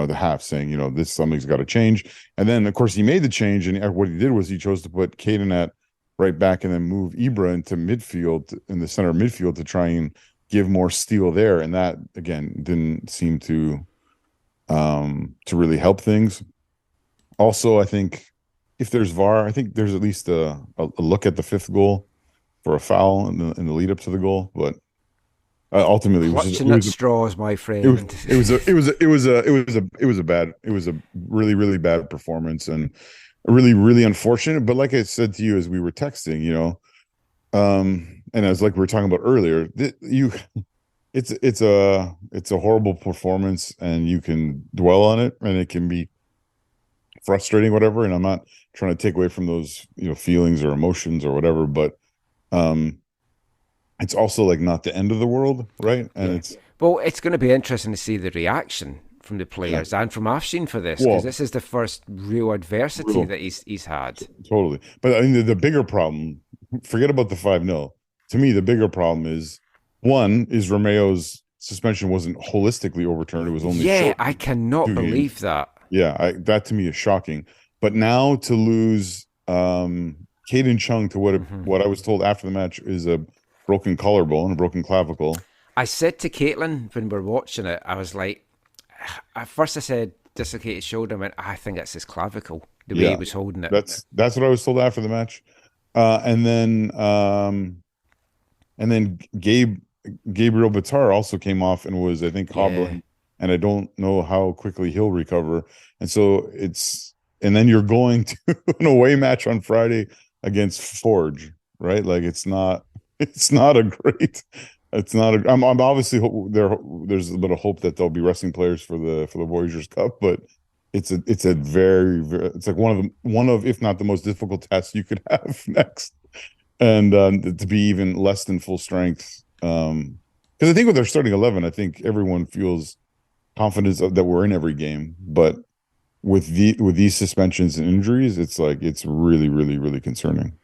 the half, saying this something's got to change. And then of course he made the change, and what he did was he chose to put Caden at right back and then move Ibra into midfield, in the center of midfield, to try and give more steel there, and that again didn't seem to really help things. Also, I think if there's VAR, I think there's at least a look at the fifth goal for a foul in the lead up to the goal. But Ultimately, Clutching at straws, my friend. it was a really, really bad performance, and really, really unfortunate. But like I said to you as we were texting, and as like we were talking about earlier, it's a horrible performance, and you can dwell on it, and it can be frustrating, whatever. And I'm not trying to take away from those, feelings or emotions or whatever, but it's also like not the end of the world, right? And it's going to be interesting to see the reaction from the players and from Afshin for this, because this is the first real adversity that he's had. Totally. But I mean, the bigger problem, forget about the 5-0. To me, the bigger problem is, one, is Romeo's suspension wasn't holistically overturned. It was only short. I cannot believe that. Yeah, that to me is shocking. But now to lose Caden Chung to what I was told after the match is a broken collarbone, a broken clavicle. I said to Caitlin when we were watching it, I was like, at first I said dislocated shoulder. I went, I think it's his clavicle, the way he was holding it. That's what I was told after the match. And then Gabriel Bitar also came off and was, I think, hobbling, and I don't know how quickly he'll recover. And so and then you're going to an away match on Friday against Forge, right? Like I'm obviously there's a bit of hope that there'll be wrestling players for the Voyageurs Cup, but it's a very, very, it's like one of if not the most difficult tests you could have next, and to be even less than full strength. Because I think with their starting 11, I think everyone feels confidence that we're in every game, but with these suspensions and injuries, it's really, really, really concerning.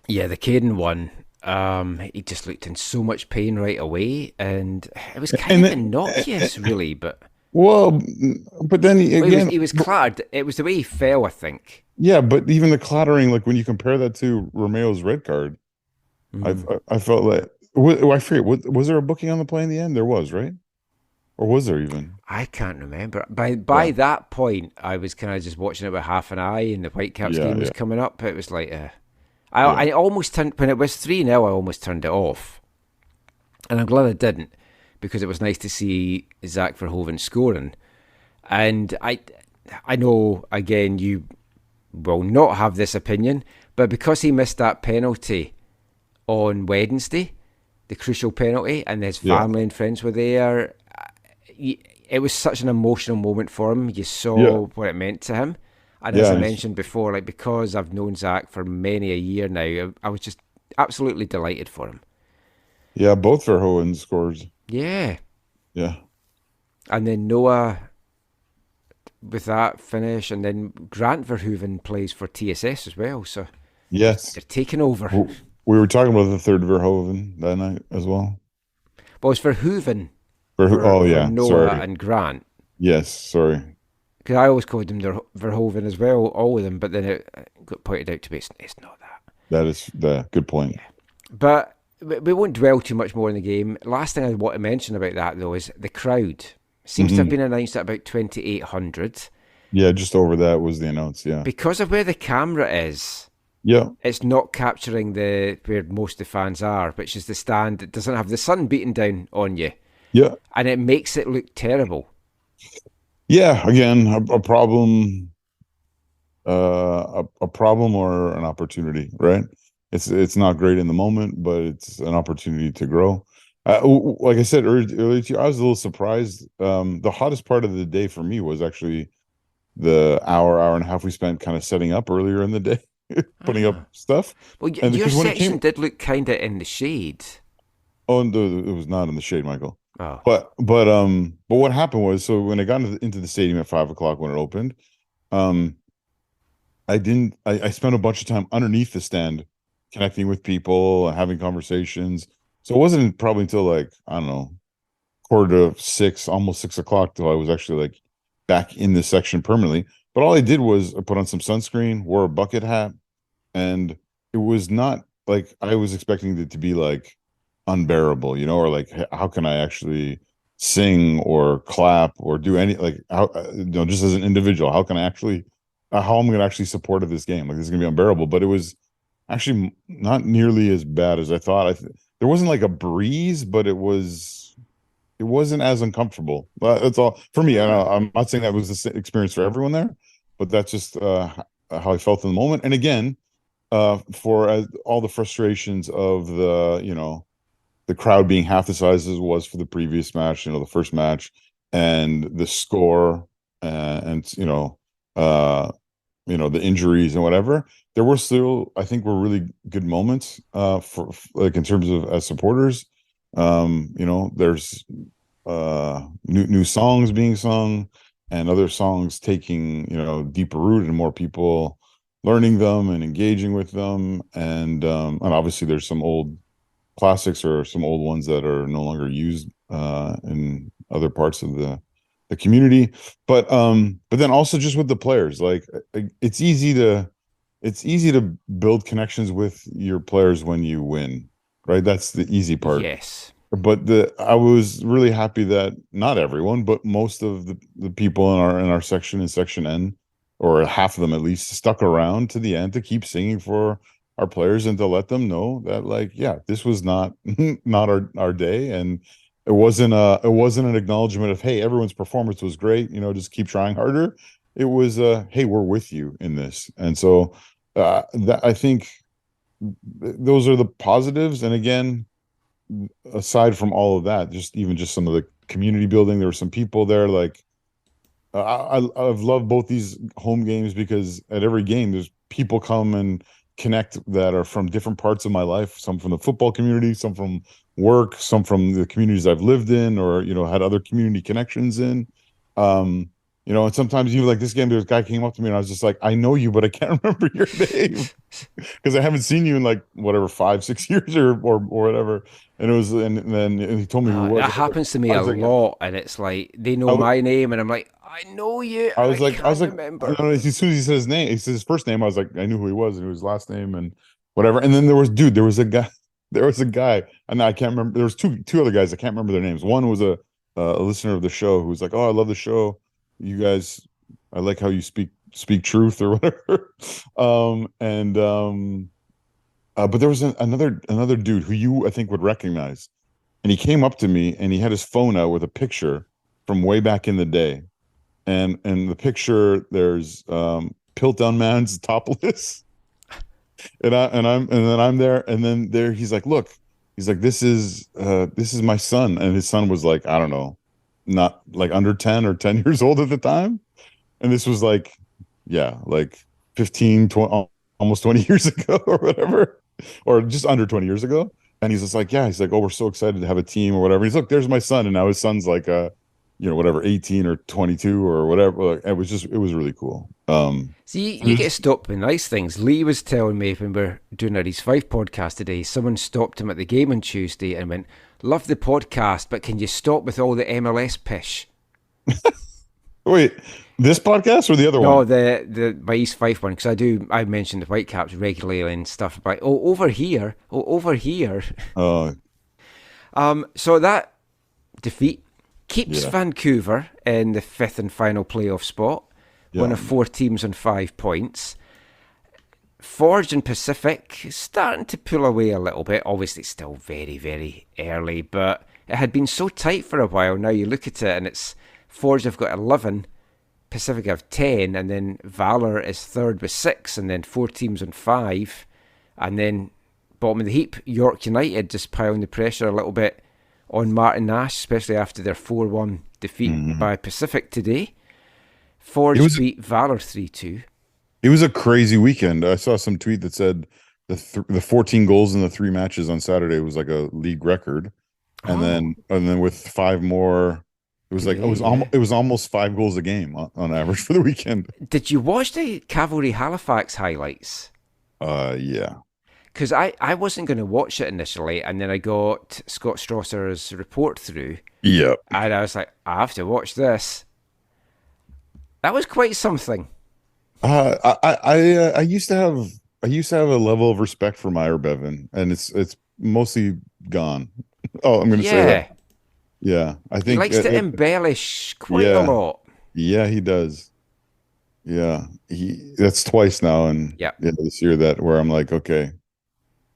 Yeah, the Caden one. He just looked in so much pain right away, and it was kind of innocuous, really. But then he was clattered. It was the way he fell, I think. Yeah, but even the clattering, like when you compare that to Romeo's red card, I felt like I forget. Was there a booking on the play in the end? There was, right? Or was there even? I can't remember. By that point, I was kind of just watching it with half an eye, and the Whitecaps game was coming up. It was like I almost turned, when it was 3-0, I almost turned it off. And I'm glad I didn't, because it was nice to see Zach Verhoeven scoring. And I know, again, you will not have this opinion, but because he missed that penalty on Wednesday, the crucial penalty, and his family and friends were there, it was such an emotional moment for him. You saw what it meant to him. And as I mentioned before, like, because I've known Zach for many a year now, I was just absolutely delighted for him. Yeah, both Verhoeven scores. Yeah. Yeah. And then Noah with that finish, and then Grant Verhoeven plays for TSS as well. So yes, they're taking over. We were talking about the third Verhoeven that night as well. Well, it's Verhoeven. For Noah sorry. and Grant. Yes, sorry. Because I always called them Verhoeven as well, all of them, but then it got pointed out to me, it's not that. That is the good point. Yeah. But we won't dwell too much more in the game. Last thing I want to mention about that, though, is the crowd. Seems to have been announced at about 2,800. Yeah, just over that was the announce, yeah. Because of where the camera is, it's not capturing where most of the fans are, which is the stand that doesn't have the sun beating down on you. Yeah. And it makes it look terrible. Yeah, again, a problem, a problem or an opportunity, right? It's not great in the moment, but it's an opportunity to grow. Like I said earlier to you, I was a little surprised. The hottest part of the day for me was actually the hour and a half we spent kind of setting up earlier in the day, putting up stuff. Well, your section did look kind of in the shade. Oh, no, it was not in the shade, Michael. Oh. But what happened was, so when I got into the stadium at 5:00 when it opened, I spent a bunch of time underneath the stand, connecting with people and having conversations. So it wasn't probably until like, I don't know, 5:45, almost 6:00 till I was actually like back in this section permanently. But all I did was I put on some sunscreen, wore a bucket hat, and it was not like I was expecting it to be like unbearable, or like, how can I actually sing or clap or do any, like, how, just as an individual, how can I actually, how am I going to actually support this game? Like, this is going to be unbearable. But it was actually not nearly as bad as I thought. there wasn't like a breeze, but it wasn't as uncomfortable. That's all for me. I'm not saying that was the experience for everyone there, but that's just how I felt in the moment. And again, for all the frustrations of the crowd being half the size as it was for the previous match, the first match, and the score, and the injuries and whatever. There were still, I think, were really good moments for like in terms of as supporters. There's new songs being sung and other songs taking deeper root and more people learning them and engaging with them, and obviously there's some old classics or some old ones that are no longer used in other parts of the community, but then also just with the players, like it's easy to build connections with your players when you win, right? That's the easy part. Yes. But I was really happy that not everyone, but most of the people in our section, in section N, or half of them at least, stuck around to the end to keep singing for our players and to let them know that, like, yeah, this was not not our day, and it wasn't an acknowledgement of, hey, everyone's performance was great, just keep trying harder. It was hey, we're with you in this. And so that, I think those are the positives. And again, aside from all of that, just some of the community building, there were some people there, like I've loved both these home games because at every game there's people come and connect that are from different parts of my life, some from the football community, some from work, some from the communities I've lived in or had other community connections in. And sometimes even like this game, there's a guy came up to me and I was just like, I know you, but I can't remember your name because I haven't seen you in like whatever 5-6 years or whatever. And it was, and then he told me who it was. That happens to me a lot, and it's like they know my name, and I'm like, I know you. I was like, remember. As soon as he said his name, he said his first name, I was like, I knew who he was, and his last name and whatever. And then there was a guy, and I can't remember. There was two other guys, I can't remember their names. One was a listener of the show who was like, oh, I love the show. You guys, I like how you speak truth or whatever. But there was another dude who you, I think, would recognize, and he came up to me and he had his phone out with a picture from way back in the day, and the picture there's Piltdown Man's topless, and then I'm there, and then there he's like, look, he's like, this is my son, and his son was like, I don't know, not like under 10 or 10 years old at the time, and this was like, yeah, like 15, 20, almost 20 years ago or whatever, or just under 20 years ago. And he's just like, yeah, he's like, oh, we're so excited to have a team or whatever. He's like, there's my son. And now his son's like, whatever, 18 or 22 or whatever. Like, it was really cool. See, you get stopped with nice things. Lee was telling me when we were doing our East 5 podcast today, someone stopped him at the game on Tuesday and went, love the podcast, but can you stop with all the MLS pish? Wait, this podcast or the other one? No, my East 5 one, because I mentioned the Whitecaps regularly and stuff. Like, over here. Oh. So that defeat keeps Vancouver in the 5th and final playoff spot. Yeah. One of 4 teams on 5 points. Forge and Pacific starting to pull away a little bit. Obviously, it's still very, very early, but it had been so tight for a while. Now you look at it, and it's Forge have got 11, Pacific have 10, and then Valor is third with 6, and then 4 teams on 5, and then bottom of the heap, York United just piling the pressure a little bit on Martin Nash, especially after their 4-1 defeat by Pacific today. Forge beat Valor 3-2. It was a crazy weekend. I saw some tweet that said the 14 goals in the 3 matches on Saturday was like a league record, and then with 5 more. It was like it was almost 5 goals a game on average for the weekend. Did you watch the Cavalry Halifax highlights? Yeah. Because I wasn't going to watch it initially, and then I got Scott Strasser's report through. Yeah. And I was like, I have to watch this. That was quite something. I used to have a level of respect for Meyer Bevan, and it's mostly gone. Oh, I'm going to say that. Yeah, I think he likes to embellish quite a lot. Yeah, he does. Yeah, that's twice now, and this year where I'm like, okay,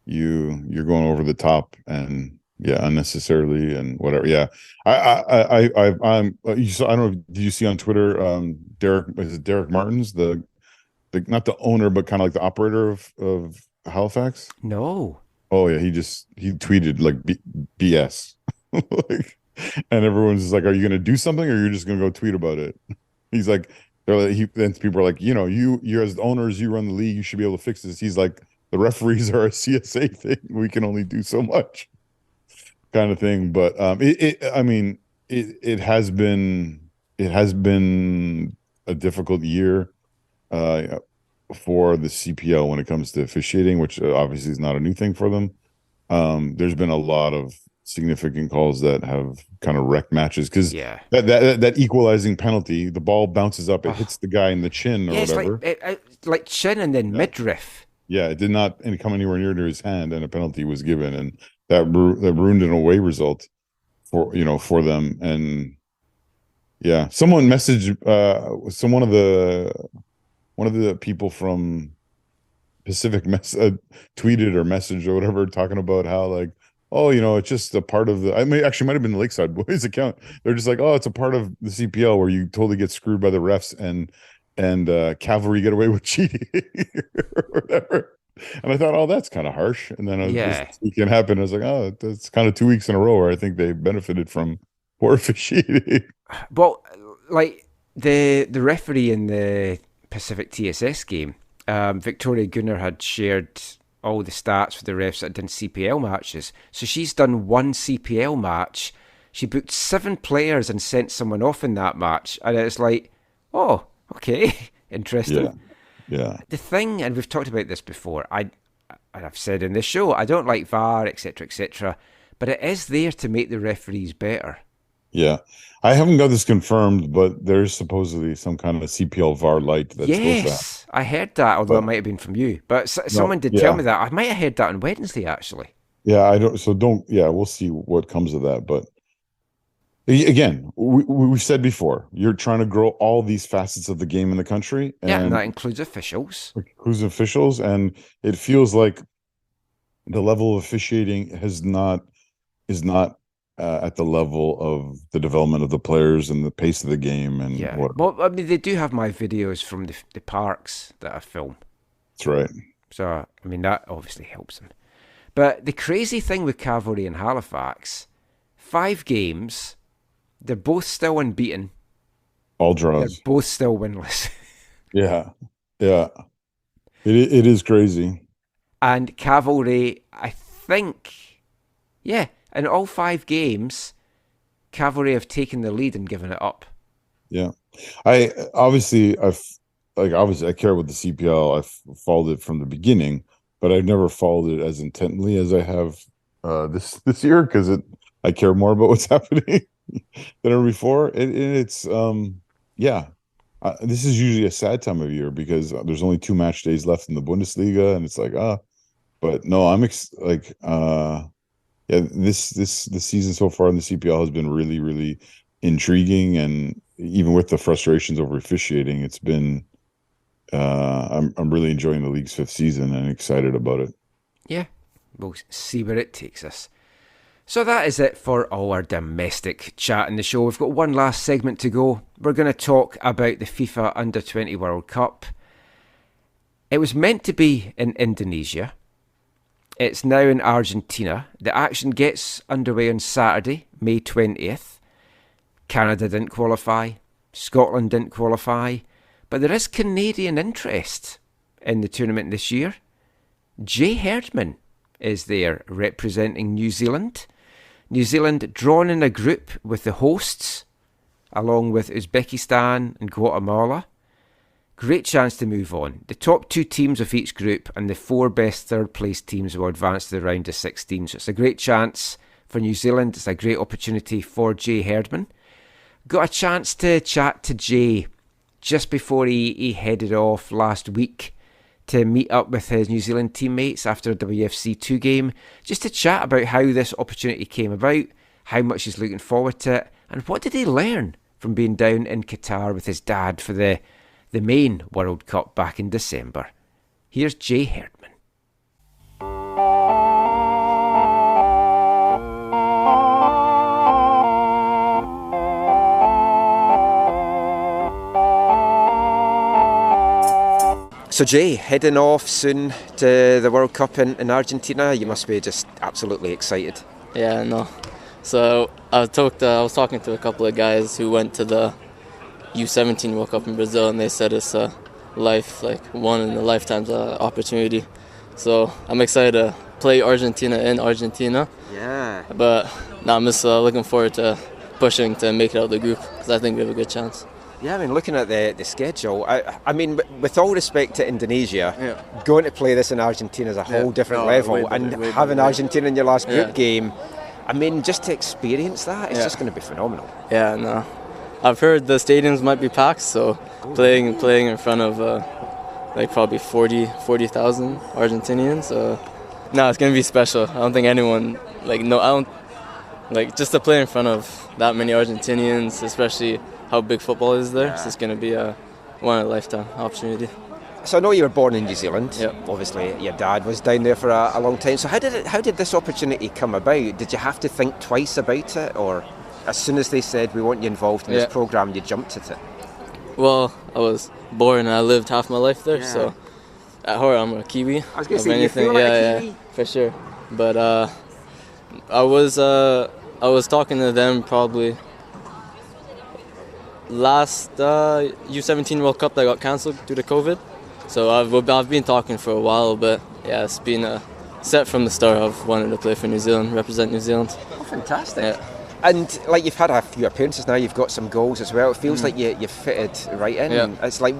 you're going over the top and unnecessarily and whatever. Yeah, I'm. You saw? I don't know. Did you see on Twitter? Derek, is it Derek Martins, the not the owner, but kind of like the operator of Halifax? No. Oh yeah, he tweeted like BS, like, and everyone's just like, "Are you going to do something, or you're just going to go tweet about it?" He's like, then people are like, you as owners, you run the league, you should be able to fix this. He's like, the referees are a CSA thing. We can only do so much, kind of thing. But it has been a difficult year uh, for the CPL when it comes to officiating, which obviously is not a new thing for them. There's been a lot of significant calls that have kind of wrecked matches because that equalizing penalty, the ball bounces up, it hits the guy in the chin or whatever. It's like chin and then midriff. Yeah, it did not come anywhere near to his hand, and a penalty was given, and that ruined an away result for them. And yeah, someone messaged one of the people from Pacific tweeted or messaged or whatever, talking about how like, oh, it's just a part of the. Actually might have been the Lakeside Boys account. They're just like, oh, it's a part of the CPL where you totally get screwed by the refs and Cavalry get away with cheating or whatever. And I thought, oh, that's kind of harsh. And then this weekend happened. I was like, oh, that's kind of 2 weeks in a row where I think they benefited from poor officiating. Well, like the referee in the Pacific TSS game, Victoria Gunnar had shared all the stats for the refs that done CPL matches. So she's done one CPL match. She booked 7 players and sent someone off in that match. And it's like, oh, okay, interesting. Yeah. The thing, and we've talked about this before, I've said in this show, I don't like VAR, etc., but it is there to make the referees better. Yeah. I haven't got this confirmed, but there's supposedly some kind of CPL VAR light that's supposed to. I heard that, although it might have been from you. But someone did tell me that. I might have heard that on Wednesday, actually. Yeah, we'll see what comes of that. But again, we said before, you're trying to grow all these facets of the game in the country. And that includes officials. And it feels like the level of officiating is not at the level of the development of the players and the pace of the game and whatever. Well, I mean, they do have my videos from the parks that I film. That's right. So, I mean, that obviously helps them. But the crazy thing with Cavalry and Halifax, 5 games, they're both still unbeaten. All draws. They're both still winless. Yeah. It is crazy. And Cavalry, I think, in all 5 games, Cavalry have taken the lead and given it up. Yeah. I care about the CPL. I've followed it from the beginning, but I've never followed it as intently as I have this year because I care more about what's happening than ever before. This is usually a sad time of year because there's only 2 match days left in the Bundesliga, and it's like but no, I'm this season so far in the CPL has been really, really intriguing, and even with the frustrations over officiating, it's been I'm really enjoying the league's 5th season and excited about it. Yeah, we'll see where it takes us. So that is it for all our domestic chat in the show. We've got one last segment to go. We're going to talk about the FIFA U20 World Cup. It was meant to be in Indonesia. It's now in Argentina. The action gets underway on Saturday, May 20th. Canada didn't qualify. Scotland didn't qualify. But there is Canadian interest in the tournament this year. Jay Herdman is there representing New Zealand. New Zealand drawn in a group with the hosts, along with Uzbekistan and Guatemala. Great chance to move on. The top 2 teams of each group and the 4 best third-place teams will advance to the round of 16. So it's a great chance for New Zealand. It's a great opportunity for Jay Herdman. Got a chance to chat to Jay just before he headed off last week to meet up with his New Zealand teammates after a WFC 2 game, just to chat about how this opportunity came about, how much he's looking forward to it, and what did he learn from being down in Qatar with his dad for the main World Cup back in December. Here's Jay Herdman. So Jay, heading off soon to the World Cup in Argentina, you must be just absolutely excited. Yeah, no. So I was talking to a couple of guys who went to the U17 World Cup in Brazil, and they said it's a one in a lifetime's opportunity. So I'm excited to play Argentina in Argentina. Yeah. But no, I'm just looking forward to pushing to make it out of the group, because I think we have a good chance. Yeah, I mean, looking at the schedule, I mean, with all respect to Indonesia, going to play this in Argentina is a whole different level, and having Argentina in your last group game, I mean, just to experience that, it's just going to be phenomenal. Yeah, no. I've heard the stadiums might be packed, so playing in front of probably 40,000 Argentinians. No, it's going to be special. I don't think anyone, just to play in front of that many Argentinians, especially how big football is there, it's just going to be a one-in-a-lifetime opportunity. So I know you were born in New Zealand. Yep. Obviously, your dad was down there for a long time. So how did this opportunity come about? Did you have to think twice about it, or as soon as they said we want you involved in this program, you jumped at it? Well, I was born and I lived half my life there, so at heart I'm a Kiwi. I was going to say, you feel like a Kiwi? Yeah, for sure. But I was talking to them probably last U17 World Cup that got cancelled due to COVID. So I've been talking for a while, but yeah, it's been set from the start of wanting to play for New Zealand, represent New Zealand. Oh, fantastic. Yeah. And you've had a few appearances now, you've got some goals as well. It feels like you've fitted right in. Yeah. It's like,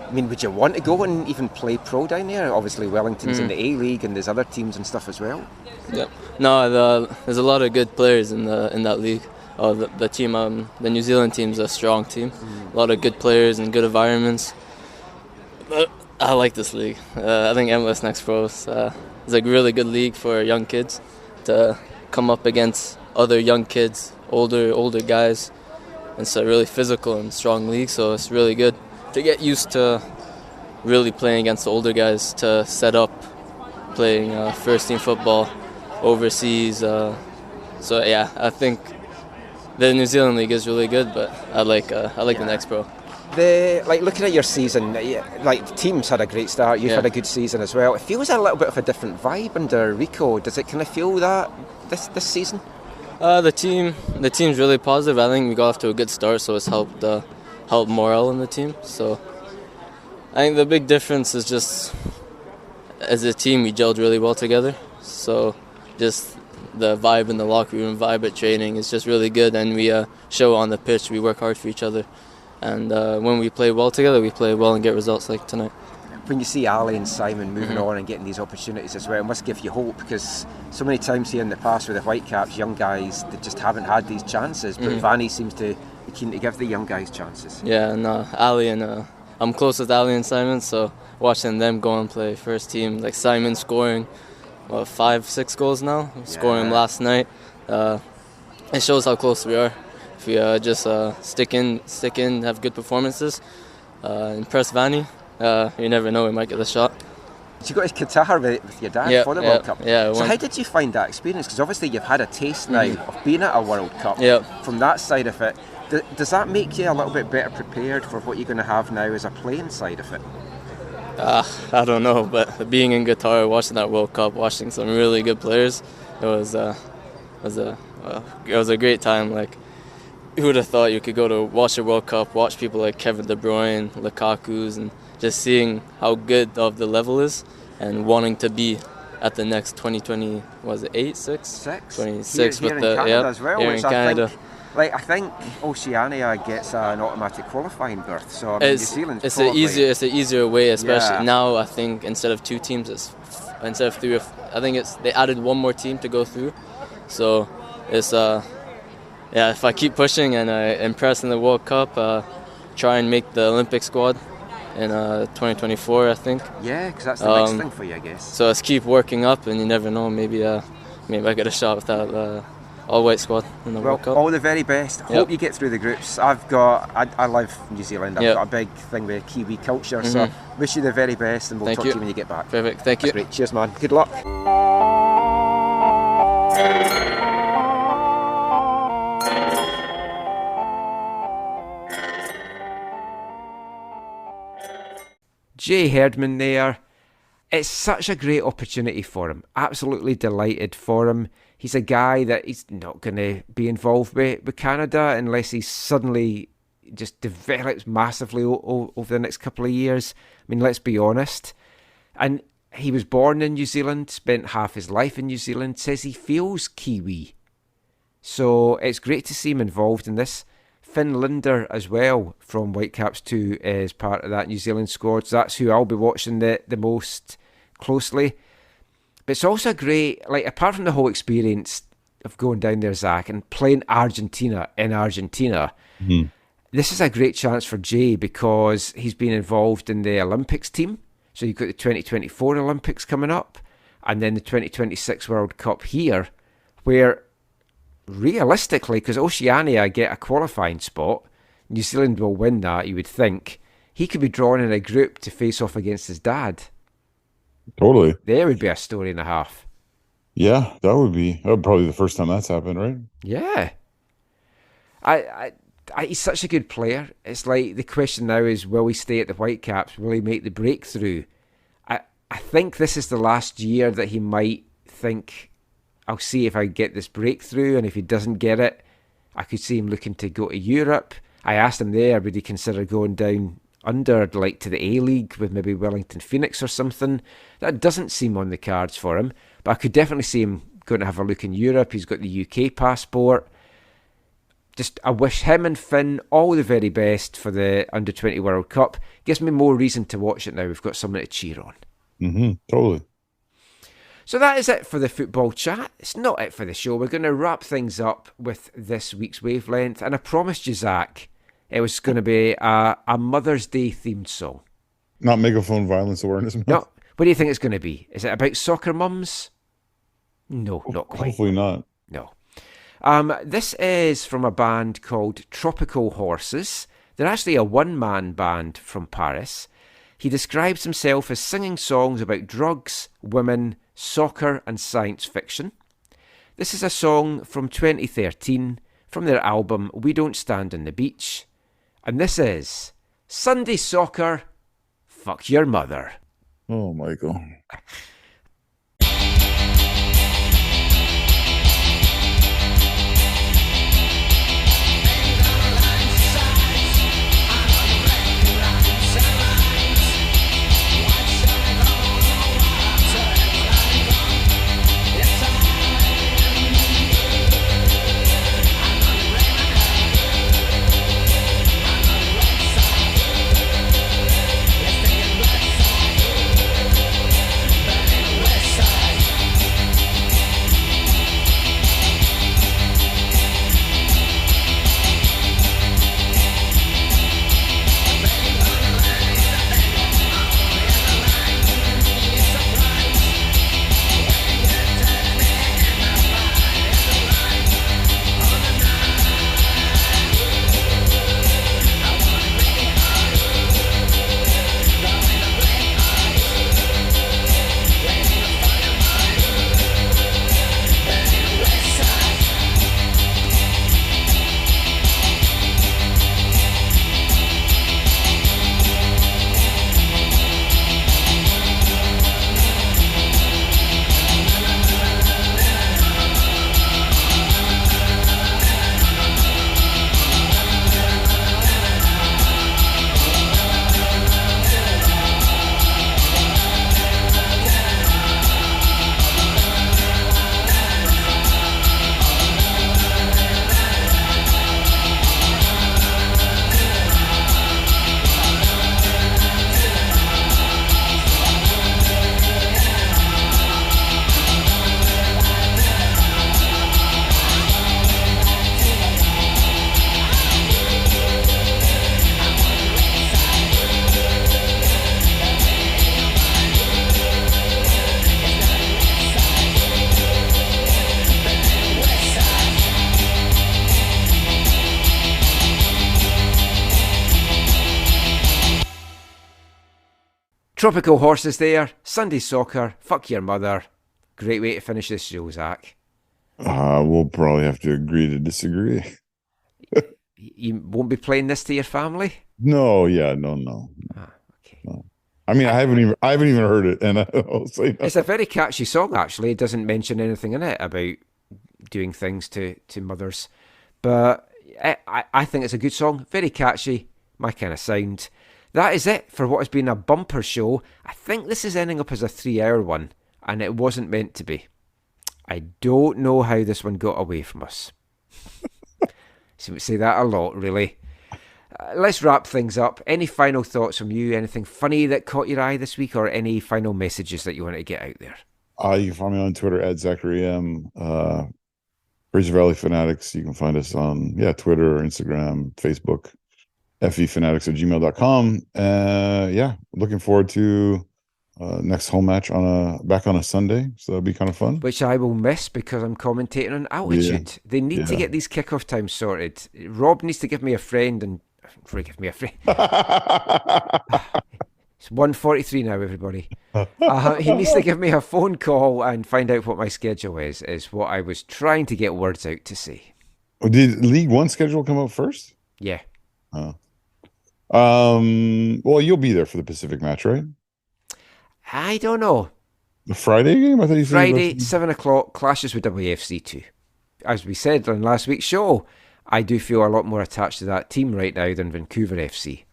I mean, would you want to go and even play pro down there? Obviously, Wellington's in the A-League, and there's other teams and stuff as well. Yeah. No, there's a lot of good players in that league. The team, the New Zealand team's a strong team. A lot of good players and good environments. But I like this league. I think MLS Next Pro is a really good league for young kids to come up against other young kids, older guys. It's a really physical and strong league, so it's really good to get used to really playing against the older guys, to set up playing first team football overseas. So yeah, I think the New Zealand league is really good, but I like the Next Pro. Looking at your season, the team's had a great start. You've had a good season as well. It feels a little bit of a different vibe under Rico. Does it kind of feel that this season? The team's really positive. I think we got off to a good start, so it's helped morale in the team. So I think the big difference is just as a team we gelled really well together. So just the vibe in the locker room, vibe at training is just really good, and we show on the pitch. We work hard for each other, and when we play well together, we play well and get results like tonight. When you see Ali and Simon moving on and getting these opportunities as well, it must give you hope, because so many times here in the past with the Whitecaps, young guys that just haven't had these chances, but Vanny seems to be keen to give the young guys chances. Yeah, no, Ali and I'm close with Ali and Simon, so watching them go and play first team, like Simon scoring 5-6 goals now, scoring last night, it shows how close we are. If we just stick in, have good performances, impress Vanny. You never know, we might get the shot. You got to Qatar with your dad for the World Cup. Yeah, so how did you find that experience? Because obviously you've had a taste now of being at a World Cup. From that side of it, does that make you a little bit better prepared for what you're going to have now as a playing side of it? I don't know, but being in Qatar, watching that World Cup, watching some really good players, it was a great time. Like, who would have thought you could go to watch a World Cup, watch people like Kevin De Bruyne, Lukaku's, and just seeing how good of the level is, and wanting to be at the next 2020, was it 26 here with in the Canada as well, here which in Canada. I think Oceania gets an automatic qualifying berth, so I mean, New Zealand's it's probably... It's an easier way, especially now. I think instead of 2 teams, instead of 3, I think they added 1 more team to go through. So it's if I keep pushing and I impress in the World Cup, try and make the Olympic squad in 2024, I think. Yeah, because that's the next thing for you, I guess. So let's keep working up, and you never know, maybe I get a shot with that all-white squad in the World Cup. All the very best. Hope you get through the groups. I love New Zealand. I've got a big thing with Kiwi culture, so wish you the very best, and we'll talk to you when you get back. Perfect, thank you. Great. Cheers, man. Good luck. Jay Herdman there. It's such a great opportunity for him. Absolutely delighted for him. He's a guy that he's not going to be involved with Canada unless he suddenly just develops massively over the next couple of years. I mean, let's be honest. And he was born in New Zealand, spent half his life in New Zealand, says he feels Kiwi. So it's great to see him involved in this. Finn Linder as well from Whitecaps 2 is part of that New Zealand squad. So that's who I'll be watching the most closely. But it's also great, like, apart from the whole experience of going down there, Zach, and playing Argentina in Argentina, this is a great chance for Jay because he's been involved in the Olympics team. So you've got the 2024 Olympics coming up, and then the 2026 World Cup here, where realistically, because Oceania get a qualifying spot, New Zealand will win that, you would think, he could be drawn in a group to face off against his dad. Totally. There would be a story and a half. Yeah, that would be probably the first time that's happened, right? Yeah. He's such a good player. It's like the question now is, will he stay at the Whitecaps? Will he make the breakthrough? I think this is the last year that he might think, I'll see if I get this breakthrough, and if he doesn't get it, I could see him looking to go to Europe. I asked him there, would he consider going down under, like to the A-League with maybe Wellington Phoenix or something? That doesn't seem on the cards for him, but I could definitely see him going to have a look in Europe. He's got the UK passport. Just, I wish him and Finn all the very best for the Under-20 World Cup. Gives me more reason to watch it now. We've got someone to cheer on. Totally. So that is it for the football chat. It's not it for the show. We're going to wrap things up with this week's Wavelength. And I promised you, Zach, it was going to be a Mother's Day themed song. Not Megaphone Violence Awareness Month? No. What do you think it's going to be? Is it about soccer mums? No, not quite. Hopefully not. No. This is from a band called Tropical Horses. They're actually a one-man band from Paris. He describes himself as singing songs about drugs, women, soccer and science fiction. This is a song from 2013 from their album We Don't Stand on the Beach. And this is Sunday Soccer, Fuck Your Mother. Oh, Michael. Tropical Horses there, Sunday Soccer, Fuck Your Mother. Great way to finish this show, Zach. We'll probably have to agree to disagree. You won't be playing this to your family? No, yeah, no. Ah, okay. No. I mean, I haven't even heard it, and I'll say no. It's a very catchy song, actually. It doesn't mention anything in it about doing things to mothers. But I think it's a good song. Very catchy. My kind of sound. That is it for what has been a bumper show. I think this is ending up as a 3-hour one, and it wasn't meant to be. I don't know how this one got away from us. So we say that a lot, really. Let's wrap things up. Any final thoughts from you? Anything funny that caught your eye this week, or any final messages that you want to get out there? You can find me on Twitter at Zachary M. Fraser Valley Fanatics. You can find us on Twitter, Instagram, Facebook, fefanatics@gmail.com. Looking forward to next home match back on a Sunday, so that'll be kind of fun. Which I will miss because I'm commentating on Altitude. Yeah. They need to get these kickoff times sorted. Rob needs to give me a friend and forgive me a friend. It's 1:43 now, everybody. He needs to give me a phone call and find out what my schedule is what I was trying to get words out to say. Did League One schedule come out first? Yeah. Well, you'll be there for the Pacific match, right? I don't know. The Friday game? I thought you said Friday, 7 o'clock, clashes with WFC2. As we said on last week's show, I do feel a lot more attached to that team right now than Vancouver FC.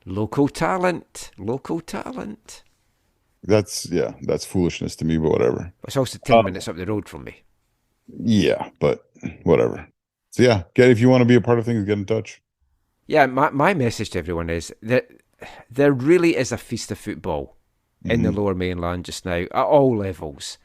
Local talent. That's foolishness to me, but whatever. It's also 10 minutes up the road from me. Yeah, but whatever. So if you want to be a part of things, get in touch. Yeah, my message to everyone is that there really is a feast of football in the Lower Mainland just now, at all levels.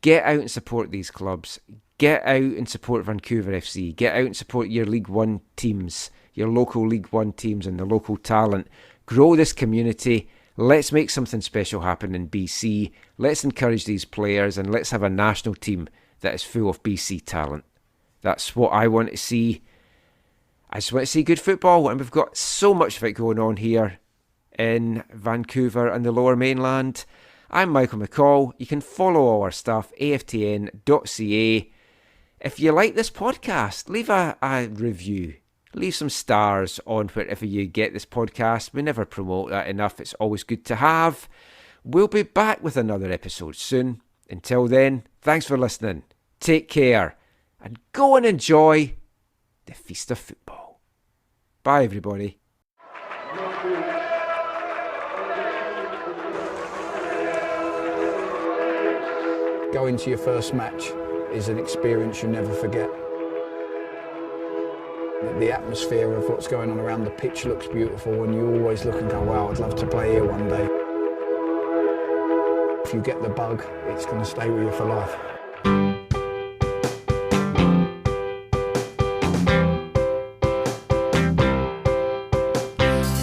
Get out and support these clubs. Get out and support Vancouver FC. Get out and support your League One teams, your local League One teams and the local talent. Grow this community. Let's make something special happen in BC. Let's encourage these players and let's have a national team that is full of BC talent. That's what I want to see. I just want to see good football, and we've got so much of it going on here in Vancouver and the Lower Mainland. I'm Michael McCall. You can follow all our stuff, aftn.ca. If you like this podcast, leave a review. Leave some stars on wherever you get this podcast. We never promote that enough. It's always good to have. We'll be back with another episode soon. Until then, thanks for listening. Take care and go and enjoy the feast of football. Bye, everybody. Going to your first match is an experience you never forget. The atmosphere of what's going on around the pitch looks beautiful, and you always look and go, wow, I'd love to play here one day. If you get the bug, it's going to stay with you for life.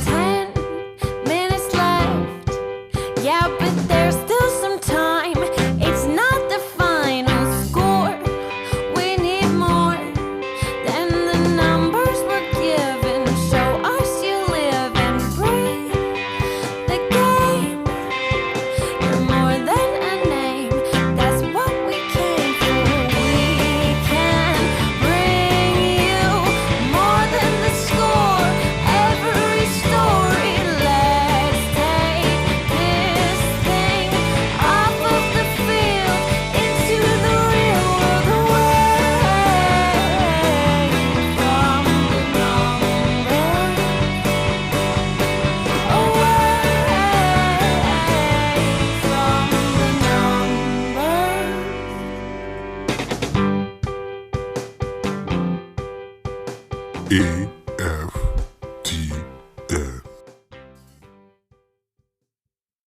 10 minutes left. Yeah, but there's still some time. It's not the final score. We need more than the numbers we're given. Show us you live and breathe the game. You're more than a name. That's what we came for. We can bring you more than the score. Every story. Let's take this thing off of the field into the real world, away from the numbers, away from the numbers.